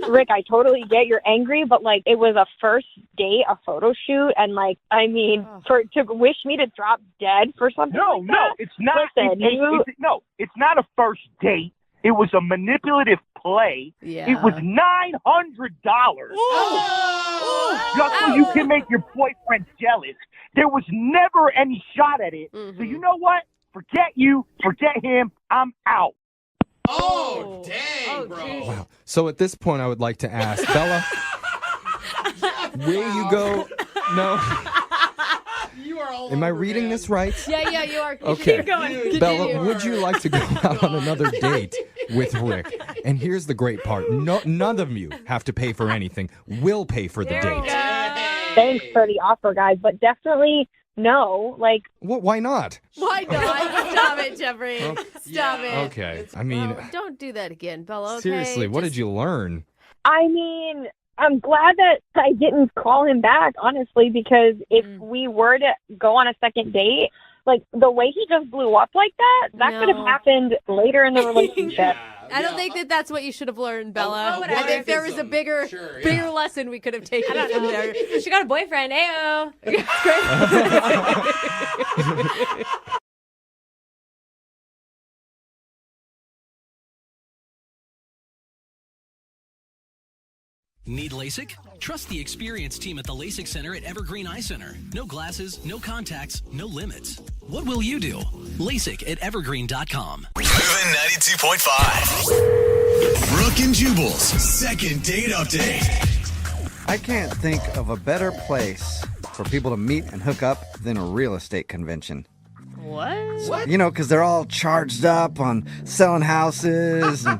Rick, I totally get you're angry, but like it was a first date, a photo shoot, and like I mean, to wish me to drop dead for something. No, it's not. Listen, It's not a first date. It was a manipulative play. Yeah. It was $900. Just so you can make your boyfriend jealous. There was never any shot at it. So you know what? Forget you. Forget him. I'm out. Oh, dang, bro. Wow. So at this point, I would like to ask Bella, will you go? No. You are all Am I reading this right? Yeah, you are. Okay. Keep going. Bella, would you like to go out on another date with Rick? And here's the great part. None of you have to pay for anything. We'll pay for the date. Thanks for the offer, guys, but definitely no. Like, Why not? Why not? Stop it, Jeffrey. Stop it. Okay. I mean, Don't do that again, Bella. Okay? seriously, what did you learn? I mean, I'm glad that I didn't call him back, honestly, because if we were to go on a second date, like the way he just blew up like that could have happened later in the relationship. I don't think that that's what you should have learned, Bella. Oh, I think there was a bigger lesson we could have taken from there. She got a boyfriend. Ayo. Need LASIK? Trust the experienced team at the LASIK Center at Evergreen Eye Center. No glasses, no contacts, no limits. What will you do? LASIK at evergreen.com. Moving 92.5. Brooke and Jubal's second date update. I can't think of a better place for people to meet and hook up than a real estate convention. What? You know, because they're all charged up on selling houses and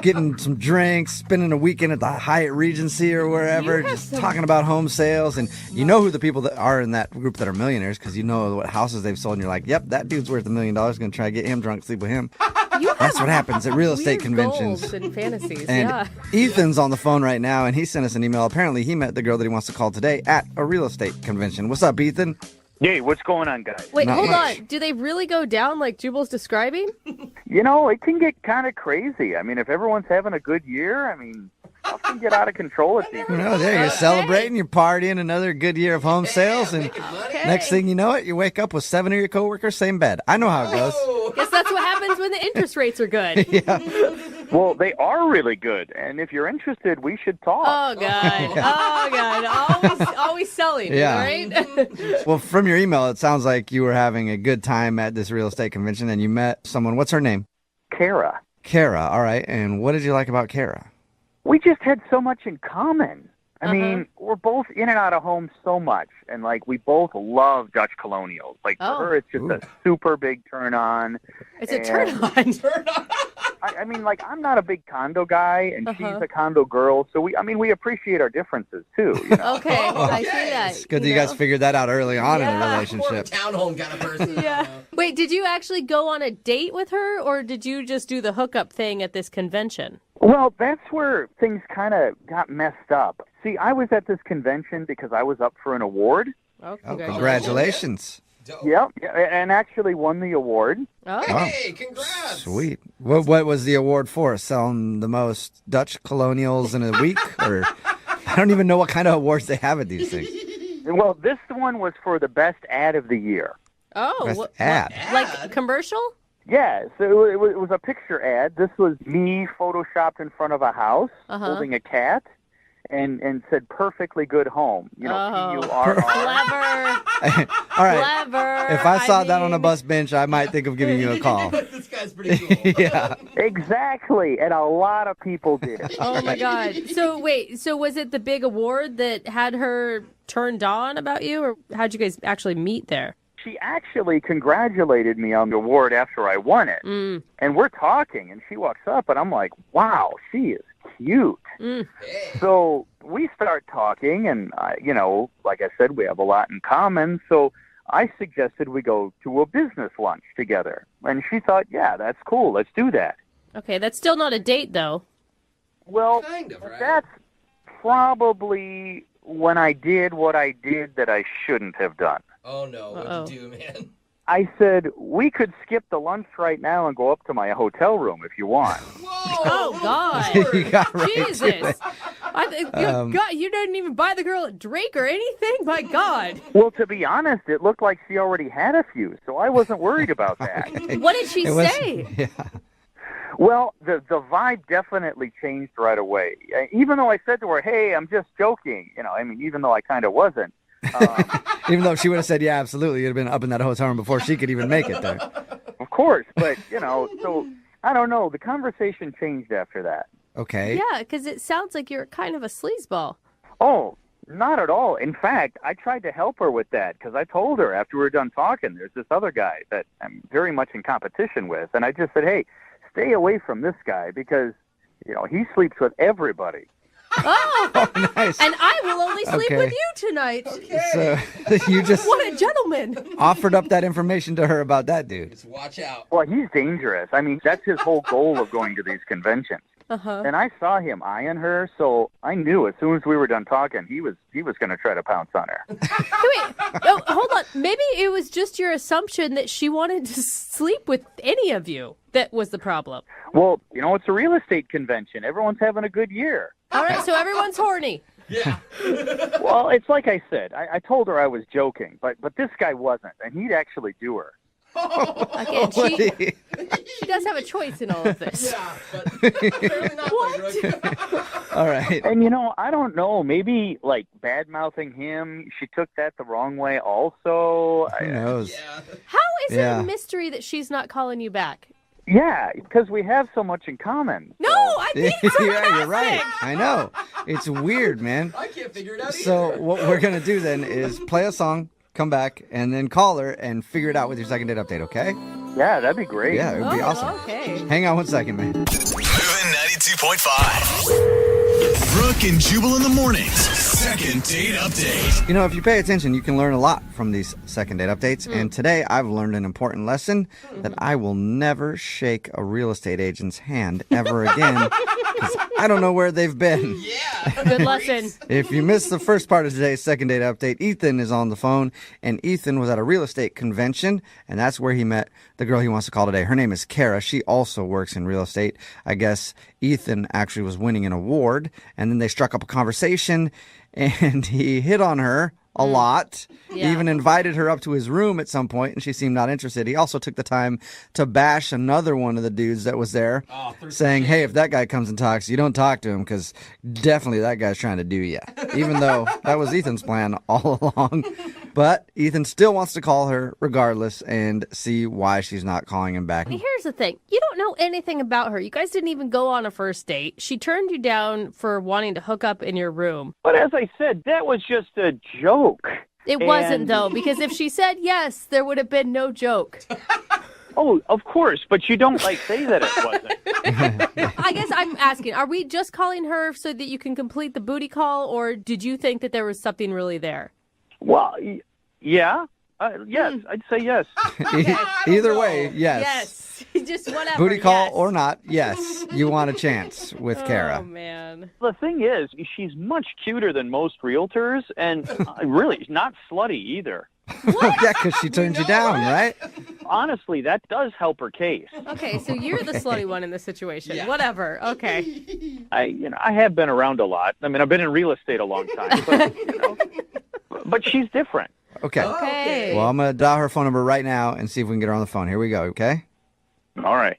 getting some drinks, spending a weekend at the Hyatt Regency or wherever, just talking about home sales. And you know who the people that are in that group that are millionaires because you know what houses they've sold. And you're like, yep, that dude's worth $1 million. Going to try to get him drunk, sleep with him. That's what happens at real estate conventions. Goals and fantasies, And yeah. Ethan's on the phone right now, and he sent us an email. Apparently, he met the girl that he wants to call today at a real estate convention. What's up, Ethan? Hey, what's going on, guys? Wait, Not hold much. on. Do they really go down like Jubal's describing? You know, it can get kind of crazy. I mean, if everyone's having a good year, I mean, stuff can get out of control at these. No, there you're celebrating, you're partying, another good year of home sales, and next thing you know it, you wake up with 7 of your coworkers, same bed. I know how it goes. Guess that's what happens when the interest rates are good. Well, they are really good, and if you're interested, we should talk. Oh, God. Oh, God. Always selling, Yeah. right? Well, from your email, it sounds like you were having a good time at this real estate convention, and you met someone. What's her name? Kara. Kara, all right. And what did you like about Kara? We just had so much in common. I mean, we're both in and out of home so much, and like we both love Dutch colonials. Like for her, it's just a super big turn on. It's a turn on. I mean, like I'm not a big condo guy, and she's a condo girl, so we appreciate our differences too. You know? Okay, I see that. It's good that you guys figured that out early on in the relationship. Townhome kind of person. Yeah. Wait, did you actually go on a date with her, or did you just do the hookup thing at this convention? Well, that's where things kind of got messed up. See, I was at this convention because I was up for an award. Oh, congratulations. Yep, and actually won the award. Oh. Hey, congrats. Sweet. What was the award for? Selling the most Dutch colonials in a week? Or I don't even know what kind of awards they have at these things. Well, this one was for the best ad of the year. Oh, Best what, ad. like commercial? Yeah, so it was a picture ad. This was me photoshopped in front of a house holding a cat and said perfectly good home. You know, P-U-R-R. Clever. All right. Clever. If I saw that on a bus bench, I might think of giving you a call. This guy's pretty cool. Yeah. Exactly, and a lot of people did. Oh, my God. So, wait, so was it the big award that had her turned on about you, or how'd you guys actually meet there? She actually congratulated me on the award after I won it. And we're talking, and she walks up, and I'm like, wow, she is cute. So we start talking, and, you know, like I said, we have a lot in common. So I suggested we go to a business lunch together. And she thought, yeah, that's cool. Let's do that. Okay, that's still not a date, though. Well, Kind of, right? that's probably when I did what I did that I shouldn't have done. Oh, no. What'd you do, man? I said, we could skip the lunch right now and go up to my hotel room if you want. Oh, God. You got right to Jesus. it. I think, God, you didn't even buy the girl a drink or anything? My God. Well, to be honest, it looked like she already had a few, so I wasn't worried about that. What did she It was- say? Yeah. Well, the vibe definitely changed right away. Even though I said to her, hey, I'm just joking, you know, I mean, even though I kind of wasn't. Even though if she would have said, yeah, absolutely, you'd have been up in that hotel room before she could even make it there. Of course, but, you know, so, I don't know, the conversation changed after that. Okay. Yeah, because it sounds like you're kind of a sleazeball. Oh, not at all. In fact, I tried to help her with that because I told her after we were done talking, there's this other guy that I'm very much in competition with. And I just said, hey, stay away from this guy because, you know, he sleeps with everybody. Oh, nice. And I will only sleep Okay. with you tonight. So you just What a gentleman. offered up that information to her about that dude. Just watch out. Well, he's dangerous. I mean, that's his whole goal of going to these conventions. Uh-huh. And I saw him eyeing her, so I knew as soon as we were done talking, he was going to try to pounce on her. Wait, oh, hold on. Maybe it was just your assumption that she wanted to sleep with any of you that was the problem. Well, you know, it's a real estate convention. Everyone's having a good year. All right, so everyone's horny. Yeah. Well, it's like I said. I told her I was joking, but this guy wasn't, and he'd actually do her. Again, she does have a choice in all of this. Yeah, but apparently not. What? All right. And, you know, I don't know. Maybe, like, bad-mouthing him, she took that the wrong way also. Who knows? Yeah. How is it a mystery that she's not calling you back? Yeah, because we have so much in common. No, I think it's Yeah, you're right. I know. It's weird, man. I can't figure it out So either. what we're going to do then is play a song, come back, and then call her and figure it out with your second date update, okay? Yeah, that'd be great. Yeah, it would be awesome. Okay. Hang on one second, man. Moving 92.5. Brooke Brooke and Jubal in the mornings. Second date update. You know, if you pay attention, you can learn a lot from these second date updates. And today I've learned an important lesson that I will never shake a real estate agent's hand ever again because I don't know where they've been. Good lesson. If you missed the first part of today's second date update, Ethan is on the phone, and Ethan was at a real estate convention, and that's where he met the girl he wants to call today. Her name is Kara. She also works in real estate. I guess Ethan actually was winning an award, and then they struck up a conversation, and he hit on her a lot. Yeah. He even invited her up to his room at some point, and she seemed not interested. He also took the time to bash another one of the dudes that was there, saying, hey, if that guy comes and talks, you don't talk to him because definitely that guy's trying to do you, even though that was Ethan's plan all along. But Ethan still wants to call her regardless and see why she's not calling him back. Here's the thing. You don't know anything about her. You guys didn't even go on a first date. She turned you down for wanting to hook up in your room. But as I said, that was just a joke. It wasn't, though, because if she said yes, there would have been no joke. Oh, of course, but you don't say that it wasn't. I guess I'm asking, are we just calling her so that you can complete the booty call, or did you think that there was something really there? Well, yeah. Yes, I'd say yes. Either way, yes. Yes. Just whatever. Booty call yes. or not, yes. You want a chance with Kara. Oh, man. The thing is, she's much cuter than most realtors, and really not slutty either. Yeah, because she turned you down, right? Honestly, that does help her case. Okay, so you're the slutty one in this situation. Yeah. Whatever. Okay. I have been around a lot. I mean, I've been in real estate a long time, but she's different. Okay. Well, I'm going to dial her phone number right now and see if we can get her on the phone. Here we go, okay? All right.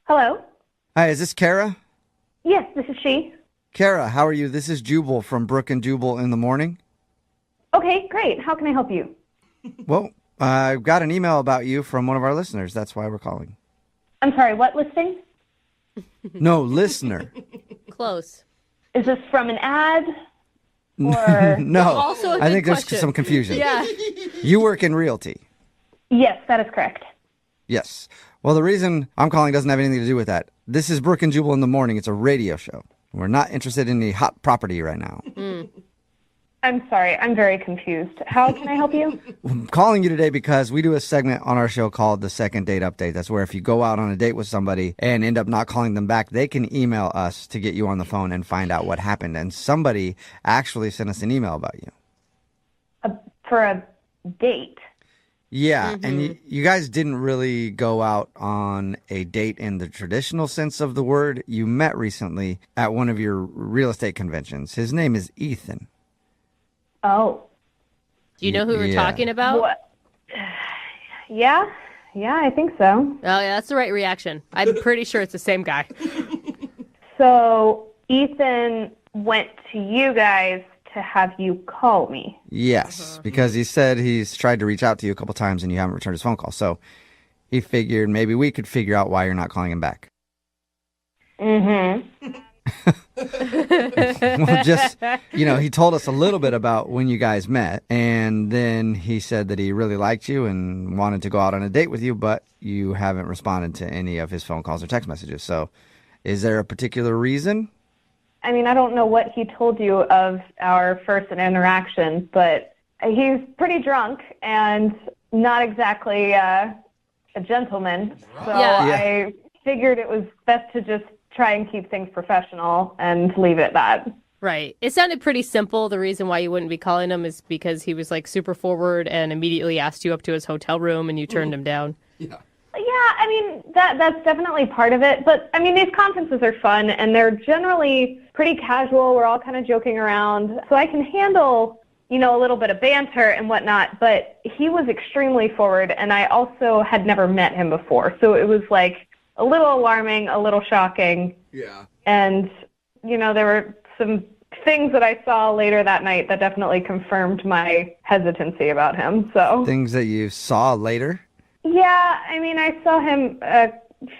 Hello? Hi, is this Kara? Yes, this is she. Kara, how are you? This is Jubal from Brooke and Jubal in the morning. Okay, great. How can I help you? Well, I got an email about you from one of our listeners. That's why we're calling. I'm sorry, what listing? No, listener. Close. Is this from an ad? Or... No, Also a I good think there's question. some confusion. Yeah. You work in realty. Yes, that is correct. Yes. Well, the reason I'm calling doesn't have anything to do with that. This is Brooke and Jubal in the morning. It's a radio show. We're not interested in any hot property right now. I'm sorry, I'm very confused. How can I help you? I'm calling you today because we do a segment on our show called the Second Date Update. That's where if you go out on a date with somebody and end up not calling them back, they can email us to get you on the phone and find out what happened. And somebody actually sent us an email about you. For a date? Yeah, and you guys didn't really go out on a date in the traditional sense of the word. You met recently at one of your real estate conventions. His name is Ethan. Oh. Do you know who we're talking about? What? Yeah, I think so. Oh, yeah, that's the right reaction. I'm pretty sure it's the same guy. So Ethan went to you guys to have you call me. Yes, because he said he's tried to reach out to you a couple times and you haven't returned his phone call. So he figured maybe we could figure out why you're not calling him back. Well, just, he told us a little bit about when you guys met, and then he said that he really liked you and wanted to go out on a date with you, but you haven't responded to any of his phone calls or text messages. So is there a particular reason? I mean, I don't know what he told you of our first interaction, but he's pretty drunk and not exactly a gentleman. So I figured it was best to just try and keep things professional and leave it at that. Right. It sounded pretty simple. The reason why you wouldn't be calling him is because he was super forward and immediately asked you up to his hotel room and you turned him down. Yeah, I mean, that's definitely part of it. But, I mean, these conferences are fun, and they're generally pretty casual. We're all kind of joking around. So I can handle, a little bit of banter and whatnot. But he was extremely forward, and I also had never met him before. So it was, a little alarming, a little shocking. Yeah. And, there were some things that I saw later that night that definitely confirmed my hesitancy about him. So Things that you saw later? Yeah, I mean, I saw him a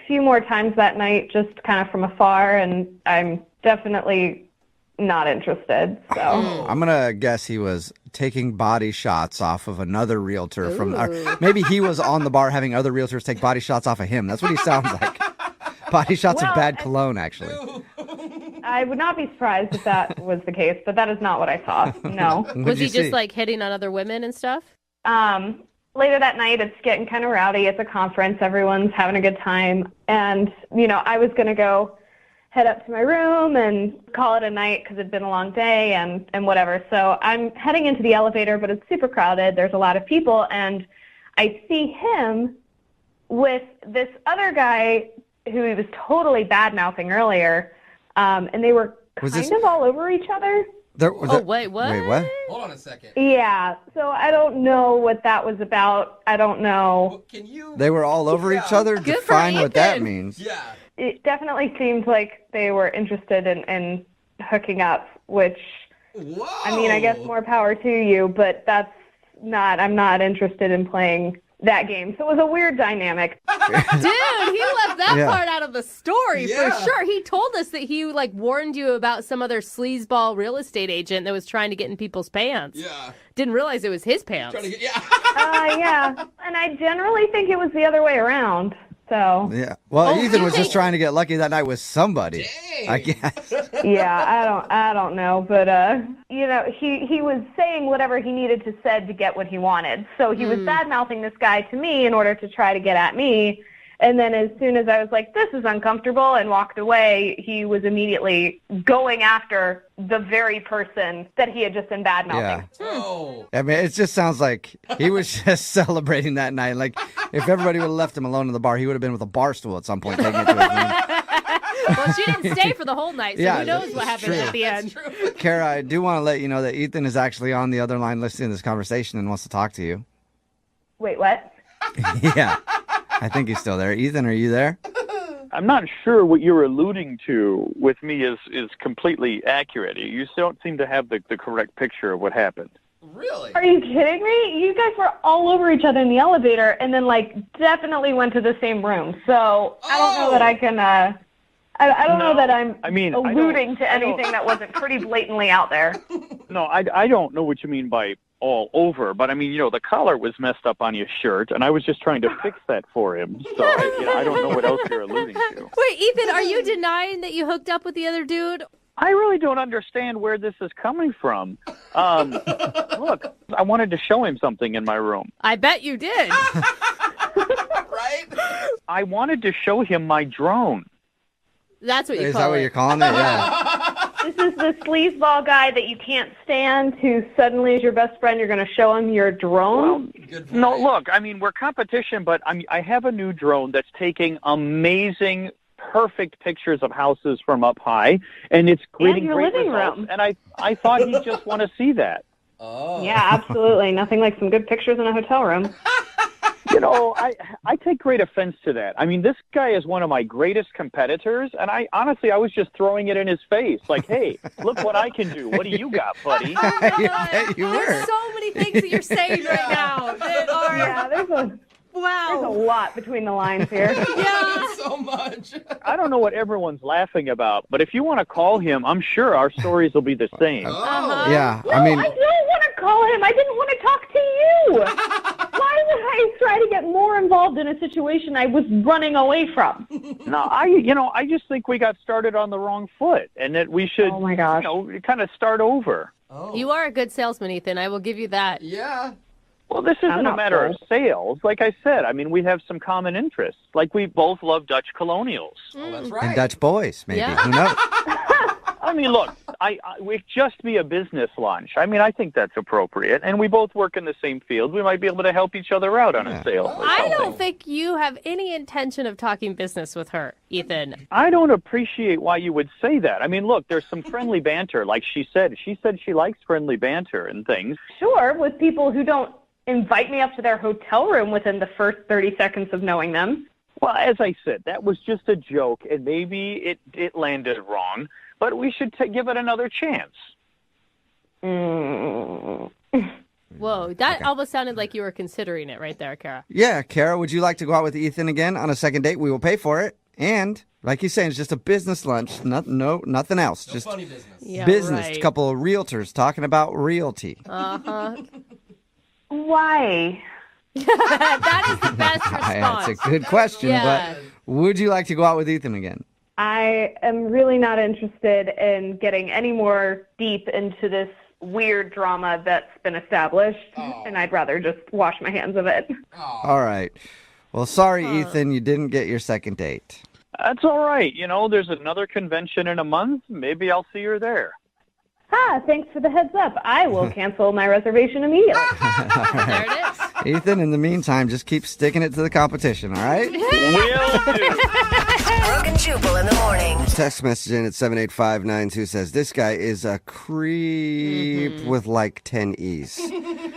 few more times that night, just kind of from afar, and I'm definitely not interested. So I'm going to guess he was taking body shots off of another realtor from. Ooh. Maybe he was on the bar having other realtors take body shots off of him. That's what he sounds like. Body shots of bad cologne, actually. I would not be surprised if that was the case, but that is not what I saw. No. Was he just like hitting on other women and stuff? Later that night, it's getting kind of rowdy. It's a conference. Everyone's having a good time. And, I was going to go head up to my room and call it a night because it'd been a long day and whatever. So I'm heading into the elevator, but it's super crowded. There's a lot of people. And I see him with this other guy who he was totally bad-mouthing earlier. And they were kind of all over each other. Wait, what? Wait, what? Hold on a second. Yeah, so I don't know what that was about. I don't know. They were all over each other? Define what that means. Yeah. It definitely seemed like they were interested in hooking up, which, I mean, I guess more power to you, but I'm not interested in playing that game. So it was a weird dynamic. Dude, he left that Yeah. part out of the story Yeah. for sure. He told us that he warned you about some other sleazeball real estate agent that was trying to get in people's pants. Yeah. Didn't realize it was his pants. Yeah, and I generally think it was the other way around. So Yeah. Well, Ethan was just trying to get lucky that night with somebody. I guess. yeah, I don't know, but he was saying whatever he needed to said to get what he wanted. So he was bad mouthing this guy to me in order to try to get at me. And then as soon as I was like, this is uncomfortable, and walked away, he was immediately going after the very person that he had just been bad mouthing. Oh. I mean, it just sounds like he was just celebrating that night. Like, if everybody would have left him alone in the bar, he would have been with a bar stool at some point taking it to his room. Well, she didn't stay for the whole night, so Yeah, who knows what happened true. at the end. Kara, I do want to let you know that Ethan is actually on the other line listening to this conversation and wants to talk to you. Wait, what? Yeah. I think he's still there. Ethan, are you there? I'm not sure what you're alluding to with me is completely accurate. You don't seem to have the correct picture of what happened. Really? Are you kidding me? You guys were all over each other in the elevator and then, definitely went to the same room. So I don't know that I can, I don't know that I'm alluding to anything that wasn't pretty blatantly out there. No, I don't know what you mean by all over, but I mean, the collar was messed up on your shirt, and I was just trying to fix that for him. So I don't know what else you're alluding to. Wait, Ethan, are you denying that you hooked up with the other dude? I really don't understand where this is coming from. Look, I wanted to show him something in my room. I bet you did. Right? I wanted to show him my drone. That's what you Is call that what it. you're calling it? Yeah. This is the sleazeball guy that you can't stand who suddenly is your best friend. You're going to show him your drone? No, look, I mean, we're competition, but I have a new drone that's taking amazing, perfect pictures of houses from up high, and it's getting your great living results. room. And I thought he'd just want to see that. Oh. Yeah, absolutely. Nothing like some good pictures in a hotel room. I take great offense to that. I mean, this guy is one of my greatest competitors, and I was just throwing it in his face. Like, hey, look what I can do. What do you got, buddy? There's so many things that you're saying right now that are... Yeah, there's a lot between the lines here. Yeah. So much. I don't know what everyone's laughing about, but if you want to call him, I'm sure our stories will be the same. Yeah, No, I mean, I don't want to call him. I didn't want to talk to you. Why would I try to get more involved in a situation I was running away from? No, I just think we got started on the wrong foot, and that we should, Oh my gosh. kind of start over. Oh. You are a good salesman, Ethan. I will give you that. Yeah. Well, this isn't a not matter of sure. sales. Like I said, I mean, we have some common interests. Like we both love Dutch colonials. Oh, that's and right. Dutch boys, maybe. Yeah. Who knows? I mean, look, we just be a business lunch. I mean, I think that's appropriate. And we both work in the same field. We might be able to help each other out on a sale. or I something. don't think you have any intention of talking business with her, Ethan. I don't appreciate why you would say that. I mean, look, there's some friendly banter. Like she said she likes friendly banter and things. Sure, with people who don't invite me up to their hotel room within the first 30 seconds of knowing them. Well, as I said, that was just a joke, and maybe it landed wrong, but we should give it another chance. Mm. Whoa, that almost sounded like you were considering it right there, Kara. Yeah, Kara, would you like to go out with Ethan again on a second date? We will pay for it. And like you're saying, it's just a business lunch. Nothing else. Just funny business. Yeah, business. right. A couple of realtors talking about realty. Uh-huh. Why? That is the best response. That's a good question, Yeah. but would you like to go out with Ethan again? I am really not interested in getting any more deep into this weird drama that's been established, and I'd rather just wash my hands of it. All right. Well, sorry, Ethan, you didn't get your second date. That's all right. There's another convention in a month. Maybe I'll see her there. Thanks for the heads up. I will cancel my reservation immediately. There it is. Ethan, in the meantime, just keep sticking it to the competition, all right? Will do. Brooke and Jubal in the morning. Text message in at 78592 says, this guy is a creep with like 10 E's.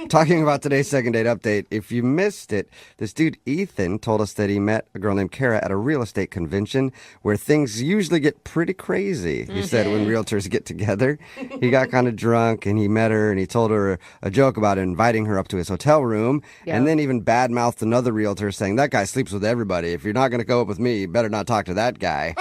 Talking about today's second date update, if you missed it, this dude Ethan told us that he met a girl named Kara at a real estate convention where things usually get pretty crazy. He said when realtors get together, he got kind of drunk and he met her and he told her a joke about inviting her up to his hotel room and then even badmouthed another realtor saying, that guy sleeps with everybody. If you're not going to go up with me, you better not talk to that guy.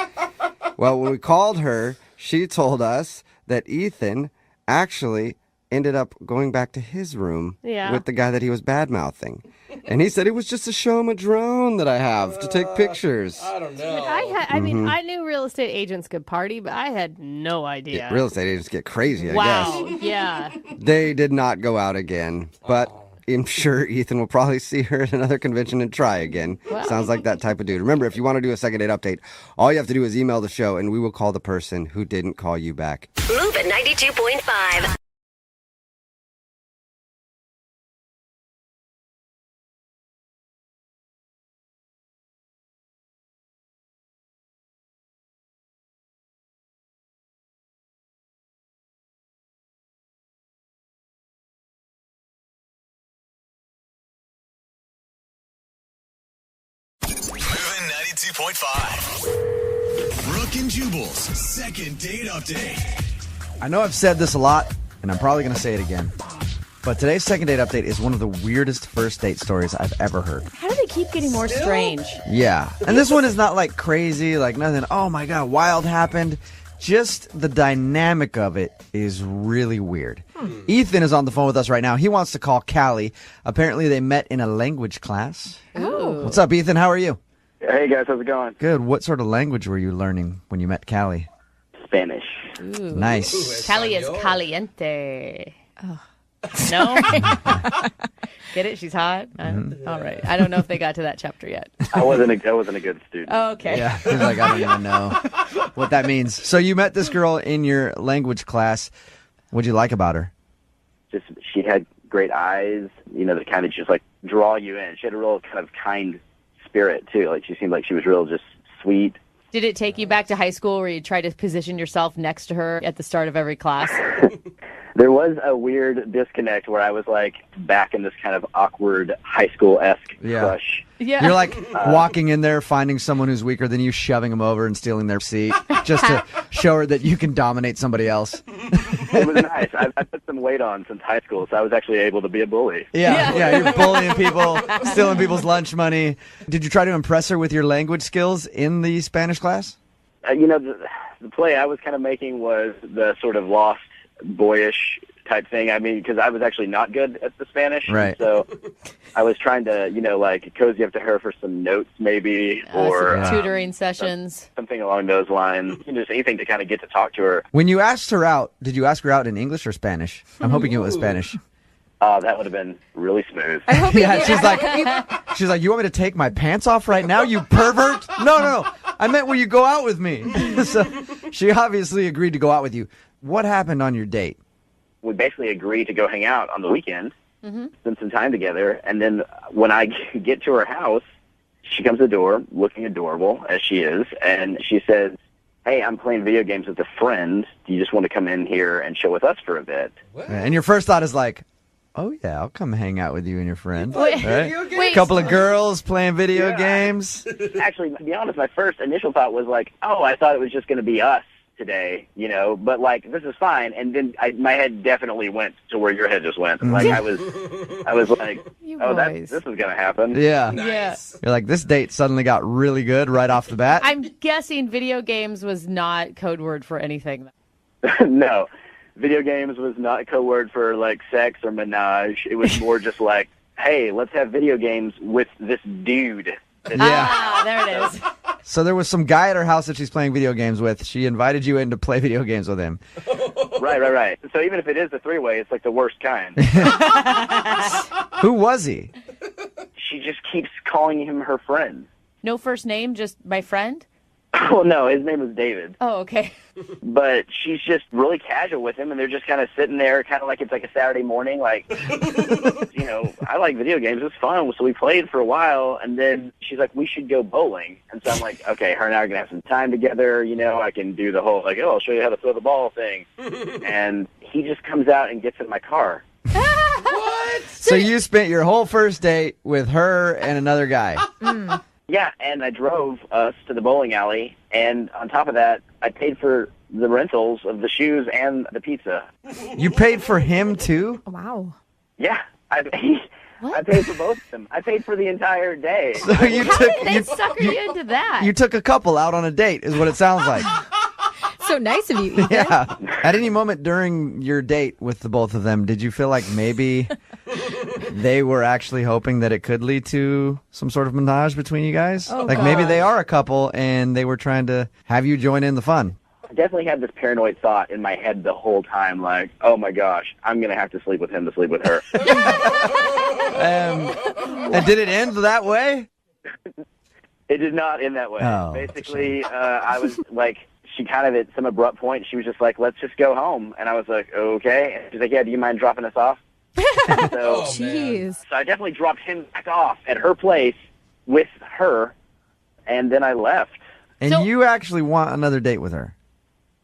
Well, when we called her, she told us that Ethan actually ended up going back to his room with the guy that he was bad-mouthing. And he said it was just to show him a drone that I have to take pictures. I don't know. I mean, I knew real estate agents could party, but I had no idea. Yeah, real estate agents get crazy, I Wow, guess. yeah. They did not go out again, but I'm sure Ethan will probably see her at another convention and try again. Wow. Sounds like that type of dude. Remember, if you want to do a second date update, all you have to do is email the show, and we will call the person who didn't call you back. Move at 92.5. Moving 92.5. Brooke and Jubal's second date update. I know I've said this a lot, and I'm probably going to say it again, but today's second date update is one of the weirdest first date stories I've ever heard. How do they keep getting more strange? Yeah. And this one is not like crazy, like nothing, oh my God, wild happened. Just the dynamic of it is really weird. Ethan is on the phone with us right now. He wants to call Callie. Apparently they met in a language class. Ooh. What's up, Ethan? How are you? Hey guys, how's it going? Good. What sort of language were you learning when you met Callie? Spanish. Ooh. Nice. Cali is caliente. No? Get it? She's hot? All right. I don't know if they got to that chapter yet. I wasn't a good student. Oh, okay. Yeah. He's like, I don't even know what that means. So you met this girl in your language class. What'd you like about her? Just she had great eyes, that kind of just like draw you in. She had a real kind of kind spirit too. Like she seemed like she was real just sweet. Did it take you back to high school where you tried to position yourself next to her at the start of every class? There was a weird disconnect where I was like back in this kind of awkward high school-esque crush. Yeah. You're like walking in there, finding someone who's weaker than you, shoving them over and stealing their seat just to show her that you can dominate somebody else. It was nice. I put some weight on since high school, so I was actually able to be a bully. Yeah, you're bullying people, stealing people's lunch money. Did you try to impress her with your language skills in the Spanish class? The play I was kind of making was the sort of lost boyish type thing. I mean, because I was actually not good at the Spanish. Right. So I was trying to, like cozy up to her for some notes maybe or tutoring sessions. Something along those lines. Just anything to kind of get to talk to her. When you asked her out, did you ask her out in English or Spanish? I'm hoping it was Spanish. That would have been really smooth. Yeah, she's like, you want me to take my pants off right now, you pervert? No. I meant will you go out with me? So she obviously agreed to go out with you. What happened on your date? We basically agreed to go hang out on the weekend, spend some time together, and then when I get to her house, she comes to the door looking adorable, as she is, and she says, hey, I'm playing video games with a friend. Do you just want to come in here and chill with us for a bit? And your first thought is like, oh, yeah, I'll come hang out with you and your friend. Wait, A couple of girls playing video games. Actually, to be honest, my first initial thought was like, oh, I thought it was just going to be us today, but like this is fine. And then my head definitely went to where your head just went. Like I was like, this is gonna happen. Yeah. Yes. You're like, this date suddenly got really good right off the bat. I'm guessing video games was not code word for anything. No, video games was not code word for like sex or menage. It was more just like, hey, let's have video games with this dude. Ah, there it is. So there was some guy at her house that she's playing video games with. She invited you in to play video games with him. Right. So even if it is a three-way, it's like the worst kind. Who was he? She just keeps calling him her friend. No first name, just my friend? Well, no, his name is David. Oh, okay. But she's just really casual with him, and they're just kind of sitting there, kind of like it's like a Saturday morning, like, I like video games. It's fun. So we played for a while, and then she's like, we should go bowling. And so I'm like, okay, her and I are going to have some time together. I can do the whole, like, I'll show you how to throw the ball thing. And he just comes out and gets in my car. What? So you spent your whole first date with her and another guy. Yeah, and I drove us to the bowling alley, and on top of that, I paid for the rentals of the shoes and the pizza. You paid for him, too? Wow. Yeah, I paid for both of them. I paid for the entire day. So you took, They sucker you into that. you took a couple out on a date, is what it sounds like. So nice of you, Ethan. Yeah. At any moment during your date with the both of them, did you feel like maybe they were actually hoping that it could lead to some sort of menage between you guys? Oh, like maybe gosh. they are a couple and they were trying to have you join in the fun. I definitely had this paranoid thought in my head the whole time, like, oh my gosh, I'm going to have to sleep with him to sleep with her. And did it end that way? It did not end that way. Oh, Basically, I was like, she kind of at some abrupt point, she was just like, let's just go home. And I was like, okay. And she's like, yeah, do you mind dropping us off? So, Jeez. So I definitely dropped him back off at her place with her, and then I left. And you actually want another date with her?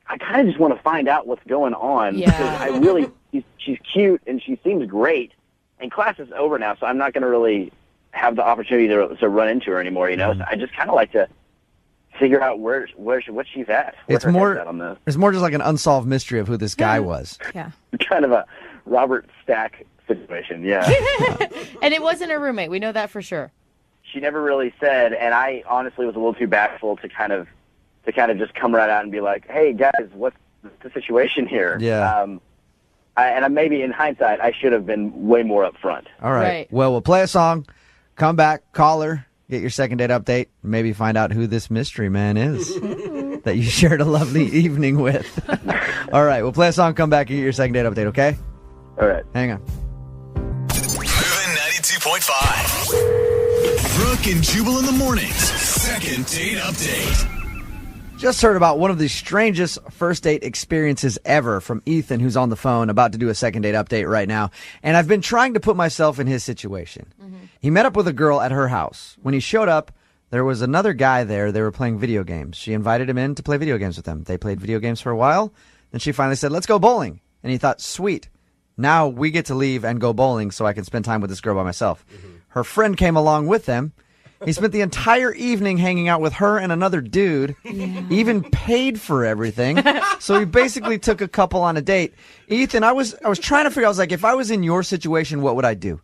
I kind of just want to find out what's going on. Yeah. Because I really, she's cute, and she seems great. And class is over now, so I'm not going to really have the opportunity to run into her anymore, So I just kind of like to figure out what she's at. Where It's her more, head's at on this. it's more just like an unsolved mystery of who this guy was. Yeah. Kind of a Robert Stack situation, yeah. And it wasn't a roommate. We know that for sure. She never really said, and I honestly was a little too bashful to kind of just come right out and be like, hey, guys, what's the situation here? Yeah. And maybe in hindsight, I should have been way more upfront. All right. Well, we'll play a song, come back, call her, get your second date update, maybe find out who this mystery man is that you shared a lovely evening with. All right. We'll play a song, come back, and get your second date update, okay? All right. Hang on. Moving 92.5. Brooke and Jubal in the mornings. Second date update. Just heard about one of the strangest first date experiences ever from Ethan, who's on the phone about to do a second date update right now. And I've been trying to put myself in his situation. He met up with a girl at her house. When he showed up, there was another guy there. They were playing video games. She invited him in to play video games with them. They played video games for a while. Then she finally said, let's go bowling. And he thought, sweet. Now we get to leave and go bowling so I can spend time with this girl by myself. Her friend came along with them. He spent the entire evening hanging out with her and another dude, even paid for everything. So he basically took a couple on a date. Ethan, I was trying to figure out, I was like, if I was in your situation, what would I do?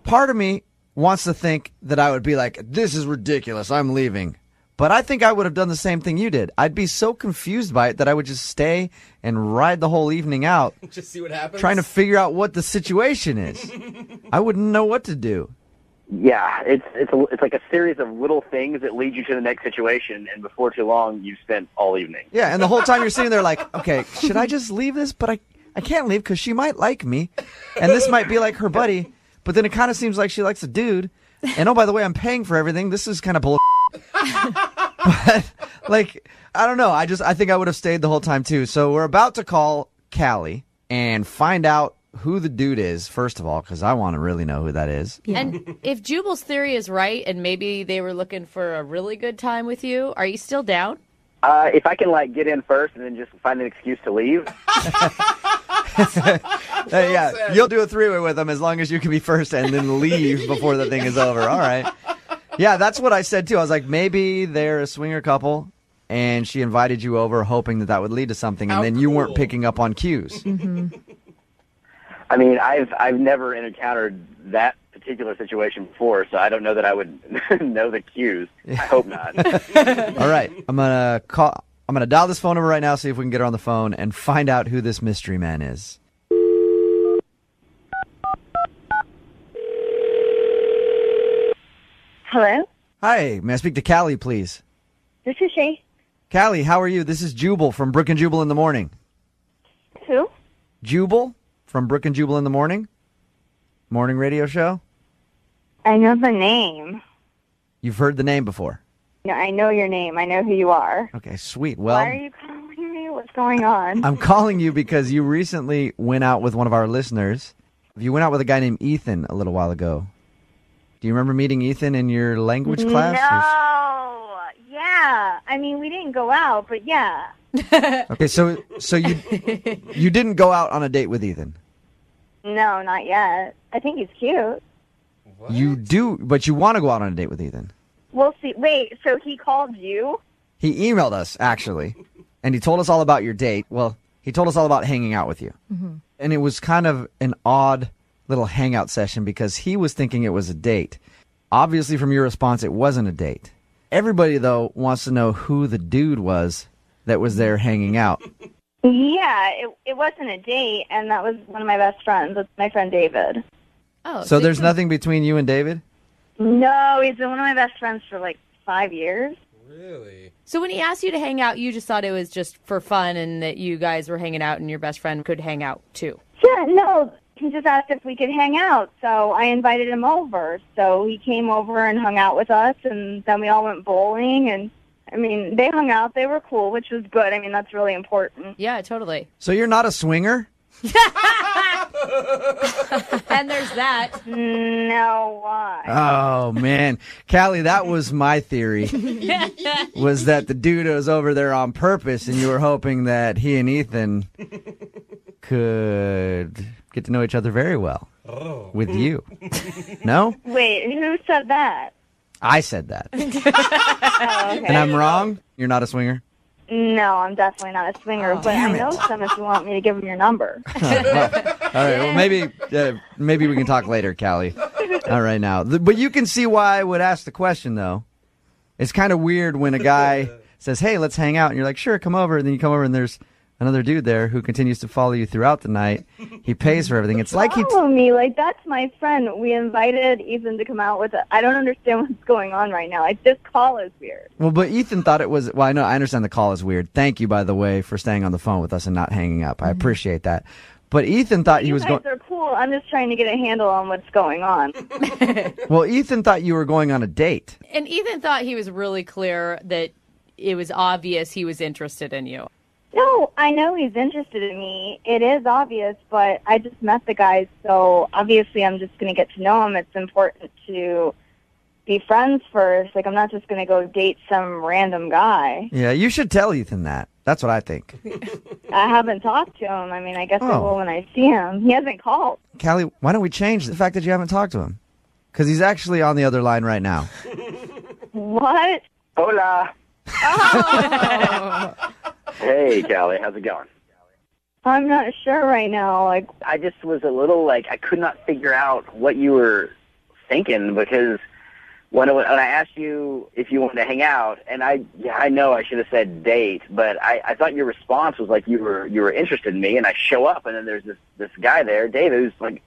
Part of me wants to think that I would be like, this is ridiculous, I'm leaving. But I think I would have done the same thing you did. I'd be so confused by it that I would just stay and ride the whole evening out, Just see what happens. trying to figure out what the situation is. I wouldn't know what to do. Yeah, it's like a series of little things that lead you to the next situation, and before too long, you've spent all evening. Yeah, and the whole time you're sitting there like, okay, should I just leave this? But I can't leave because she might like me, and this might be like her buddy, but then it kind of seems like she likes a dude. And oh, by the way, I'm paying for everything. This is kind of bull. But, like, I don't know. I think I would have stayed the whole time, too. So we're about to call Callie and find out who the dude is, first of all, because I want to really know who that is. And if Jubal's theory is right and maybe they were looking for a really good time with you, are you still down? If I can, get in first and then just find an excuse to leave. Yeah, you'll do a three-way with them as long as you can be first and then leave before the thing is over. All right. Yeah, that's what I said, too. I was like, maybe they're a swinger couple. and she invited you over hoping that would lead to something, and then you weren't picking up on cues. I mean, I've never encountered that particular situation before, so I don't know that I would know the cues. I hope not. All right, I'm gonna dial this phone number right now, see if we can get her on the phone and find out who this mystery man is. Hello? Hi, may I speak to Callie, please? This is she. Callie, how are you? This is Jubal from Brooke and Jubal in the Morning. Who? Jubal from Brooke and Jubal in the Morning? Morning radio show? I know the name. You've heard the name before? No, I know your name. I know who you are. Okay, sweet. Well, why are you calling me? What's going on? I'm calling you because you recently went out with one of our listeners. You went out with a guy named Ethan a little while ago. Do you remember meeting Ethan in your language class? No. Yeah. I mean, we didn't go out, but yeah. Okay, so you didn't go out on a date with Ethan? No, not yet. I think he's cute. What? You do, but you want to go out on a date with Ethan? We'll see. Wait, so he called you? He emailed us, actually, and he told us all about your date. Well, he told us all about hanging out with you. And it was kind of an odd little hangout session because he was thinking it was a date. Obviously, from your response, it wasn't a date. Everybody, though, wants to know who the dude was that was there hanging out. Yeah, it wasn't a date, and that was one of my best friends. That's my friend David. Oh, So there's nothing between you and David? No, he's been one of my best friends for like 5 years. Really? So when he asked you to hang out, you just thought it was just for fun and that you guys were hanging out and your best friend could hang out too? Yeah, no, he just asked if we could hang out, so I invited him over. So he came over and hung out with us, and then we all went bowling, and I mean, they hung out, they were cool, which was good. I mean, that's really important. Yeah, totally. So you're not a swinger? And there's that. No, why? Oh, man. Callie, that was my theory, was that the dude was over there on purpose, and you were hoping that he and Ethan could get to know each other very well with you. No? Wait, who said that? I said that. Oh, okay. And I'm wrong? You're not a swinger? No, I'm definitely not a swinger, but I know some if you want me to give him your number. All right, well, maybe we can talk later, Callie. All right, now. But you can see why I would ask the question, though. It's kind of weird when a guy says, hey, let's hang out, and you're like, sure, come over, and then you come over, and there's another dude there who continues to follow you throughout the night. He pays for everything. It's like Follow me, like that's my friend. We invited Ethan to come out with us. I don't understand what's going on right now. Like this call is weird. Well, but Ethan thought it was. Well, I understand the call is weird. Thank you, by the way, for staying on the phone with us and not hanging up. I appreciate that. But Ethan thought he was going. You guys are cool. I'm just trying to get a handle on what's going on. Well, Ethan thought you were going on a date. And Ethan thought he was really clear that it was obvious he was interested in you. No, I know he's interested in me. It is obvious, but I just met the guy, so obviously I'm just going to get to know him. It's important to be friends first. Like, I'm not just going to go date some random guy. Yeah, you should tell Ethan that. That's what I think. I haven't talked to him. I mean, I guess I will when I see him. He hasn't called. Callie, why don't we change the fact that you haven't talked to him? Because he's actually on the other line right now. What? Hola. Oh. Hey, Callie, how's it going? I'm not sure right now. Like, I just was a little, I could not figure out what you were thinking because when I asked you if you wanted to hang out, and I know I should have said date, but I thought your response was like you were interested in me, and I show up, and then there's this guy there, David, who's like,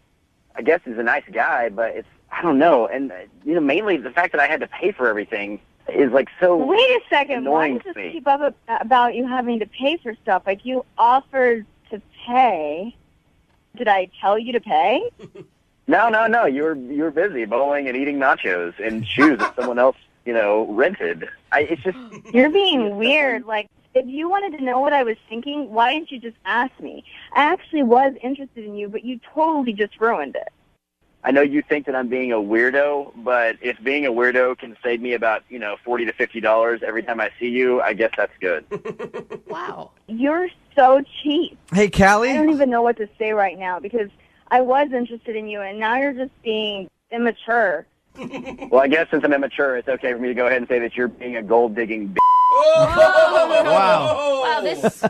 I guess he's a nice guy, but I don't know, and mainly the fact that I had to pay for everything is like so. Wait a second. Why annoying does to this me. keep up about you having to pay for stuff? Like, you offered to pay. Did I tell you to pay? No. You were busy bowling and eating nachos and shoes that someone else, rented. It's just You're being weird. Like, if you wanted to know what I was thinking, why didn't you just ask me? I actually was interested in you, but you totally just ruined it. I know you think that I'm being a weirdo, but if being a weirdo can save me about, $40 to $50 every time I see you, I guess that's good. Wow. You're so cheap. Hey, Callie? I don't even know what to say right now because I was interested in you, and now you're just being immature. Well, I guess since I'm immature, it's okay for me to go ahead and say that you're being a gold-digging Wow, this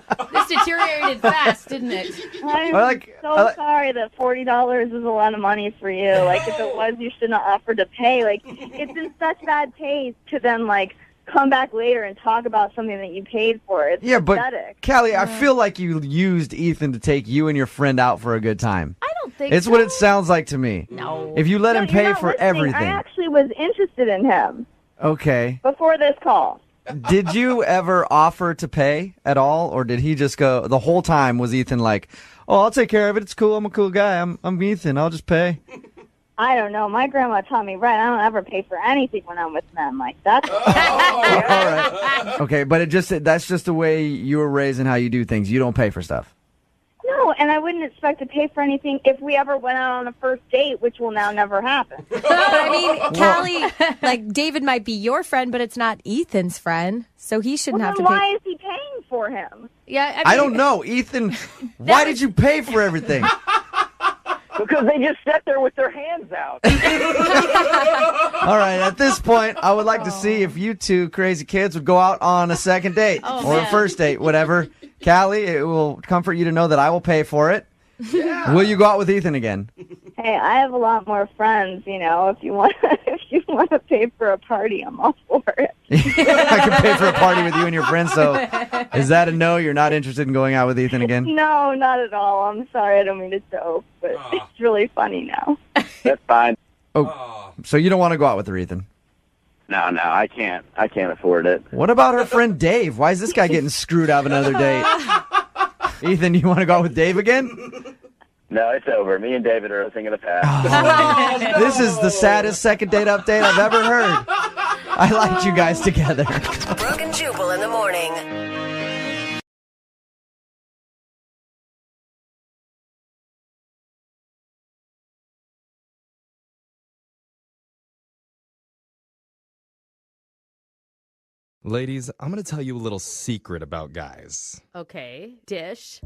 deteriorated fast, didn't it? I'm so sorry that $40 is a lot of money for you. Like, if it was, you shouldn't have offered to pay. Like, it's in such bad taste to then, like, come back later and talk about something that you paid for. It's pathetic. But Callie, I feel like you used Ethan to take you and your friend out for a good time. I don't think It's so. what it sounds like to me. No. If you let him you're pay not for listening. everything. I actually was interested in him Okay. before this call. Did you ever offer to pay at all, or did he just go the whole time? Was Ethan like, "Oh, I'll take care of it. It's cool. I'm a cool guy. I'm Ethan. I'll just pay." I don't know. My grandma taught me right. I don't ever pay for anything when I'm with men. Like, that's... All right. Okay, but that's just the way you were raised and how you do things. You don't pay for stuff. No, and I wouldn't expect to pay for anything if we ever went out on a first date, which will now never happen. But I mean, Callie, like, David might be your friend, but it's not Ethan's friend, so he shouldn't have to Then pay. why is he paying for him? Yeah, I don't know, Ethan. Why did you pay for everything? Because they just sat there with their hands out. All right, at this point, I would like to see if you two crazy kids would go out on a second date or a first date, whatever. Callie, it will comfort you to know that I will pay for it. Yeah. Will you go out with Ethan again? Hey, I have a lot more friends. You know, if you want to pay for a party, I'm all for it. I can pay for a party with you and your friends. So, is that a no? You're not interested in going out with Ethan again? No, not at all. I'm sorry, I don't mean to joke, but it's really funny now. That's fine. Oh, so you don't want to go out with her, Ethan? No, I can't. I can't afford it. What about her friend Dave? Why is this guy getting screwed out of another date? Ethan, you want to go out with Dave again? No, it's over. Me and David are a thing of the past. This is the saddest second date update I've ever heard. I liked you guys together. Brooke and Jubal in the morning. Ladies, I'm going to tell you a little secret about guys. Okay, dish.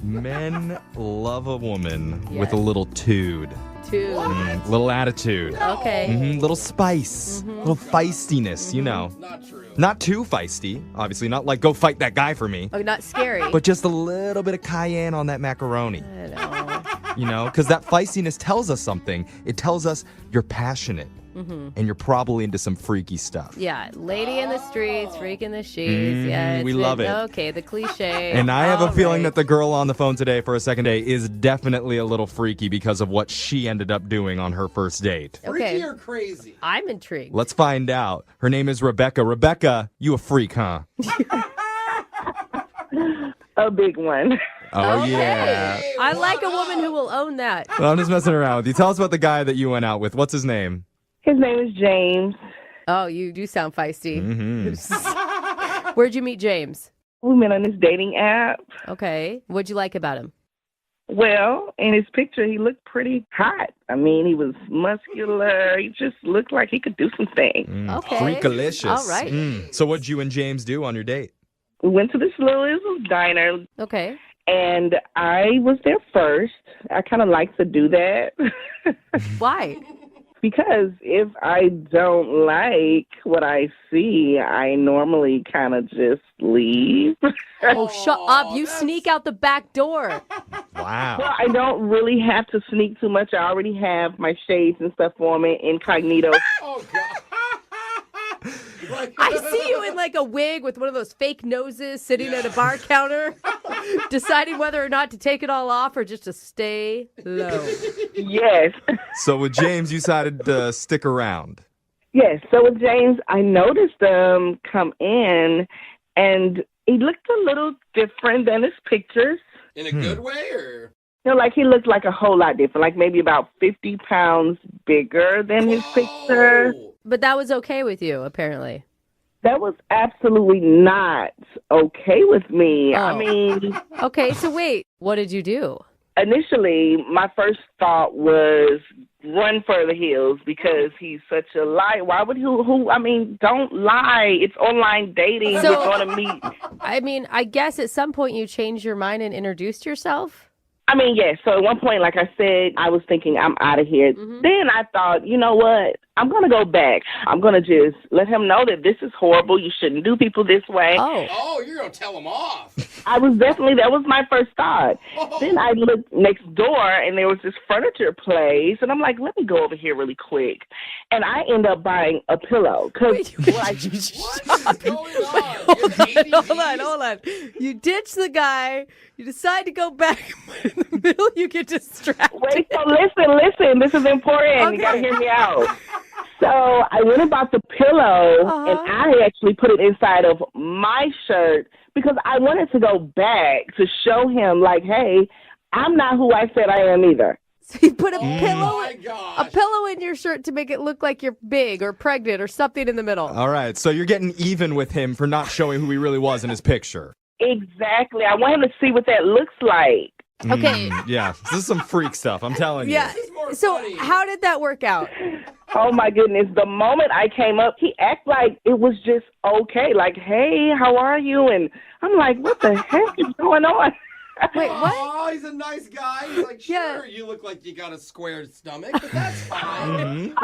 Men love a woman with a little tude. Little attitude. Okay. Little spice. Little feistiness, you know. Not true. Not too feisty, obviously. Not like, go fight that guy for me. Oh, not scary. But just a little bit of cayenne on that macaroni. I know. You know, because that feistiness tells us something. It tells us you're passionate. And you're probably into some freaky stuff. Yeah, lady in the streets, freak in the sheets. Yeah, we love it. Okay, the cliche. And I have a feeling that the girl on the phone today for a second date is definitely a little freaky because of what she ended up doing on her first date. Freaky or crazy? I'm intrigued. Let's find out. Her name is Rebecca. Rebecca, you a freak, huh? A big one. Oh, yeah. I like a woman who will own that. Well, I'm just messing around with you. Tell us about the guy that you went out with. What's his name? His name is James. Oh, you do sound feisty. Where'd you meet James? We met on this dating app. Okay. What'd you like about him? Well, in his picture, he looked pretty hot. I mean, he was muscular. He just looked like he could do some things. Okay. Freakalicious. All right. So what'd you and James do on your date? We went to this little diner. Okay. And I was there first. I kind of like to do that. Why? Because if I don't like what I see, I normally kind of just leave. Oh, shut up. You sneak out the back door. Wow. Well, I don't really have to sneak too much. I already have my shades and stuff on me, incognito. Oh, God. I see you in like a wig with one of those fake noses sitting at a bar counter, deciding whether or not to take it all off or just to stay low. Yes. So with James, you decided to stick around. Yes. So with James, I noticed them come in, and he looked a little different than his pictures. In a good way, or? No, like he looked like a whole lot different, like maybe about 50 pounds bigger than his picture. But that was okay with you, apparently. That was absolutely not okay with me. Oh. I mean... Okay, so wait, what did you do? Initially, my first thought was run for the hills because he's such a liar. Why would don't lie. It's online dating. So- We're going to meet. I mean, I guess at some point you changed your mind and introduced yourself? I mean, yes. So at one point, like I said, I was thinking I'm out of here. Then I thought, you know what? I'm going to go back. I'm going to just let him know that this is horrible. You shouldn't do people this way. Oh, you're going to tell him off. That was my first thought. Then I looked next door, and there was this furniture place, and I'm like, let me go over here really quick. And I end up buying a pillow. What's going on? Hold on. You ditch the guy. You decide to go back. In the middle, you get distracted. Wait, so listen. This is important. Okay. You got to hear me out. So I went and bought the pillow, and I actually put it inside of my shirt because I wanted to go back to show him, like, hey, I'm not who I said I am either. So you put a pillow in your shirt to make it look like you're big or pregnant or something in the middle. All right, so you're getting even with him for not showing who he really was in his picture. Exactly. I want him to see what that looks like. Okay. Yeah, this is some freak stuff, I'm telling you. Yeah. So how did that work out? Oh, my goodness. The moment I came up, he acted like it was just okay. Like, hey, how are you? And I'm like, what the heck is going on? Wait, what? Oh, he's a nice guy. He's like, sure, you look like you got a square stomach, but that's fine.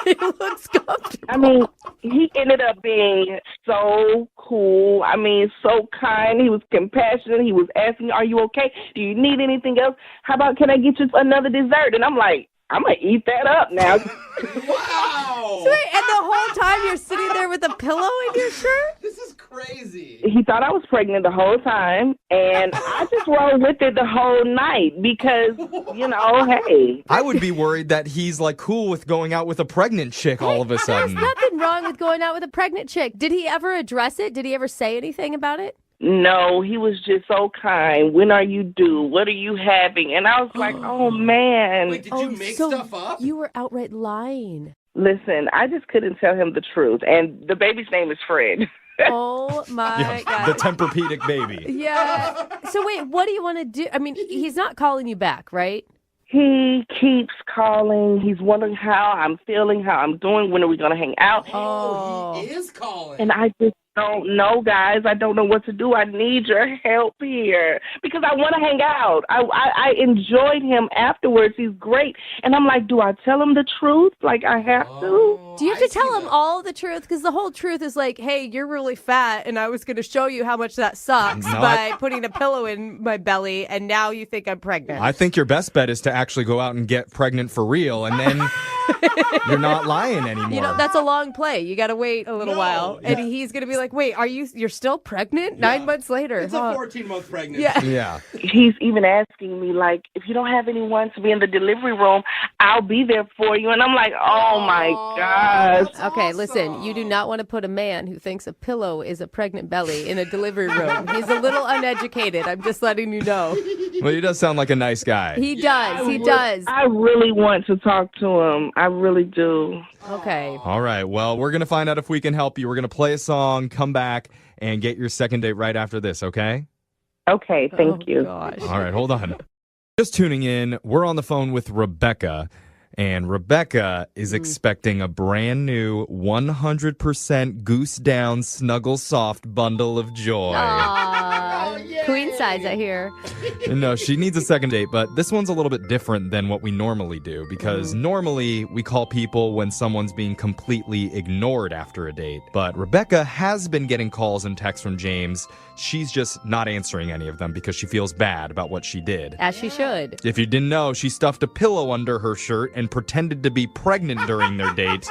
He looks comfortable. I mean, he ended up being so cool. I mean, so kind. He was compassionate. He was asking, are you okay? Do you need anything else? How about, can I get you another dessert? And I'm like, I'm going to eat that up now. Wow. So wait, and the whole time you're sitting there with a pillow in your shirt? This is crazy. He thought I was pregnant the whole time, and I just rolled with it the whole night because, you know, hey. I would be worried that he's like cool with going out with a pregnant chick all of a sudden. There's nothing wrong with going out with a pregnant chick. Did he ever address it? Did he ever say anything about it? No, he was just so kind. When are you due? What are you having? And I was like, oh, man. Wait, did you make stuff up? You were outright lying. Listen, I just couldn't tell him the truth. And the baby's name is Fred. Oh, my God. The Tempur-Pedic baby. Yeah. So wait, what do you want to do? I mean, he's not calling you back, right? He keeps calling. He's wondering how I'm feeling, how I'm doing. When are we going to hang out? Oh, he is calling. And I just don't know, guys. I don't know what to do. I need your help here because I want to hang out. I enjoyed him afterwards. He's great. And I'm like, do I tell him the truth? Like, I have to? Do you have to tell him all the truth? Because the whole truth is like, hey, you're really fat, and I was going to show you how much that sucks by putting a pillow in my belly, and now you think I'm pregnant. I think your best bet is to actually go out and get pregnant for real, and then you're not lying anymore. You know, that's a long play. You got to wait a little while, and he's going to be like, wait, you're still pregnant? 9 months later. It's a 14-month pregnancy. Yeah. He's even asking me, like, if you don't have anyone to be in the delivery room, I'll be there for you. And I'm like, oh, my gosh. Okay, listen, you do not want to put a man who thinks a pillow is a pregnant belly in a delivery room. He's a little uneducated. I'm just letting you know. Well, he does sound like a nice guy. He does. He does. I really want to talk to him. I really do. Okay. All right. Well, we're going to find out if we can help you. We're going to play a song, come back, and get your second date right after this, okay? Okay, thank you. Gosh. All right, hold on. Just tuning in, we're on the phone with Rebecca, and Rebecca is expecting a brand new 100% goose down snuggle soft bundle of joy. Queen size, I hear. No, she needs a second date, but this one's a little bit different than what we normally do because normally we call people when someone's being completely ignored after a date. But Rebecca has been getting calls and texts from James. She's just not answering any of them because she feels bad about what she did. As she should. If you didn't know, she stuffed a pillow under her shirt and pretended to be pregnant during their date.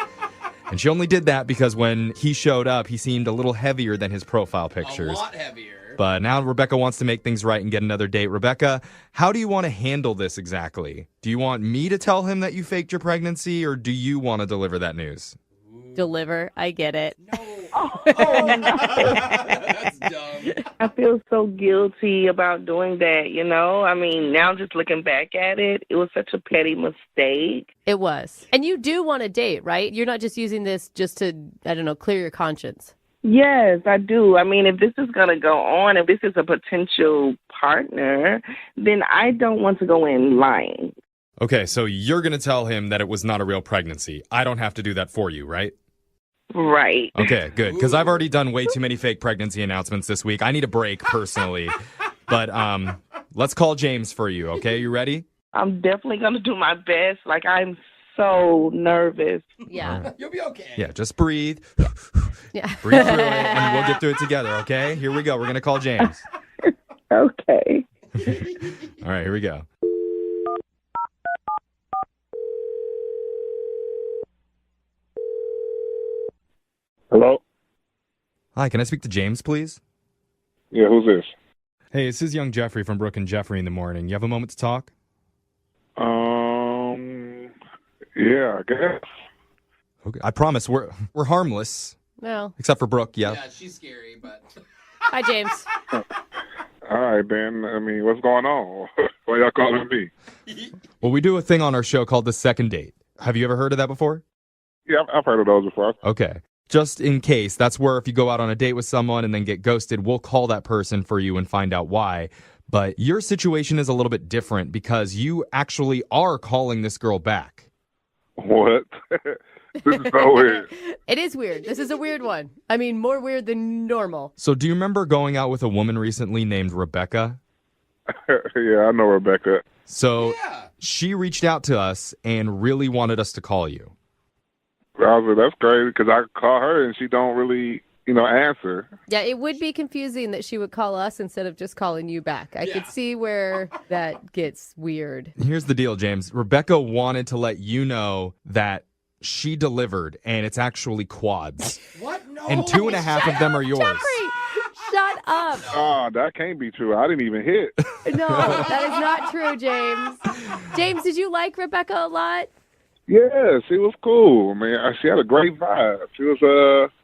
And she only did that because when he showed up, he seemed a little heavier than his profile pictures. A lot heavier. But now Rebecca wants to make things right and get another date. Rebecca, how do you want to handle this exactly? Do you want me to tell him that you faked your pregnancy, or do you want to deliver that news? Deliver. I get it. That's dumb. I feel so guilty about doing that, you know? I mean, now just looking back at it, it was such a petty mistake. It was. And you do want a date, right? You're not just using this just to, I don't know, clear your conscience. Yes, I do. I mean, if this is going to go on, if this is a potential partner, then I don't want to go in lying. Okay, so you're going to tell him that it was not a real pregnancy. I don't have to do that for you, right? Right. Okay, good. Because I've already done way too many fake pregnancy announcements this week. I need a break, personally. But Let's call James for you, okay? You ready? I'm definitely going to do my best. Like, I'm so nervous. Yeah. You'll be okay. Yeah, just breathe. Yeah. Breathe through it, and we'll get through it together, okay? Here we go. We're going to call James. Okay. All right, here we go. Hello? Hi, can I speak to James, please? Yeah, who's this? Hey, this is young Jeffrey from Brooke and Jeffrey in the morning. You have a moment to talk? Yeah, I guess. Okay. I promise we're harmless. No. Except for Brooke, yeah. Yeah, she's scary, but... Hi, James. All right, Ben. I mean, what's going on? Why y'all calling me? Well, we do a thing on our show called The Second Date. Have you ever heard of that before? Yeah, I've heard of those before. Okay. Just in case, that's where if you go out on a date with someone and then get ghosted, we'll call that person for you and find out why. But your situation is a little bit different because you actually are calling this girl back. What? This is so weird. It is weird. This is a weird one. I mean, more weird than normal. So do you remember going out with a woman recently named Rebecca? Yeah, I know Rebecca. So she reached out to us and really wanted us to call you. That's crazy because I call her and she don't really, answer. Yeah, it would be confusing that she would call us instead of just calling you back. I could see where that gets weird. Here's the deal, James. Rebecca wanted to let you know that she delivered, and it's actually quads. What? No. And 2.5 of them are yours. Jeffrey, shut up. Oh, that can't be true. I didn't even hit. No, that is not true, James. James, did you like Rebecca a lot? Yeah, she was cool. I mean, she had a great vibe. She was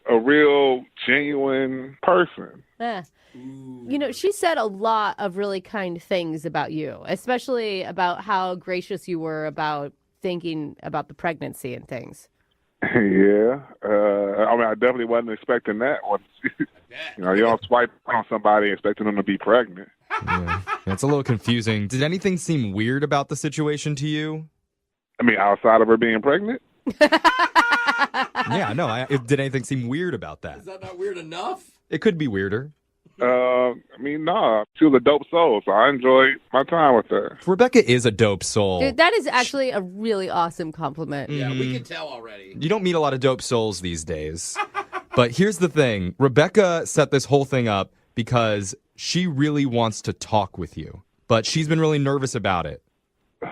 a real genuine person. Yeah. You know, she said a lot of really kind things about you, especially about how gracious you were about thinking about the pregnancy and things. Yeah. I mean, I definitely wasn't expecting that one. You don't swipe on somebody expecting them to be pregnant. Yeah. It's a little confusing. Did anything seem weird about the situation to you? I mean, outside of her being pregnant? Yeah, no. Did anything seem weird about that? Is that not weird enough? It could be weirder. I mean, nah. She was a dope soul, so I enjoyed my time with her. Rebecca is a dope soul. Dude, that is actually a really awesome compliment. Yeah, we can tell already. You don't meet a lot of dope souls these days. But here's the thing. Rebecca set this whole thing up because she really wants to talk with you. But she's been really nervous about it. Is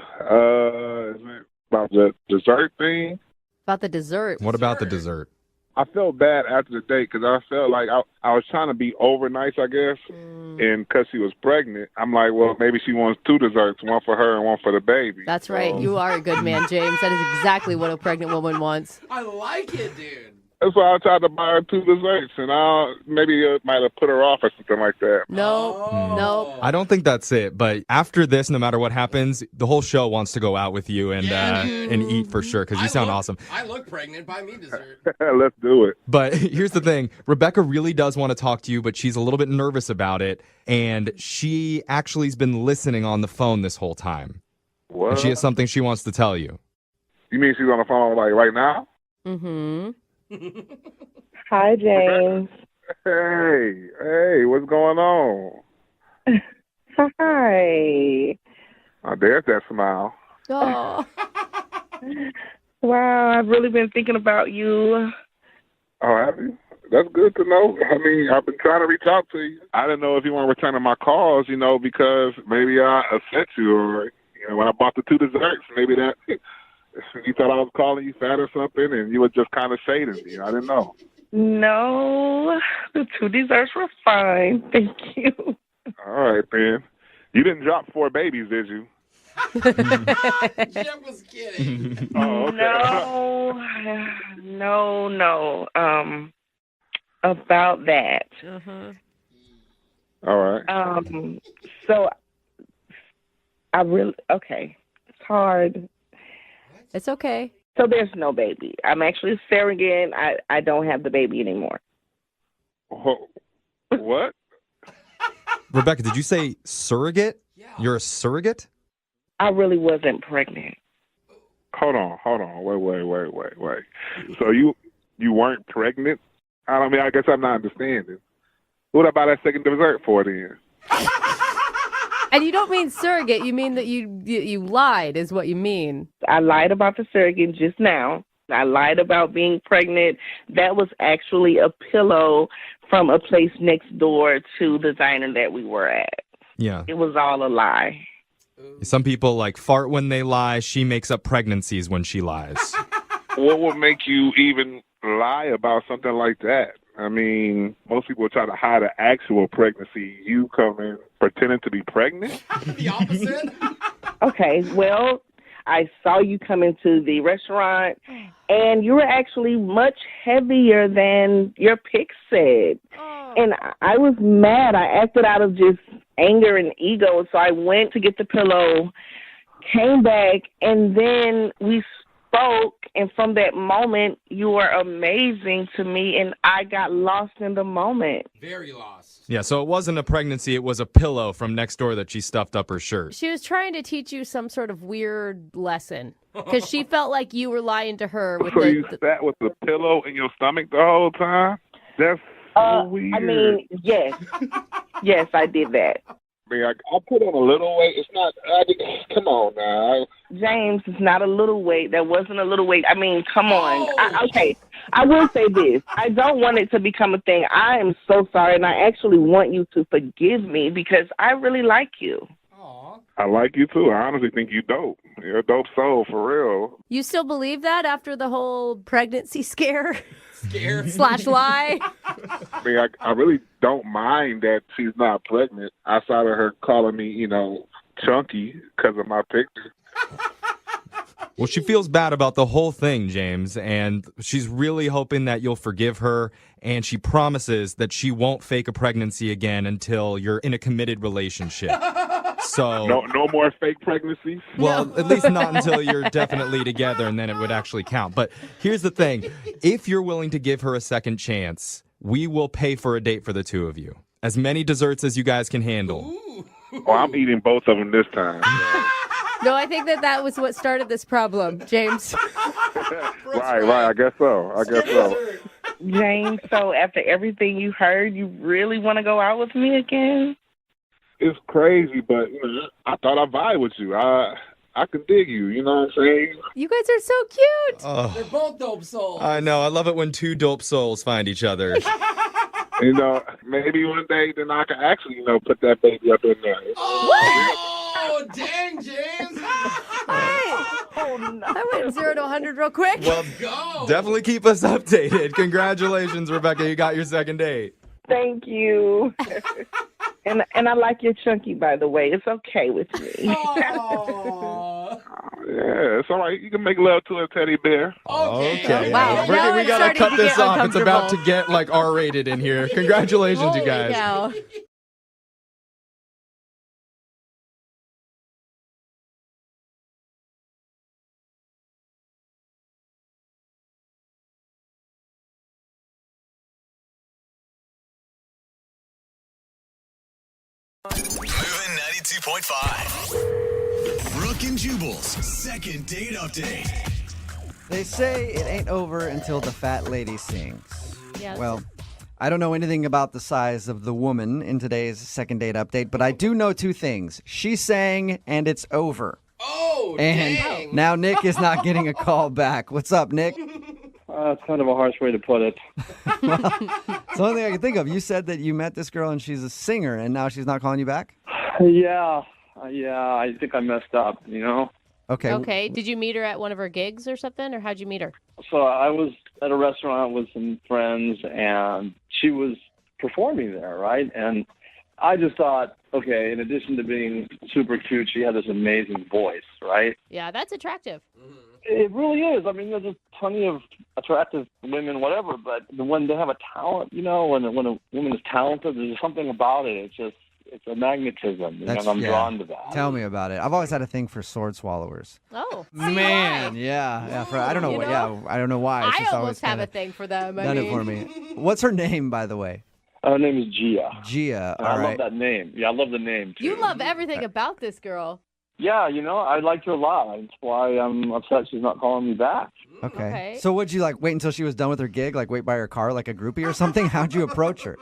it about the dessert thing? About the dessert. What about the dessert? I felt bad after the date because I felt like I was trying to be over nice, I guess. And because she was pregnant, I'm like, well, maybe she wants 2 desserts, one for her and one for the baby. That's right. You are a good man, James. That is exactly what a pregnant woman wants. I like it, dude. That's why I tried to buy her 2 desserts, and maybe it might have put her off or something like that. No. I don't think that's it. But after this, no matter what happens, the whole show wants to go out with you and eat for sure because you sound awesome. I look pregnant. Buy me dessert. Let's do it. But here's the thing. Rebecca really does want to talk to you, but she's a little bit nervous about it. And she actually has been listening on the phone this whole time. What? And she has something she wants to tell you. You mean she's on the phone like right now? Mm-hmm. Hi, James. Hey, what's going on? Hi. Oh, there's that smile. Oh. Wow, I've really been thinking about you. Oh, have you? That's good to know. I mean, I've been trying to reach out to you. I didn't know if you weren't returning my calls, because maybe I upset you or, when I bought the 2 desserts, maybe that... You thought I was calling you fat or something, and you were just kind of shading me. I didn't know. No, the 2 desserts were fine. Thank you. All right, man. You didn't drop 4 babies, did you? Jeff was kidding. Oh, okay. No. About that. All right. So I really okay. It's hard. It's okay. So there's no baby. I'm actually surrogate. I don't have the baby anymore. What? Rebecca, did you say surrogate? Yeah. You're a surrogate? I really wasn't pregnant. Hold on. Wait. So you weren't pregnant? I guess I'm not understanding. What about that second dessert for then? And you don't mean surrogate. You mean that you lied is what you mean. I lied about the surrogate just now. I lied about being pregnant. That was actually a pillow from a place next door to the diner that we were at. Yeah. It was all a lie. Some people like fart when they lie. She makes up pregnancies when she lies. What would make you even lie about something like that? I mean, most people try to hide an actual pregnancy. You come in pretending to be pregnant? The opposite? Okay, well, I saw you come into the restaurant, and you were actually much heavier than your pic said. And I was mad. I acted out of just anger and ego, so I went to get the pillow, came back, and then we spoke, and from that moment, you were amazing to me, and I got lost in the moment. Very lost. Yeah, so it wasn't a pregnancy. It was a pillow from next door that she stuffed up her shirt. She was trying to teach you some sort of weird lesson because she felt like you were lying to her. With So you sat with the pillow in your stomach the whole time? That's so weird. I mean, yes. Yes, I did that. I mean, I put on a little weight. It's not, come on now. James, it's not a little weight. That wasn't a little weight. I mean, come on. Okay, I will say this. I don't want it to become a thing. I am so sorry, and I actually want you to forgive me because I really like you. I like you, too. I honestly think you dope. You're a dope soul, for real. You still believe that after the whole pregnancy scare? Slash lie? I mean, I really don't mind that she's not pregnant outside of her calling me, chunky because of my picture. Well, she feels bad about the whole thing, James, and she's really hoping that you'll forgive her, and she promises that she won't fake a pregnancy again until you're in a committed relationship. So no more fake pregnancies? Well, at least not until you're definitely together, and then it would actually count. But here's the thing. If you're willing to give her a second chance, we will pay for a date for the two of you. As many desserts as you guys can handle. Oh, I'm eating both of them this time. No, I think that was what started this problem, James. Right. I guess so. James, so after everything you heard, you really want to go out with me again? It's crazy, but I thought I vibe with you. I could dig you. You know what I'm saying? You guys are so cute. Oh, They're both dope souls. I know. I love it when two dope souls find each other. Maybe one day then I can actually, put that baby up in there. Oh, dang, James. I went 0 to 100 real quick. Well, definitely keep us updated. Congratulations, Rebecca. You got your second date. Thank you. And I like your chunky, by the way. It's okay with me. Yeah, it's all right. You can make love to a teddy bear. Okay. Wow. We got to cut this off. It's about to uncomfortable. get R-rated in here. Congratulations, you guys. Cow. Moving 92.5. Brooke and Jubal's second date update. They say it ain't over until the fat lady sings. Yes. Well, I don't know anything about the size of the woman in today's second date update, but I do know two things. She sang, and it's over. Oh, and dang. now Nick is not getting a call back. What's up, Nick? It's kind of a harsh way to put it. It's the only thing I can think of. You said that you met this girl and she's a singer, and now she's not calling you back? Yeah, I think I messed up, Okay. Okay. Did you meet her at one of her gigs or something, or how'd you meet her? So I was at a restaurant with some friends, and she was performing there, right? And I just thought, okay, in addition to being super cute, she had this amazing voice, right? Yeah, that's attractive. It really is. I mean, there's plenty of attractive women, whatever, but when they have a talent, when a woman is talented, there's something about it. It's a magnetism, and I'm drawn to that. Tell me about it. I've always had a thing for sword swallowers. Oh, Man, yeah. I don't know what. Yeah, I don't know why. It's I just almost always have kinda a thing for them. done it for me. What's her name, by the way? Her name is Gia. Gia. And All I right. love that name. Yeah, I love the name, too. You love everything about this girl. Yeah, I like her a lot. That's why I'm upset she's not calling me back. Okay. So would you wait until she was done with her gig, wait by her car like a groupie or something? How'd you approach her?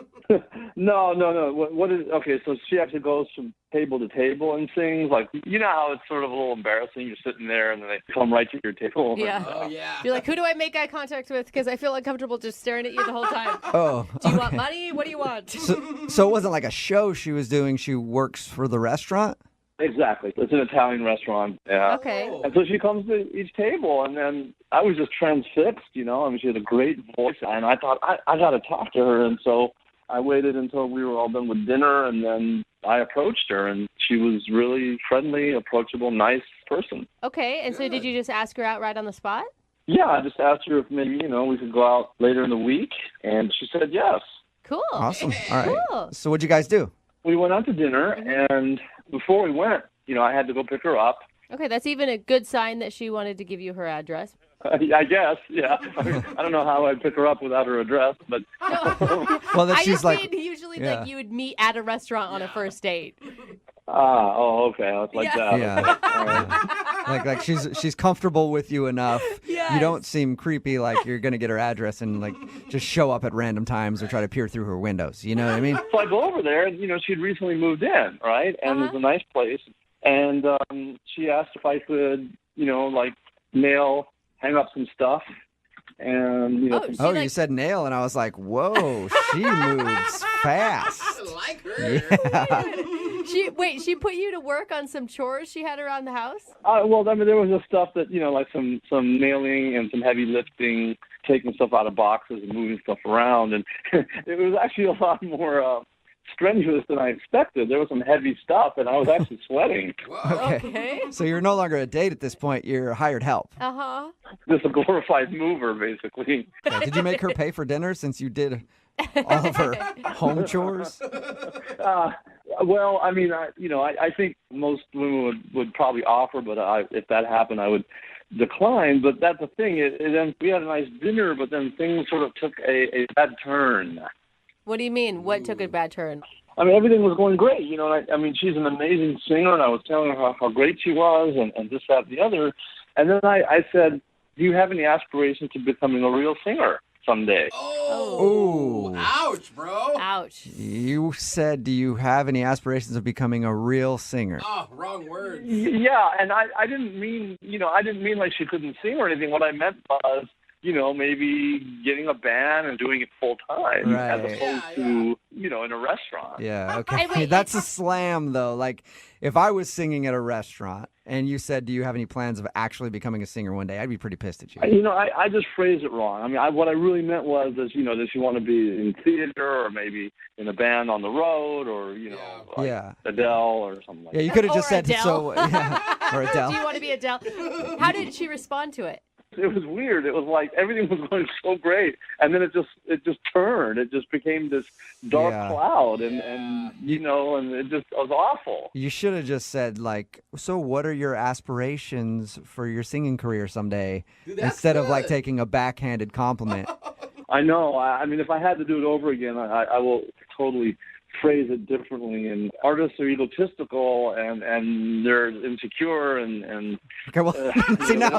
No. What is okay? So she actually goes from table to table and sings. Like, you know how it's sort of a little embarrassing. You're sitting there and then they come right to your table. Yeah. Oh, yeah. You're like, who do I make eye contact with? Because I feel uncomfortable just staring at you the whole time. Oh, Do you want money? What do you want? So it wasn't like a show she was doing. She works for the restaurant? Exactly. It's an Italian restaurant. Yeah. Okay. And so she comes to each table, and then I was just transfixed, you know. I mean, she had a great voice, and I thought, I got to talk to her. And so I waited until we were all done with dinner, and then I approached her, and she was really friendly, approachable, nice person. Okay, and so did you just ask her out right on the spot? Yeah, I just asked her if maybe, you know, we could go out later in the week, and she said yes. Cool. Awesome. All right. Cool. So what'd you guys do? We went out to dinner, and before we went, you know, I had to go pick her up. Okay, that's even a good sign that she wanted to give you her address. I guess, yeah. I don't know how I'd pick her up without her address, but... Well, that I she's just like, mean usually yeah. like you would meet at a restaurant on a first date. Okay. It's like that. Yeah. All right. like she's comfortable with you enough. Yes. You don't seem creepy like you're gonna get her address and like just show up at random times or try to peer through her windows. You know what I mean? So I go over there, and, you know, she'd recently moved in, right? And it was a nice place. And she asked if I could, you know, like, hang up some stuff. And, you know, Oh, you said nail, and I was like, whoa, she moves fast. I like her. Yeah. She put you to work on some chores she had around the house? well, I mean, there was just stuff that, you know, like some nailing and some heavy lifting, taking stuff out of boxes and moving stuff around. And it was actually a lot more strenuous than I expected. There was some heavy stuff, and I was actually sweating. Okay. So you're no longer a date at this point. You're hired help. Uh-huh. Just a glorified mover, basically. Okay. Did you make her pay for dinner since you did all of her home chores? Well, I mean, I think most women would probably offer, but if that happened, I would decline. But that's the thing. Then we had a nice dinner, but then things sort of took a bad turn. What do you mean? What took a bad turn? I mean, everything was going great. You know, I mean, she's an amazing singer, and I was telling her how great she was and this, that, and the other. And then I said, do you have any aspirations to becoming a real singer someday? Oh. Ouch, bro. Ouch. You said, do you have any aspirations of becoming a real singer? Oh, wrong word. Yeah, and I didn't mean, like she couldn't sing or anything. What I meant was, you know, maybe getting a band and doing it full time as opposed to, you know, in a restaurant. Yeah, okay. That's a slam, though. Like, if I was singing at a restaurant and you said, do you have any plans of actually becoming a singer one day, I'd be pretty pissed at you. You know, I just phrased it wrong. I mean, what I really meant was, does she want to be in theater or maybe in a band on the road or, you know, like Adele or something like that. Yeah, you could have just said Adele. so. Yeah, or Adele. Do you want to be Adele? How did she respond to it? It was weird. It was like everything was going so great, and then it just turned. It just became this dark cloud, and you know, and it just was awful. You should have just said, like, so what are your aspirations for your singing career someday? Dude, instead of, like, taking a backhanded compliment. I know. I mean, if I had to do it over again, I will totally phrase it differently. And artists are egotistical and they're insecure and okay, well, see now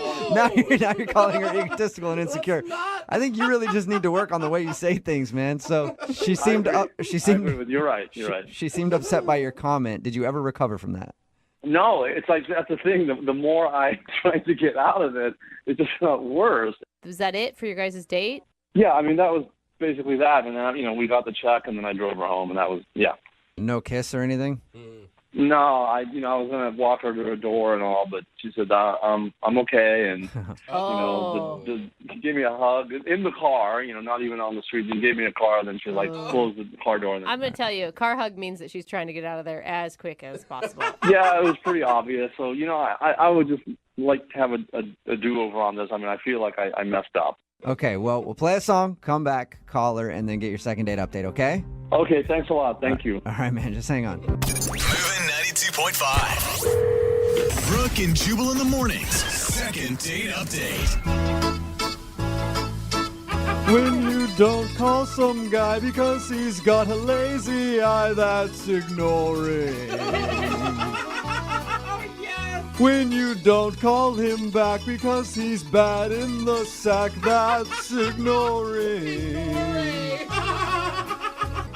you're calling her egotistical and insecure. I think you really just need to work on the way you say things, man. So she seemed You're right. She seemed upset by your comment. Did you ever recover from that? No, it's like that's the thing. The more I tried to get out of it, it just got worse. Was that it for your guys' date? Yeah, I mean that was basically that, and then, you know, we got the check, and then I drove her home, and that was No kiss or anything? No, I was gonna walk her to her door and all, but she said I'm okay, and you know, she gave me a hug in the car, you know, not even on the street. She gave me a car, and then she like closed the car door. And I'm gonna tell you, a car hug means that she's trying to get out of there as quick as possible. Yeah, it was pretty obvious. So, you know, I would just like to have a do-over on this. I mean, I feel like I messed up. Okay, well, we'll play a song, come back, call her, and then get your second date update, okay? Okay, thanks a lot. Thank you. All right, man, just hang on. Moving 92.5. Brooke and Jubal in the mornings. Second date update. When you don't call some guy because he's got a lazy eye, that's ignoring. When you don't call him back because he's bad in the sack, that's ignoring.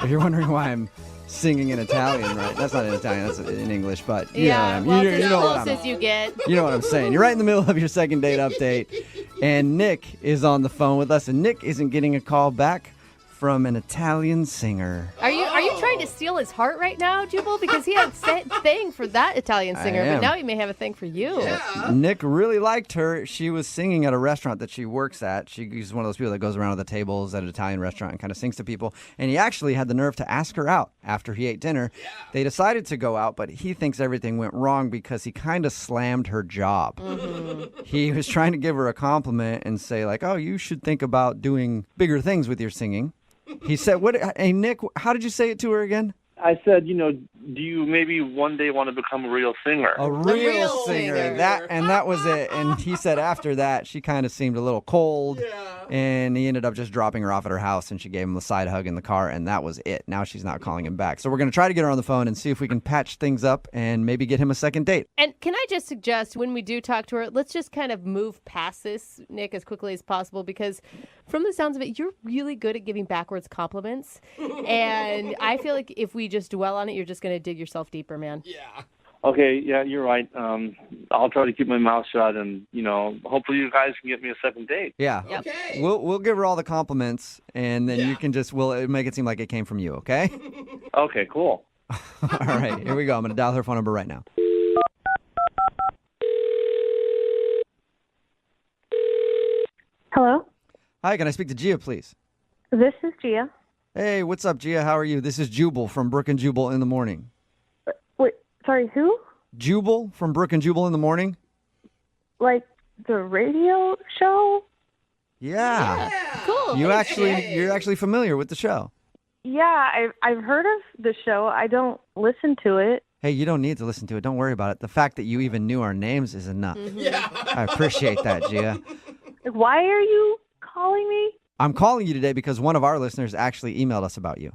If you're wondering why I'm singing in Italian, right? That's not in Italian, that's in English, but you know what I mean. Well, You it's as know what close I'm, as you get. you know what I'm saying. You're right in the middle of your second date update, and Nick is on the phone with us, and Nick isn't getting a call back from an Italian singer. Are you trying to steal his heart right now, Jubal? Because he had a thing for that Italian singer, but now he may have a thing for you. Yeah. Nick really liked her. She was singing at a restaurant that she works at. She's one of those people that goes around with the tables at an Italian restaurant and kind of sings to people. And he actually had the nerve to ask her out after he ate dinner. Yeah. They decided to go out, but he thinks everything went wrong because he kind of slammed her job. Mm-hmm. He was trying to give her a compliment and say, like, oh, you should think about doing bigger things with your singing. He said, hey, Nick, how did you say it to her again? I said, do you maybe one day want to become a real singer? A real singer. That was it. And he said after that, she kind of seemed a little cold. Yeah. And he ended up just dropping her off at her house, and she gave him a side hug in the car, and that was it. Now she's not calling him back. So we're going to try to get her on the phone and see if we can patch things up and maybe get him a second date. And can I just suggest when we do talk to her, let's just kind of move past this, Nick, as quickly as possible, because from the sounds of it, you're really good at giving backwards compliments. And I feel like if we just dwell on it, you're just going to dig yourself deeper, man. Yeah. Okay, yeah, you're right. I'll try to keep my mouth shut, and hopefully you guys can get me a second date. Yeah. Yep. Okay. We'll give her all the compliments, and then you can we'll make it seem like it came from you. Okay. Okay. Cool. All right. Here we go. I'm going to dial her phone number right now. Hello? Hi. Can I speak to Gia, please? This is Gia. Hey, what's up, Gia? How are you? This is Jubal from Brooke and Jubal in the morning. Wait, sorry, who? Jubal from Brooke and Jubal in the morning. Like the radio show? Yeah. Cool. You're actually familiar with the show. Yeah, I've heard of the show. I don't listen to it. Hey, you don't need to listen to it. Don't worry about it. The fact that you even knew our names is enough. Mm-hmm. Yeah. I appreciate that, Gia. Like, why are you calling me? I'm calling you today because one of our listeners actually emailed us about you.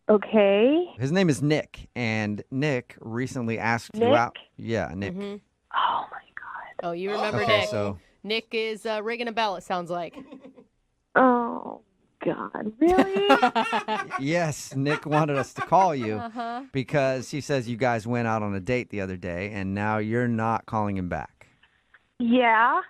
Okay. His name is Nick, and Nick recently asked you out. Yeah, Nick. Mm-hmm. Oh, my God. Oh, you remember Okay, Nick. so Nick is ringing a bell, it sounds like. Oh, God. Really? yes, Nick wanted us to call you because he says you guys went out on a date the other day, and now you're not calling him back. Yeah.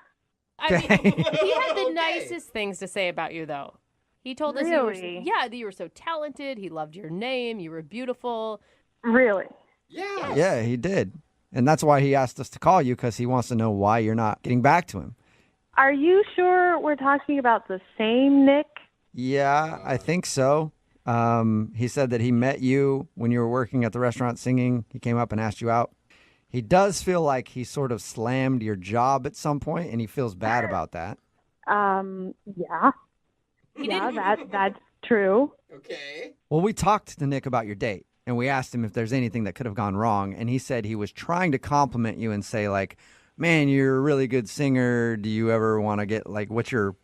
I mean, he had the nicest things to say about you, though. He told us that you were so talented. He loved your name. You were beautiful. Really? Yeah. Yeah, he did. And that's why he asked us to call you, because he wants to know why you're not getting back to him. Are you sure we're talking about the same Nick? Yeah, I think so. He said that he met you when you were working at the restaurant singing. He came up and asked you out. He does feel like he sort of slammed your job at some point, and he feels bad about that. Yeah. That's true. Okay. Well, we talked to Nick about your date, and we asked him if there's anything that could have gone wrong, and he said he was trying to compliment you and say, like, man, you're a really good singer. Do you ever want to get, like, what's your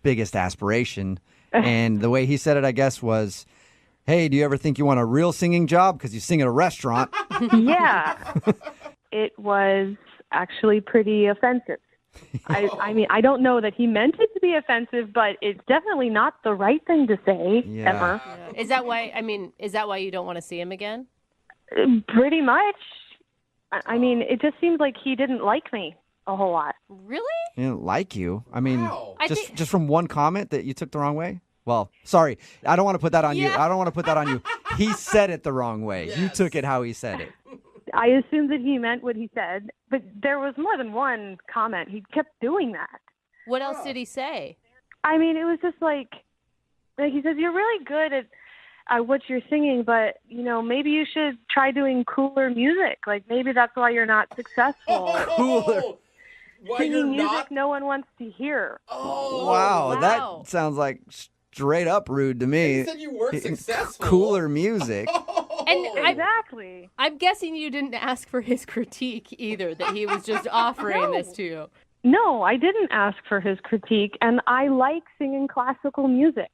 biggest aspiration? And the way he said it, I guess, was, hey, do you ever think you want a real singing job because you sing at a restaurant? Yeah. It was actually pretty offensive. I mean, I don't know that he meant it to be offensive, but it's definitely not the right thing to say ever. Yeah. Is that why you don't want to see him again? Pretty much. I mean, it just seems like he didn't like me a whole lot. Really? He didn't like you. I mean, Wow. just from one comment that you took the wrong way? Well, sorry. I don't want to put that on you. I don't want to put that on you. He said it the wrong way. Yes. You took it how he said it. I assumed that he meant what he said, but there was more than one comment. He kept doing that. What else did he say? I mean, it was just like he says, you're really good at what you're singing, but, maybe you should try doing cooler music. Like, maybe that's why you're not successful. Cooler. Why Singing music not? no one wants to hear. Oh, wow. That sounds like straight up rude to me. You said you weren't successful. Cooler music. And exactly. I'm guessing you didn't ask for his critique either, that he was just offering this to you. No, I didn't ask for his critique, and I like singing classical music.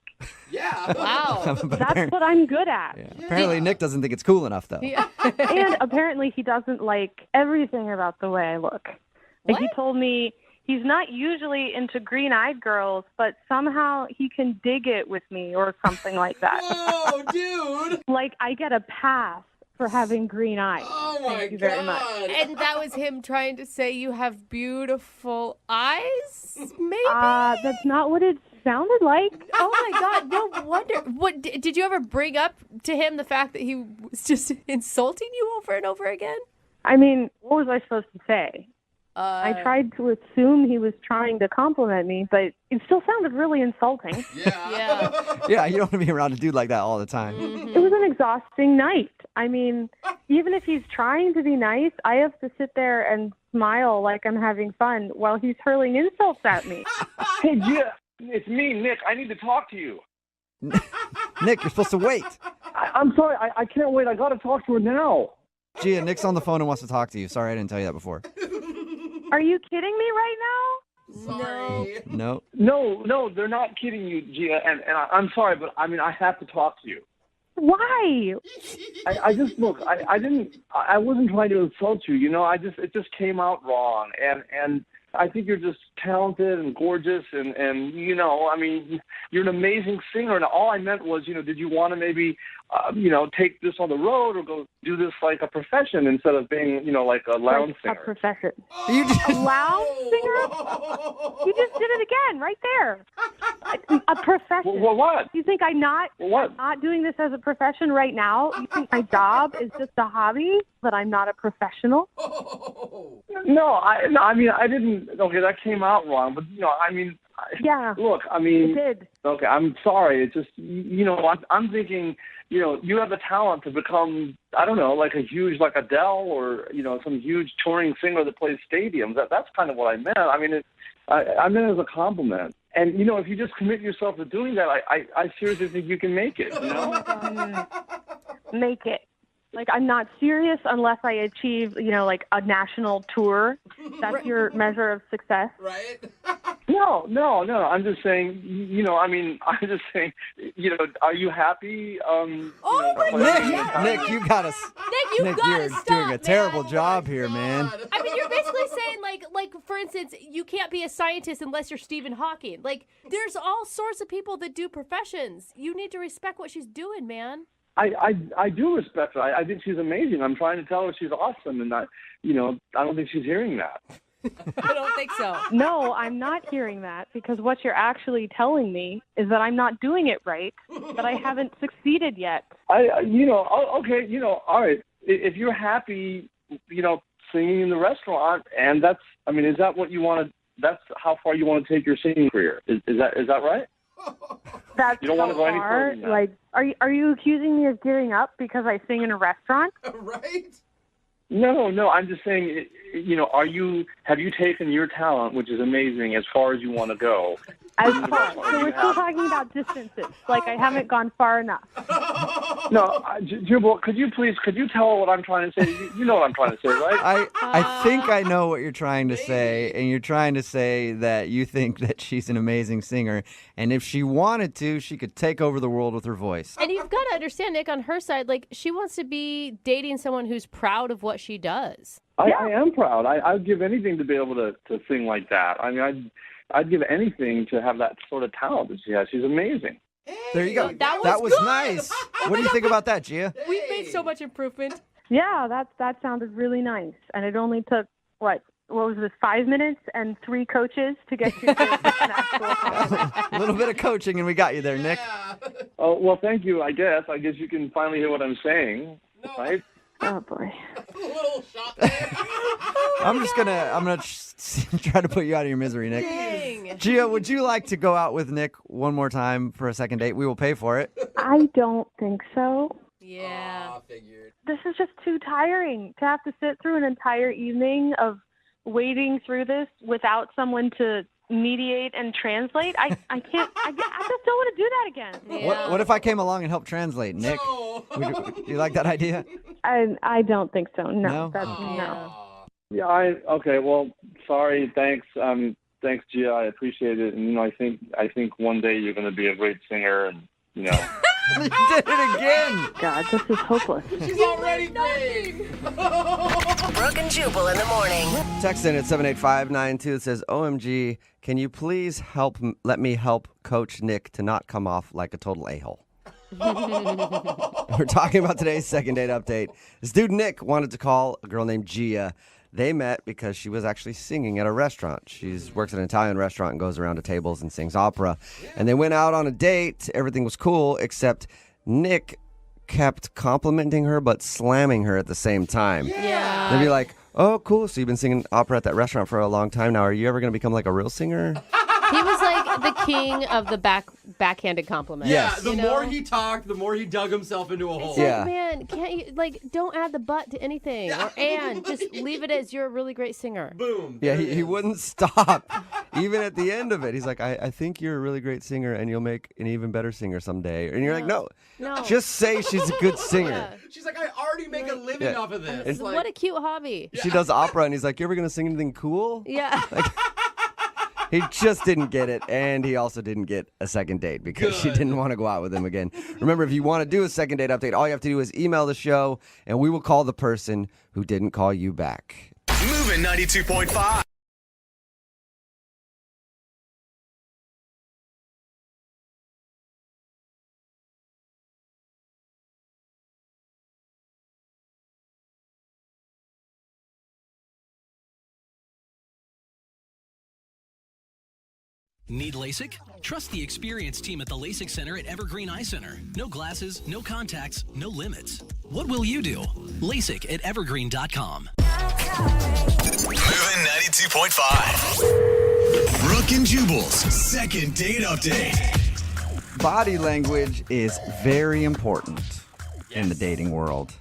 Yeah. Wow. That's what I'm good at. Yeah. Apparently, Nick doesn't think it's cool enough, though. Yeah. And apparently he doesn't like everything about the way I look. Like, he told me He's not usually into green-eyed girls, but somehow he can dig it with me or something like that. Whoa, dude! Like, I get a pass for having green eyes. Oh, my Thank you very much. And that was him trying to say you have beautiful eyes, maybe? That's not what it sounded like. Oh, my God. No wonder. What did you ever bring up to him the fact that he was just insulting you over and over again? I mean, what was I supposed to say? I tried to assume he was trying to compliment me, but it still sounded really insulting. Yeah, you don't want to be around a dude like that all the time. It was an exhausting night. I mean, even if he's trying to be nice, I have to sit there and smile like I'm having fun while he's hurling insults at me. Hey, Gia, it's me, Nick. I need to talk to you. Nick, you're supposed to wait. I'm sorry. I can't wait. I got to talk to her now. Gia, Nick's on the phone and wants to talk to you. Sorry I didn't tell you that before. Are you kidding me right now? Sorry. No. No, they're not kidding you, Gia. And I'm sorry, but I mean, I have to talk to you. Why? I just look. I wasn't trying to insult you. You know, it just came out wrong. And I think you're just talented and gorgeous, and you know, I mean, you're an amazing singer. And all I meant was, you know, did you want to maybe, take this on the road or go do this like a profession instead of being, you know, like a lounge singer? A profession. A lounge singer? You just did it again, right there. A profession. Well, what? You think I'm not doing this as a profession right now? You think my job is just a hobby, that I'm not a professional? No, I mean, I didn't. Okay, that came out wrong, but you know, I mean, yeah. Look, I mean, it did. Okay, I'm sorry. It's just, you know, I'm thinking, you know, you have the talent to become, I don't know, like a huge, like Adele or, you know, some huge touring singer that plays stadiums. That's kind of what I meant. I mean, I meant it as a compliment. And, you know, if you just commit yourself to doing that, I seriously think you can make it, you know? Make it. Like, I'm not serious unless I achieve, you know, like a national tour. That's your measure of success. Right? No. I'm just saying, you know, I mean, I'm just saying, you know, are you happy? Nick, you gotta. Nick, you gotta you're stop, doing a terrible job here, man. I mean, you're basically saying, like, for instance, you can't be a scientist unless you're Stephen Hawking. Like, there's all sorts of people that do professions. You need to respect what she's doing, man. I do respect her. I think she's amazing. I'm trying to tell her she's awesome, and I don't think she's hearing that. I don't think so. No, I'm not hearing that, because what you're actually telling me is that I'm not doing it right, that I haven't succeeded yet. Okay, you know, all right. If you're happy, you know, singing in the restaurant, and is that what you want to? That's how far you want to take your singing career. Is that right? That's you don't want to go any further than that. Like, are you accusing me of giving up because I sing in a restaurant? Right? No. I'm just saying, you know, have you taken your talent, which is amazing, as far as you want to go? As far. So we're still talking about distances. Like, I haven't gone far enough. No, Jubal, could you tell her what I'm trying to say? You know what I'm trying to say, right? I think I know what you're trying to say, and you're trying to say that you think that she's an amazing singer, and if she wanted to, she could take over the world with her voice. And you've got to understand, Nick, on her side, like, she wants to be dating someone who's proud of what she does. I am proud. I'd give anything to be able to sing like that. I mean, I'd give anything to have that sort of talent that she has. She's amazing. There you go. That was nice. What do you think about that, Gia? We've made so much improvement. Yeah, that sounded really nice. And it only took, what was this, 5 minutes and 3 coaches to get you to an actual A little bit of coaching and we got you there, Nick. Oh, well, thank you, I guess. I guess you can finally hear what I'm saying, right? Oh, boy. I'm gonna try to put you out of your misery, Nick. Dang. Gia, would you like to go out with Nick one more time for a second date? We will pay for it. I don't think so. Yeah. Figured. This is just too tiring to have to sit through an entire evening of wading through this without someone to mediate and translate. I can't. I just don't want to do that again. Yeah. What if I came along and helped translate, Nick? Would you like that idea? I don't think so. No. No? That's no. Yeah. Okay. Well, sorry. Thanks. Thanks, Gia. I appreciate it. And you know, I think one day you're going to be a great singer, and you know. You did it again. God, this is hopeless. She's already great. Brooke and Jubal in the morning. Text in at 78592. It says, OMG, can you please let me help Coach Nick to not come off like a total a-hole? We're talking about today's second date update. This dude Nick wanted to call a girl named Gia. They met because she was actually singing at a restaurant. She works at an Italian restaurant and goes around to tables and sings opera. And they went out on a date. Everything was cool, except Nick kept complimenting her but slamming her at the same time. Yeah. They'd be like, oh, cool. So you've been singing opera at that restaurant for a long time now. Are you ever going to become like a real singer? He was like the king of the backhanded compliment. Yeah, the more he talked, the more he dug himself into a hole. It's like, man, can't you, like, don't add the but to anything. Or and, just leave it as you're a really great singer. Boom. Yeah, he wouldn't stop. Even at the end of it, he's like, I think you're a really great singer and you'll make an even better singer someday. And you're like, no, just say she's a good singer. Yeah. She's like, I already make a living off of this. What a cute hobby. She does opera and he's like, you ever going to sing anything cool? Yeah. He just didn't get it, and he also didn't get a second date because she didn't want to go out with him again. Remember, if you want to do a second date update, all you have to do is email the show, and we will call the person who didn't call you back. Moving 92.5. Need LASIK? Trust the experienced team at the LASIK Center at Evergreen Eye Center. No glasses, no contacts, no limits. What will you do? LASIK at evergreen.com. Moving 92.5. Brooke and Jubal's second date update. Body language is very important in the dating world.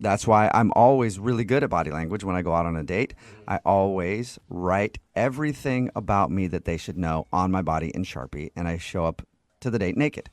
That's why I'm always really good at body language when I go out on a date. I always write everything about me that they should know on my body in Sharpie, and I show up to the date naked.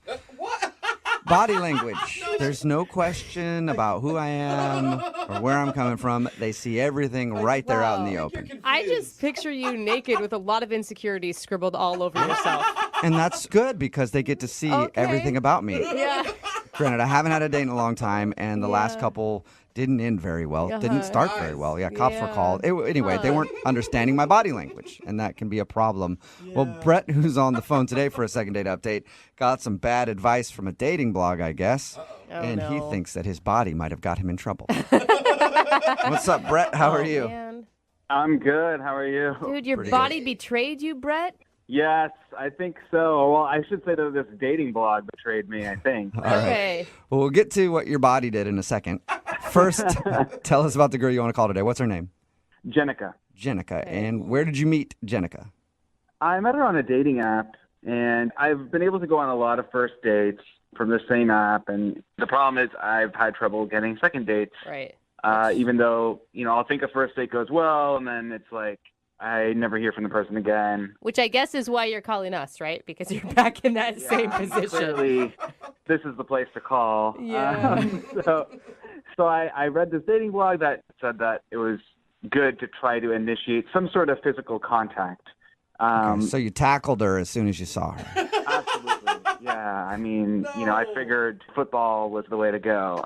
Body language. There's no question about who I am or where I'm coming from. They see everything right there out in the open. I just picture you naked with a lot of insecurities scribbled all over yourself. And that's good because they get to see everything about me. Yeah. Granted, I haven't had a date in a long time, and the last couple didn't end very well. Didn't start very well. Yeah, cops were called. Anyway, they weren't understanding my body language, and that can be a problem. Well, Brett, who's on the phone today for a second date update, got some bad advice from a dating blog, I guess, and he thinks that his body might have got him in trouble. What's up, Brett? How are you? Man. I'm good. How are you? Dude, your body betrayed you, Brett? Yes, I think so. Well, I should say that this dating blog betrayed me, I think. All right. Well, we'll get to what your body did in a second. First, tell us about the girl you want to call today. What's her name? Jenica. Jenica. And where did you meet Jenica? I met her on a dating app, and I've been able to go on a lot of first dates from the same app. And the problem is I've had trouble getting second dates. Right. Even though, I'll think a first date goes well, and then it's like, I never hear from the person again. Which I guess is why you're calling us, right? Because you're back in that same position. Clearly, this is the place to call. Yeah. So I read this dating blog that said that it was good to try to initiate some sort of physical contact. So you tackled her as soon as you saw her. Absolutely. Yeah. I mean, I figured football was the way to go.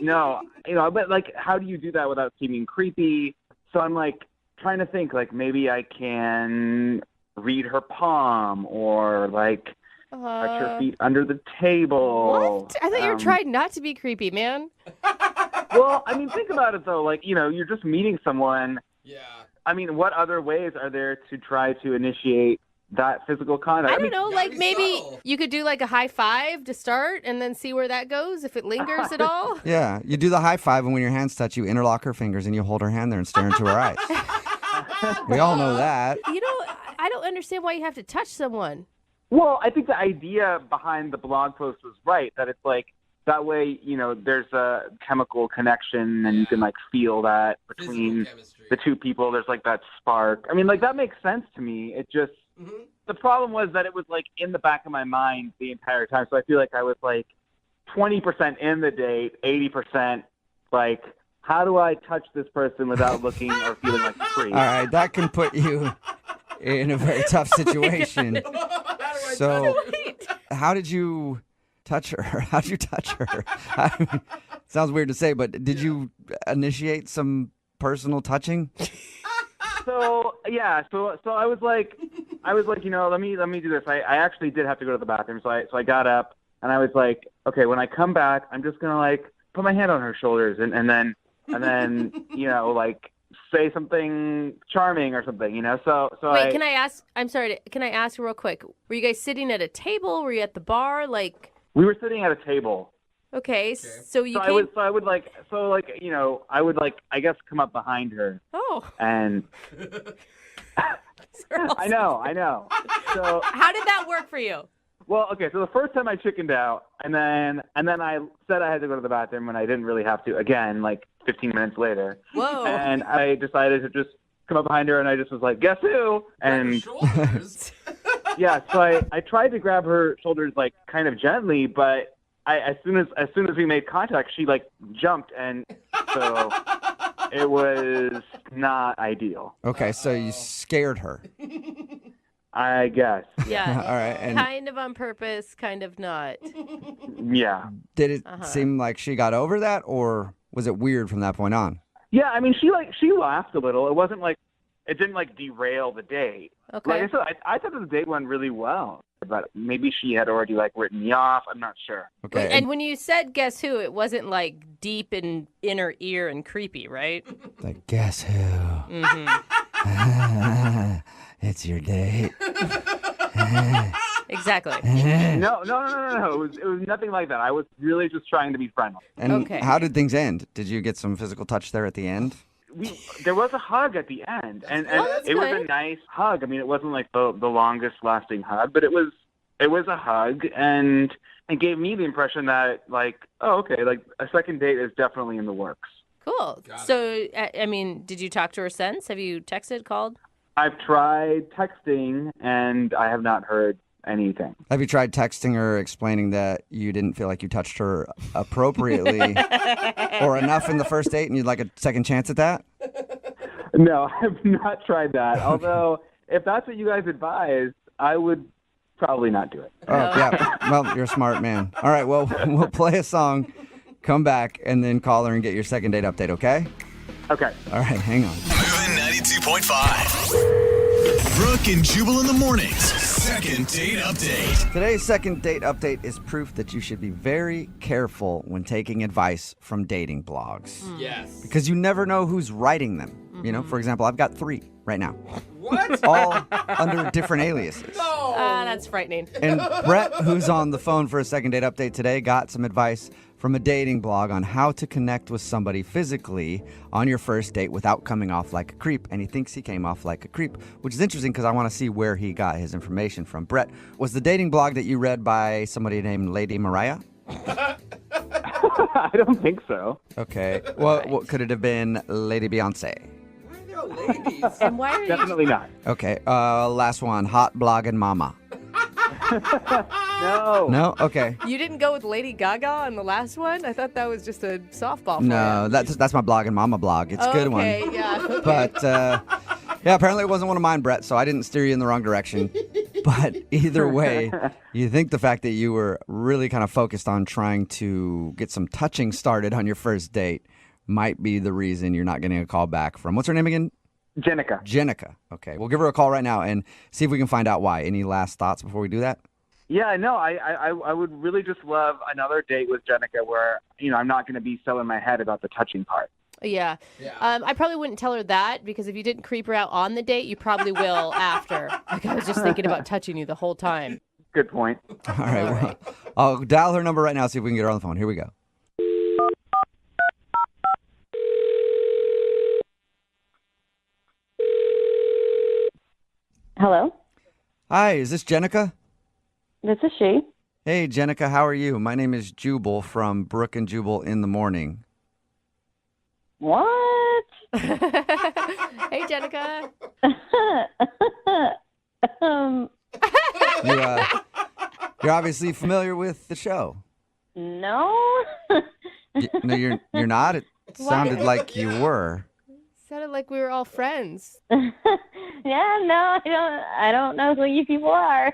No, but like, how do you do that without seeming creepy? So I'm like, trying to think, like, maybe I can read her palm or, like, touch her feet under the table. What? I thought you were trying not to be creepy, man. Well, I mean, think about it, though. Like, you're just meeting someone. Yeah. I mean, what other ways are there to try to initiate that physical contact? I don't know, like maybe you could do like a high five to start and then see where that goes, if it lingers at all. Yeah, you do the high five, and when your hands touch, you interlock her fingers and you hold her hand there and stare into her eyes. We all know that. I don't understand why you have to touch someone. Well, I think the idea behind the blog post was right, that it's like, that way, there's a chemical connection and you can like feel that between the two people. There's like that spark. I mean, like that makes sense to me. It just, the problem was that it was like in the back of my mind the entire time. So I feel like I was like 20% in the date, 80% like, how do I touch this person without looking or feeling like a creep? All right, that can put you in a very tough situation. So, how did you touch her? How did you touch her? I mean, sounds weird to say, but did you initiate some personal touching? So I was like, let me do this. I actually did have to go to the bathroom, so I got up and I was like, okay, when I come back, I'm just gonna like put my hand on her shoulders and then like say something charming or something, So Wait, can I ask? I'm sorry. Can I ask real quick? Were you guys sitting at a table? Were you at the bar? Like, we were sitting at a table. okay. So you I came. would I guess come up behind her. Oh. And I know. So how did that work for you? Well, okay, so the first time I chickened out, and then I said I had to go to the bathroom, and I didn't really have to. Again, like 15 minutes later. Whoa! And I decided to just come up behind her, and I just was like, "Guess who?" And yeah, so I tried to grab her shoulders like kind of gently, but as soon as we made contact, she like jumped, and so it was not ideal. Okay, so you scared her. I guess. Yeah. All right. And kind of on purpose, kind of not. Yeah. did it seem like she got over that, or was it weird from that point on? Yeah, I mean, she laughed a little. It wasn't like it didn't like derail the date. Okay. Like I said, I thought the date went really well, but maybe she had already like written me off. I'm not sure. Okay. And when you said "guess who," it wasn't like deep in inner ear and creepy, right? Like, guess who? Mm-hmm. It's your date. Exactly. No. It was nothing like that. I was really just trying to be friendly. And how did things end? Did you get some physical touch there at the end? There was a hug at the end, and that's it was good. a nice hug. I mean, it wasn't like the longest lasting hug, but it was a hug, and it gave me the impression that like, oh, okay, like a second date is definitely in the works. Cool. So, I mean, did you talk to her since? Have you texted, called? I've tried texting, and I have not heard anything. Have you tried texting her explaining that you didn't feel like you touched her appropriately or enough in the first date and you'd like a second chance at that? No, I have not tried that. Although, if that's what you guys advise, I would probably not do it. Oh, yeah. Well, you're a smart man. All right, well, we'll play a song, come back, and then call her and get your second date update, okay? Okay. All right, hang on. Moving 92.5. Brooke and Jubal in the mornings. Second date update. Today's second date update is proof that you should be very careful when taking advice from dating blogs. Yes. Because you never know who's writing them. You know, for example, I've got 3 right now. What? All under different aliases. No. That's frightening. And Brett, who's on the phone for a second date update today, got some advice from a dating blog on how to connect with somebody physically on your first date without coming off like a creep. And he thinks he came off like a creep, which is interesting because I want to see where he got his information from. Brett, was the dating blog that you read by somebody named Lady Mariah? I don't think so. Okay. Well, what could it have been? Lady Beyonce? Ladies. And why are you... Definitely not. Okay. Last one. Hot blogging mama. No. No? Okay. You didn't go with Lady Gaga on the last one? I thought that was just a softball for No, you. that's my blogging mama blog. It's a good one. Okay, yeah. But, yeah, apparently it wasn't one of mine, Brett, so I didn't steer you in the wrong direction. But either way, you think the fact that you were really kind of focused on trying to get some touching started on your first date might be the reason you're not getting a call back from, what's her name again? Jenica. Jenica. Okay, we'll give her a call right now and see if we can find out why. Any last thoughts before we do that? Yeah, no, I would really just love another date with Jenica where, I'm not going to be so in my head about the touching part. Yeah. I probably wouldn't tell her that because if you didn't creep her out on the date, you probably will after. Like I was just thinking about touching you the whole time. Good point. All right, well, I'll dial her number right now, see if we can get her on the phone. Here we go. Hello, Hi, is this Jenica? this is she. Hey, Jenica, how are you? My name is Jubal from Brooke and Jubal in the morning. What? Hey, Jenica. You're obviously familiar with the show. No. No, you're not. It sounded like you were. Sounded like we were all friends. Yeah, no, I don't know who you people are.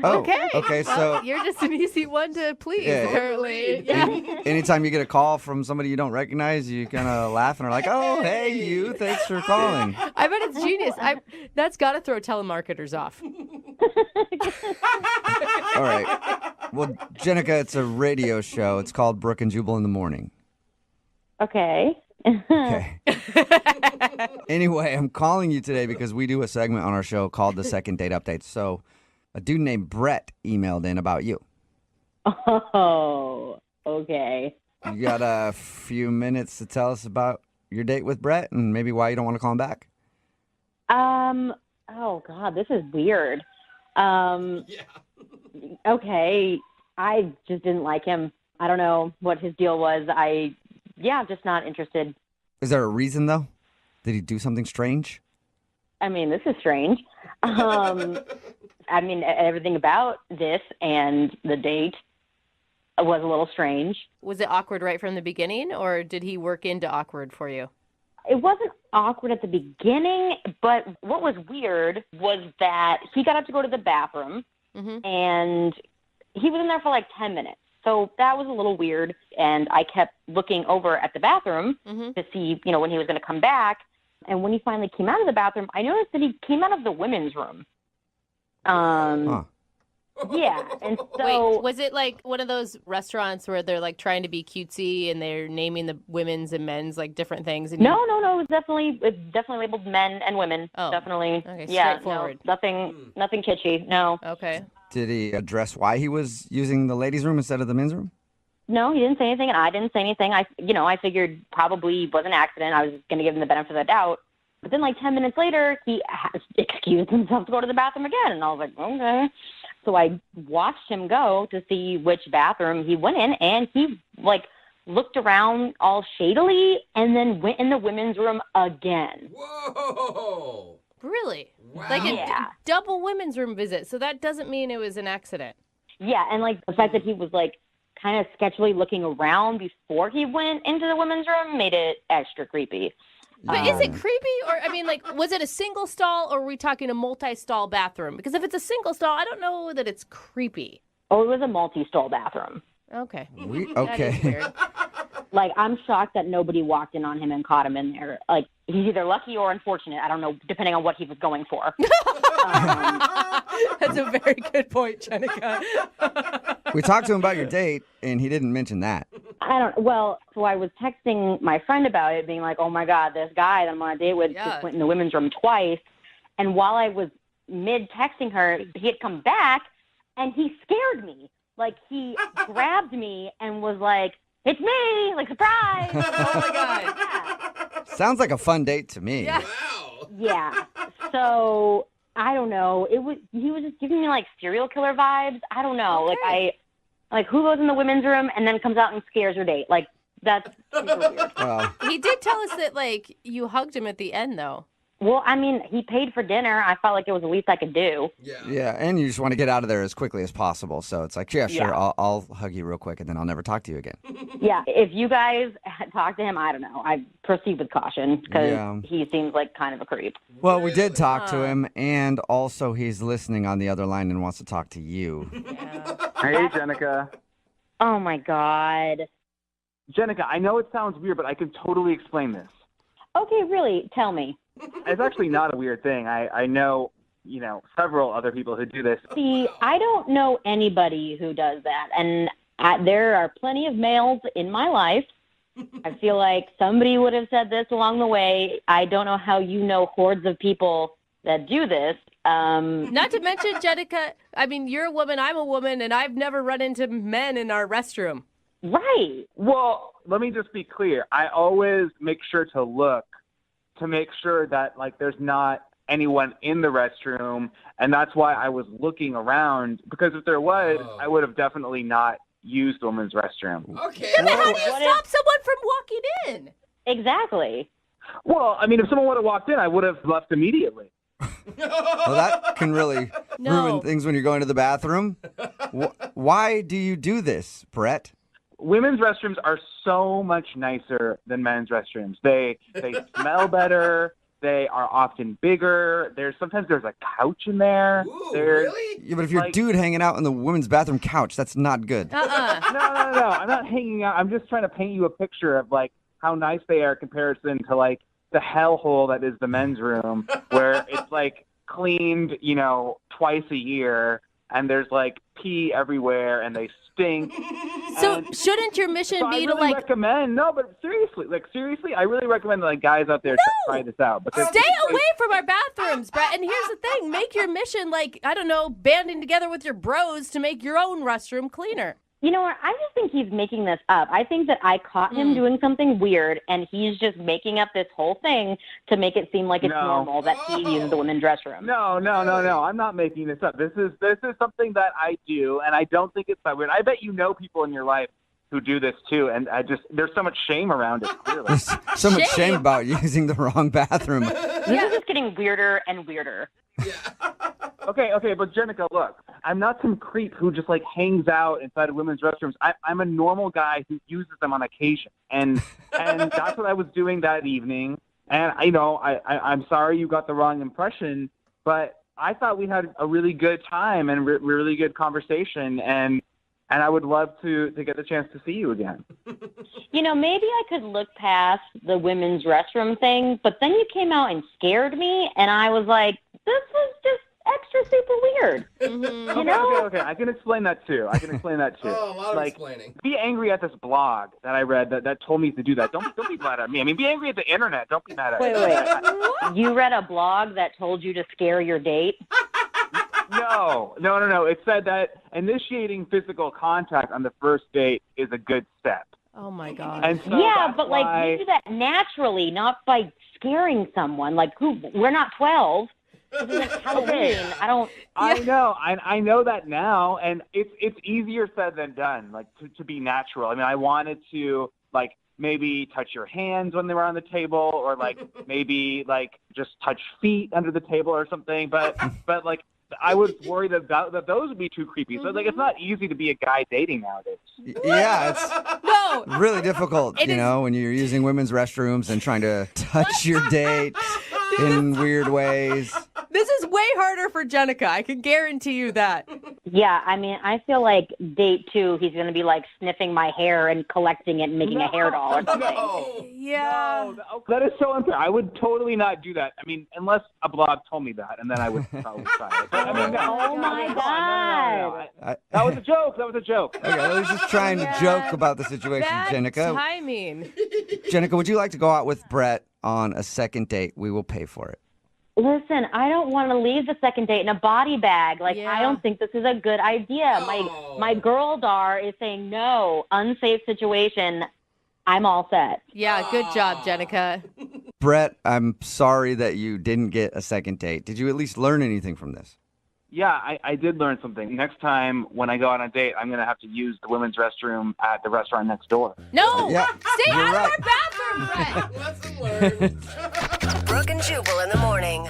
Oh, okay, so You're just an easy one to please, Yeah. apparently. Yeah. anytime you get a call from somebody you don't recognize, you kind of laugh and are like, "Oh, hey, you! Thanks for calling." I bet it's genius. That's got to throw telemarketers off. All right. Well, Jenica, it's a radio show. It's called Brooke and Jubal in the Morning. Okay. Okay. Anyway, I'm calling you today because we do a segment on our show called the Second Date Update. So, a dude named Brett emailed in about you. Oh, okay. You got a few minutes to tell us about your date with Brett and maybe why you don't want to call him back? Oh God, this is weird. Okay, I just didn't like him. I don't know what his deal was. I'm just not interested. Is there a reason, though? Did he do something strange? I mean, this is strange. I mean, everything about this and the date was a little strange. Was it awkward right from the beginning, or did he work into awkward for you? It wasn't awkward at the beginning, but what was weird was that he got up to go to the bathroom, and he was in there for like 10 minutes. So that was a little weird, and I kept looking over at the bathroom to see, when he was going to come back. And when he finally came out of the bathroom, I noticed that he came out of the women's room. Yeah, and so... Wait, was it like one of those restaurants where they're like trying to be cutesy and they're naming the women's and men's like different things? And No. It was definitely labeled men and women. Oh. Definitely. Okay, yeah, straightforward. No, nothing kitschy. No. Okay. Did he address why he was using the ladies' room instead of the men's room? No, he didn't say anything, and I didn't say anything. I figured probably was an accident. I was going to give him the benefit of the doubt. But then, like 10 minutes later, he excused himself to go to the bathroom again, and I was like, okay. So I watched him go to see which bathroom he went in, and he looked around all shadily, and then went in the women's room again. Whoa! Really? Wow. Like a double women's room visit. So that doesn't mean it was an accident. Yeah, and the fact that he was kind of sketchily looking around before he went into the women's room made it extra creepy. But is it creepy? Or, was it a single stall or are we talking a multi-stall bathroom? Because if it's a single stall, I don't know that it's creepy. Oh, it was a multi-stall bathroom. Okay. Okay. That is weird. I'm shocked that nobody walked in on him and caught him in there. He's either lucky or unfortunate. I don't know, depending on what he was going for. That's a very good point, Jenica. We talked to him about your date, and he didn't mention that. So I was texting my friend about it, being like, oh, my God, this guy that I'm on a date with just went in the women's room twice. And while I was mid-texting her, he had come back, and he scared me. He grabbed me and was like, it's me, surprise. Oh, my God. Sounds like a fun date to me. Yeah. Wow. Yeah. So I don't know. He was just giving me serial killer vibes. I don't know. Okay. Who goes in the women's room and then comes out and scares her date? That's super weird. He did tell us that you hugged him at the end though. Well, he paid for dinner. I felt like it was the least I could do. Yeah, and you just want to get out of there as quickly as possible. So it's sure, Yeah. I'll hug you real quick, and then I'll never talk to you again. Yeah, if you guys talk to him, I don't know. I proceed with caution because Yeah. he seems like kind of a creep. Well, we did talk to him, and also he's listening on the other line and wants to talk to you. Hey, Jenica. Oh, my God. Jenica, I know it sounds weird, but I can totally explain this. Okay, really? Tell me. It's actually not a weird thing. I know, several other people who do this. See, I don't know anybody who does that. And there are plenty of males in my life. I feel like somebody would have said this along the way. I don't know how you know hordes of people that do this. Not to mention, Jenica, you're a woman, I'm a woman, and I've never run into men in our restroom. Right. Well, let me just be clear. I always make sure to look to make sure that there's not anyone in the restroom, and that's why I was looking around, because if there was, I would have definitely not used the women's restroom. Okay. Yeah, but how do you stop someone from walking in? Exactly. Well, if someone would have walked in, I would have left immediately. Well, that can really ruin things when you're going to the bathroom. Why do you do this, Brett? women's restrooms are so much nicer than men's restrooms. They smell better. They are often bigger. Sometimes there's a couch in there. Ooh, really? Yeah, but if you're a dude hanging out on the women's bathroom couch, that's not good. No. I'm not hanging out. I'm just trying to paint you a picture of like how nice they are in comparison to like the hellhole that is the men's room, where it's like cleaned, twice a year, and there's like pee everywhere, and they stink. So shouldn't your mission be to like recommend? No, but seriously, I really recommend like guys out there try this out. Because stay away from our bathrooms, Brett. And here's the thing: make your mission like banding together with your bros to make your own restroom cleaner. You know what? I just think he's making this up. I think that I caught him doing something weird, and he's just making up this whole thing to make it seem like it's normal that he uses the women's restroom. No. I'm not making this up. This is something that I do, and I don't think it's that weird. I bet people in your life who do this too, and there's so much shame around it. Clearly. There's so much shame about using the wrong bathroom. This is just getting weirder and weirder. Okay, but Jenica, look, I'm not some creep who just like hangs out inside of women's restrooms. I'm a normal guy who uses them on occasion, and that's what I was doing that evening. And I'm sorry you got the wrong impression, but I thought we had a really good time and really good conversation, and I would love to get the chance to see you again. Maybe I could look past the women's restroom thing, but then you came out and scared me, and I was like, this was just extra super weird. Okay. I can explain that too. Oh, a lot of explaining. Be angry at this blog that I read that told me to do that. Don't be mad at me. I mean, be angry at the internet. Don't be mad at me. Wait. You read a blog that told you to scare your date? No. It said that initiating physical contact on the first date is a good step. Oh my God. And so but like you do that naturally, not by scaring someone. Like we're not 12. This isn't Halloween. I know that now, and it's easier said than done. Like to be natural. I mean, I wanted to like maybe touch your hands when they were on the table, or like maybe like just touch feet under the table or something. But like I was worried that those would be too creepy. So like it's not easy to be a guy dating nowadays. Yeah, it's really difficult, when you're using women's restrooms and trying to touch your date in weird ways. This is way harder for Jenica. I can guarantee you that. Yeah, I mean, I feel like date 2, he's going to be like sniffing my hair and collecting it and making a hair doll or something. Yeah. No, that is so unfair. I would totally not do that. I mean, unless a blog told me that, and then I would probably try it. But, I mean, oh my God. No. That was a joke. Okay, I was just trying to joke about the situation, Jenica. Timing. Jenica, would you like to go out with Brett on a second date? We will pay for it. Listen, I don't want to leave the second date in a body bag. Like, I don't think this is a good idea. My girl dar is saying no, unsafe situation. I'm all set. Yeah, good job, Jenica. Brett, I'm sorry that you didn't get a second date. Did you at least learn anything from this? Yeah, I did learn something. Next time when I go on a date, I'm going to have to use the women's restroom at the restaurant next door. No! Yeah, stay out right. of our bathroom, Brett! Lesson learned. Brooke and Jubal in the morning.